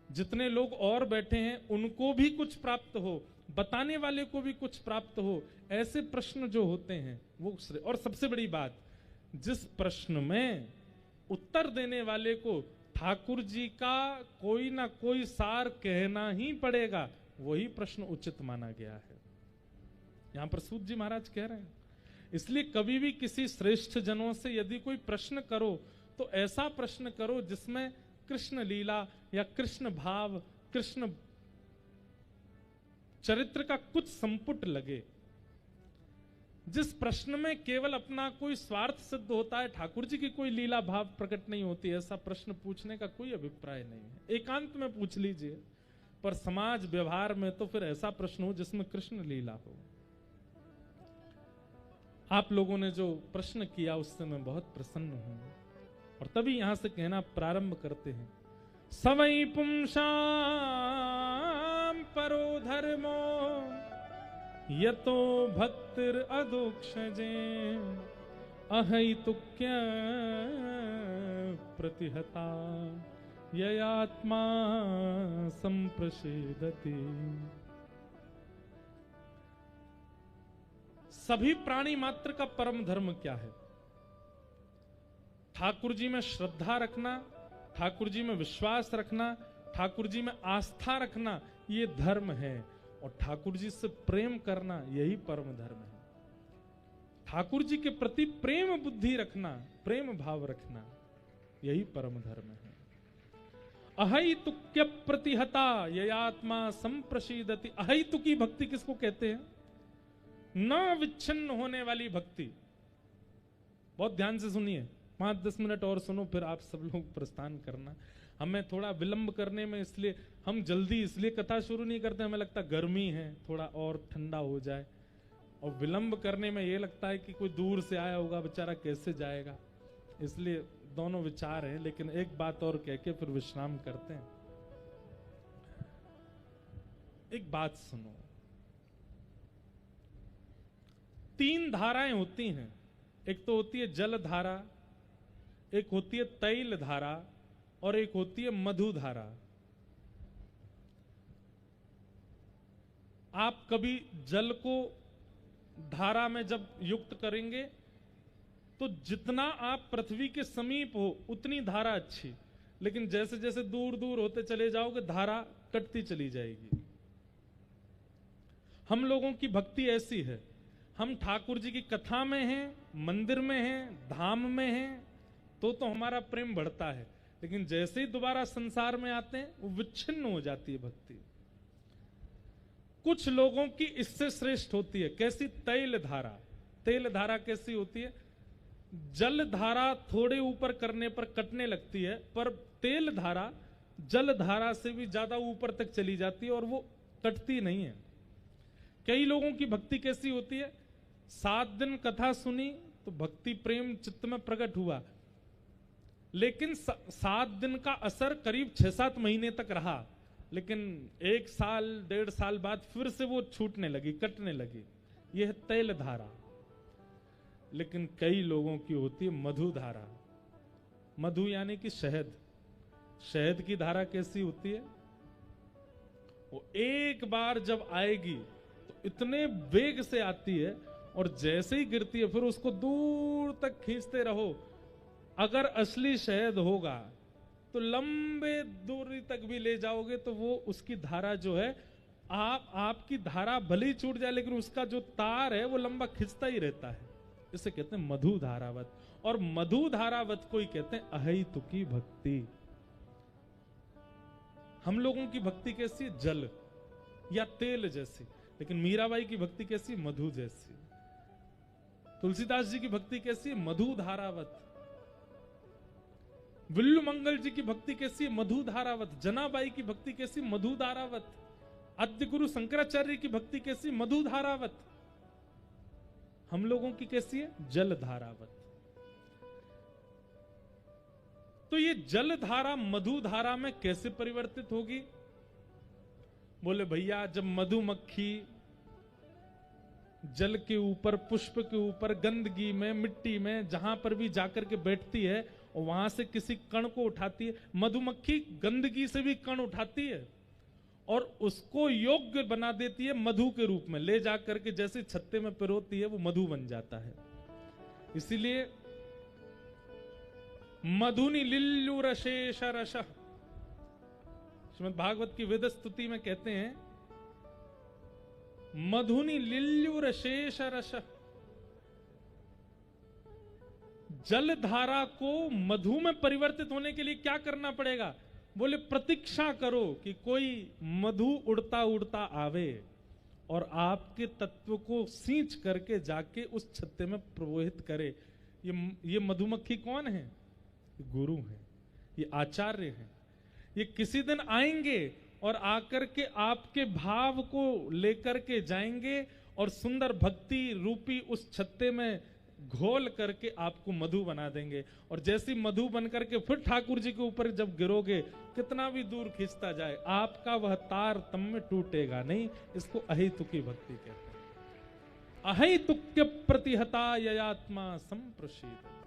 [SPEAKER 1] जितने लोग और बैठे हैं उनको भी कुछ प्राप्त हो, बताने वाले को भी कुछ प्राप्त हो, ऐसे प्रश्न जो होते हैं वो। और सबसे बड़ी बात, जिस प्रश्न में उत्तर देने वाले को ठाकुर जी का कोई ना कोई सार कहना ही पड़ेगा, वही प्रश्न उचित माना गया है। यहां पर सूत जी महाराज कह रहे हैं, इसलिए कभी भी किसी श्रेष्ठ जनों से यदि कोई प्रश्न करो तो ऐसा प्रश्न करो जिसमें कृष्ण लीला या कृष्ण भाव, कृष्ण चरित्र का कुछ संपुट लगे। जिस प्रश्न में केवल अपना कोई स्वार्थ सिद्ध होता है, ठाकुर जी की कोई लीला भाव प्रकट नहीं होती, ऐसा प्रश्न पूछने का कोई अभिप्राय नहीं है। एकांत में पूछ लीजिए, पर समाज व्यवहार में तो फिर ऐसा प्रश्न हो जिसमें कृष्ण लीला हो। आप लोगों ने जो प्रश्न किया उससे मैं बहुत प्रसन्न हूं। और तभी यहां से कहना प्रारंभ करते हैं, सवै पुंसाम परो धर्मो यतो भक्तिर अदोक्षजे अहैतुक्य प्रतिहता ययात्मा संप्रसेदति। सभी प्राणी मात्र का परम धर्म क्या है? ठाकुर जी में श्रद्धा रखना, ठाकुर जी में विश्वास रखना, ठाकुर जी में आस्था रखना, ये धर्म है। और ठाकुर जी से प्रेम करना, यही परम धर्म है। ठाकुर जी के प्रति प्रेम बुद्धि रखना, प्रेम भाव रखना, यही परम धर्म है। अहैतुक्य प्रतिहता ययात्मा संप्रसीदति। अहैतुकी भक्ति किसको कहते हैं? न विच्छिन्न होने वाली भक्ति। बहुत ध्यान से सुनिए, 5-10 मिनट और सुनो, फिर आप सब लोग प्रस्थान करना। हमें थोड़ा विलंब करने में, इसलिए हम जल्दी इसलिए कथा शुरू नहीं करते, हमें लगता गर्मी है थोड़ा और ठंडा हो जाए, और विलंब करने में ये लगता है कि कोई दूर से आया होगा बेचारा कैसे जाएगा, इसलिए दोनों विचार है। लेकिन एक बात और कह के फिर विश्राम करते हैं। एक बात सुनो, 3 धाराएं होती हैं। एक तो होती है जल धारा, एक होती है तैल धारा, और एक होती है मधु धारा। आप कभी जल को धारा में जब युक्त करेंगे तो जितना आप पृथ्वी के समीप हो उतनी धारा अच्छी, लेकिन जैसे जैसे दूर दूर होते चले जाओगे धारा कटती चली जाएगी। हम लोगों की भक्ति ऐसी है, हम ठाकुर जी की कथा में हैं, मंदिर में हैं, धाम में हैं, तो हमारा प्रेम बढ़ता है। लेकिन जैसे ही दोबारा संसार में आते हैं वो विच्छिन्न हो जाती है भक्ति। कुछ लोगों की इससे श्रेष्ठ होती है। कैसी? तैल धारा। तेल धारा कैसी होती है? जल धारा थोड़े ऊपर करने पर कटने लगती है, पर तेल धारा जल धारा से भी ज्यादा ऊपर तक चली जाती है और वो कटती नहीं है। कई लोगों की भक्ति कैसी होती है? 7 दिन कथा सुनी तो भक्ति प्रेम चित्त में प्रकट हुआ, लेकिन 7 दिन का असर करीब 6-7 महीने तक रहा, लेकिन 1 साल 1.5 साल बाद फिर से वो छूटने लगी, कटने लगी। यह है तैल धारा। लेकिन कई लोगों की होती है मधु धारा। मधु यानी कि शहद। शहद की धारा कैसी होती है? वो एक बार जब आएगी तो इतने वेग से आती है और जैसे ही गिरती है फिर उसको दूर तक खींचते रहो। अगर असली शहद होगा तो लंबे दूरी तक भी ले जाओगे तो वो उसकी धारा जो है आपकी धारा भले ही छूट जाए लेकिन उसका जो तार है वो लंबा खिंचता ही रहता है। इसे कहते हैं मधु धारावत। और मधु धारावत को ही कहते हैं अहेतुकी भक्ति। हम लोगों की भक्ति कैसी है? जल या तेल जैसी। लेकिन मीराबाई की भक्ति कैसी? मधु जैसी। तुलसीदास जी की भक्ति कैसी है? मधु धारावत। विल्लु मंगल जी की भक्ति कैसी है? मधु धारावत। जनाबाई की भक्ति कैसी? मधु धारावत। आद्य गुरु शंकराचार्य की भक्ति कैसी? मधु धारावत। हम लोगों की कैसी है? जल धारावत। तो ये जल धारा मधु धारा में कैसे परिवर्तित होगी? बोले भैया, जब मधुमक्खी जल के ऊपर, पुष्प के ऊपर, गंदगी में, मिट्टी में, जहां पर भी जाकर के बैठती है और वहां से किसी कण को उठाती है, मधुमक्खी गंदगी से भी कण उठाती है और उसको योग्य बना देती है मधु के रूप में, ले जाकर के जैसे छत्ते में पिरोती है वो मधु बन जाता है। इसीलिए मधुनि लिल्लु रशेष रश, श्रीमद् भागवत की वेद स्तुति में कहते हैं मधुनि लिल्लु रशेष रश। जल धारा को मधु में परिवर्तित होने के लिए क्या करना पड़ेगा? बोले प्रतीक्षा करो कि कोई मधु उड़ता उड़ता आवे और आपके तत्व को सींच करके जाके उस छत्ते में प्रवहित करे। ये मधुमक्खी कौन है? गुरु हैं, ये आचार्य हैं। ये किसी दिन आएंगे और आकर के आपके भाव को लेकर के जाएंगे और सुंदर भक्ति रूपी उस छत्ते में घोल करके आपको मधु बना देंगे। और जैसी मधु बन करके फिर ठाकुर जी के ऊपर जब गिरोगे, कितना भी दूर खींचता जाए, आपका वह तार तम में टूटेगा नहीं। इसको अहेतुकी भक्ति कहते हैं। अहेतुक्य प्रतिहता ययात्मा संप्रशीद।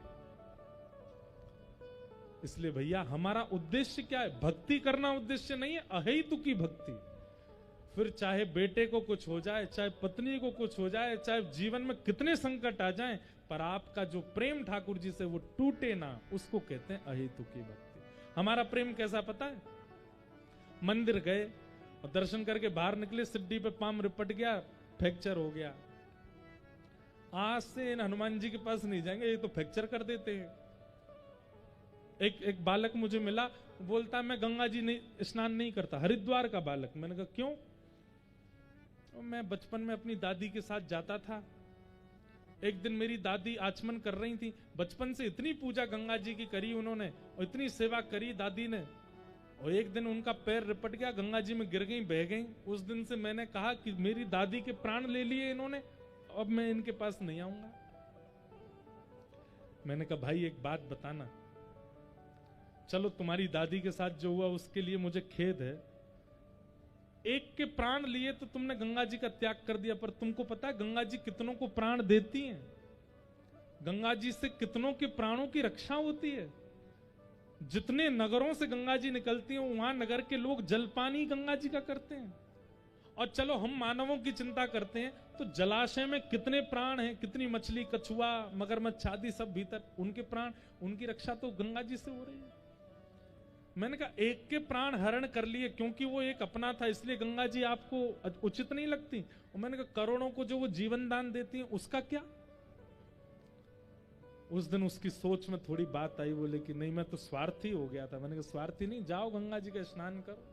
[SPEAKER 1] इसलिए भैया हमारा उद्देश्य क्या है? भक्ति करना उद्देश्य नहीं है, अहेतुकी भक्ति। फिर चाहे बेटे को कुछ हो जाए, चाहे पत्नी को कुछ हो जाए, चाहे जीवन में कितने संकट आ जाएं, पर आपका जो प्रेम ठाकुर जी से वो टूटे ना, उसको कहते हैं अहेतुकी भक्ति। हमारा प्रेम कैसा पता है? मंदिर गए और दर्शन करके बाहर निकले, सिड्डी पे पाम रिपट गया, फ्रैक्चर हो गया। आज से इन हनुमान जी के पास नहीं जाएंगे, ये तो फ्रैक्चर कर देते हैं। एक बालक मुझे मिला, बोलता मैं गंगा जी नहीं स्नान नहीं करता, हरिद्वार का बालक। मैंने कहा क्यों? तो मैं बचपन में अपनी दादी के साथ जाता था। एक दिन मेरी दादी आचमन कर रही थी, बचपन से इतनी पूजा गंगा जी की करी उन्होंने और इतनी सेवा करी दादी ने, और एक दिन उनका पैर रिपट गया, गंगा जी में गिर गई, बह गई। उस दिन से मैंने कहा कि मेरी दादी के प्राण ले लिए इन्होंने, अब मैं इनके पास नहीं आऊंगा। मैंने कहा भाई एक बात बताना, चलो तुम्हारी दादी के साथ जो हुआ उसके लिए मुझे खेद है, एक के प्राण लिए तो तुमने गंगा जी का त्याग कर दिया, पर तुमको पता है गंगा जी कितनों को प्राण देती हैं? गंगा जी से कितनों के प्राणों की रक्षा होती है। जितने नगरों से गंगा जी निकलती हैं वहां नगर के लोग जलपान ही गंगा जी का करते हैं। और चलो हम मानवों की चिंता करते हैं तो जलाशय में कितने प्राण हैं, कितनी मछली, कछुआ, मगरमच्छ आदि सब भीतर, उनके प्राण, उनकी रक्षा तो गंगा जी से हो रही है। मैंने कहा एक के प्राण हरण कर लिए क्योंकि वो एक अपना था, इसलिए गंगा जी आपको उचित नहीं लगती? और मैंने कहा करोड़ों को जो वो जीवन दान देती हैं उसका क्या? उस दिन उसकी सोच में थोड़ी बात आई, बोले कि नहीं मैं तो स्वार्थी हो गया था। मैंने कहा स्वार्थी नहीं, जाओ गंगा जी का स्नान करो।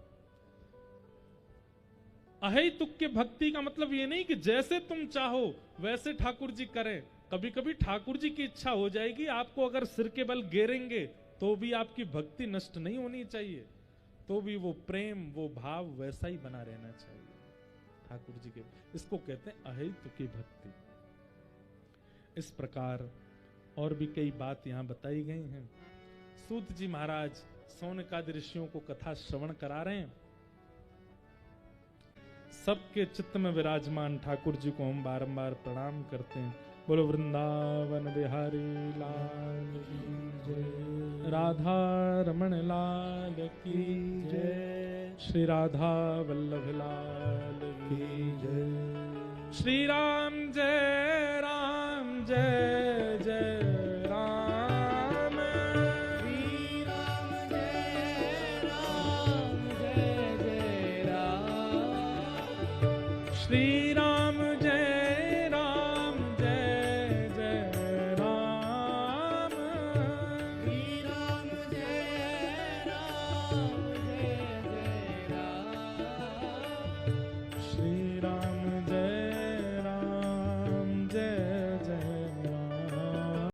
[SPEAKER 1] अहेतुक भक्ति का मतलब ये नहीं कि जैसे तुम चाहो वैसे ठाकुर जी करें। कभी कभी ठाकुर जी की इच्छा हो जाएगी, आपको अगर सिर के बल गिरेंगे तो भी आपकी भक्ति नष्ट नहीं होनी चाहिए, तो भी वो प्रेम, वो भाव वैसा ही बना रहना चाहिए ठाकुर जी के। इसको कहते हैं अहेतुकी भक्ति। इस प्रकार और भी कई बात यहां बताई गई हैं। सूत जी महाराज सौनकादि ऋषियों को कथा श्रवण करा रहे हैं। सबके चित्त में विराजमान ठाकुर जी को हम बारंबार प्रणाम करते हैं। बोलो वृंदावन बिहारी लाल की जय, राधा रमण लाल की जय, श्री राधा वल्लभ लाल की जय, श्री राम जय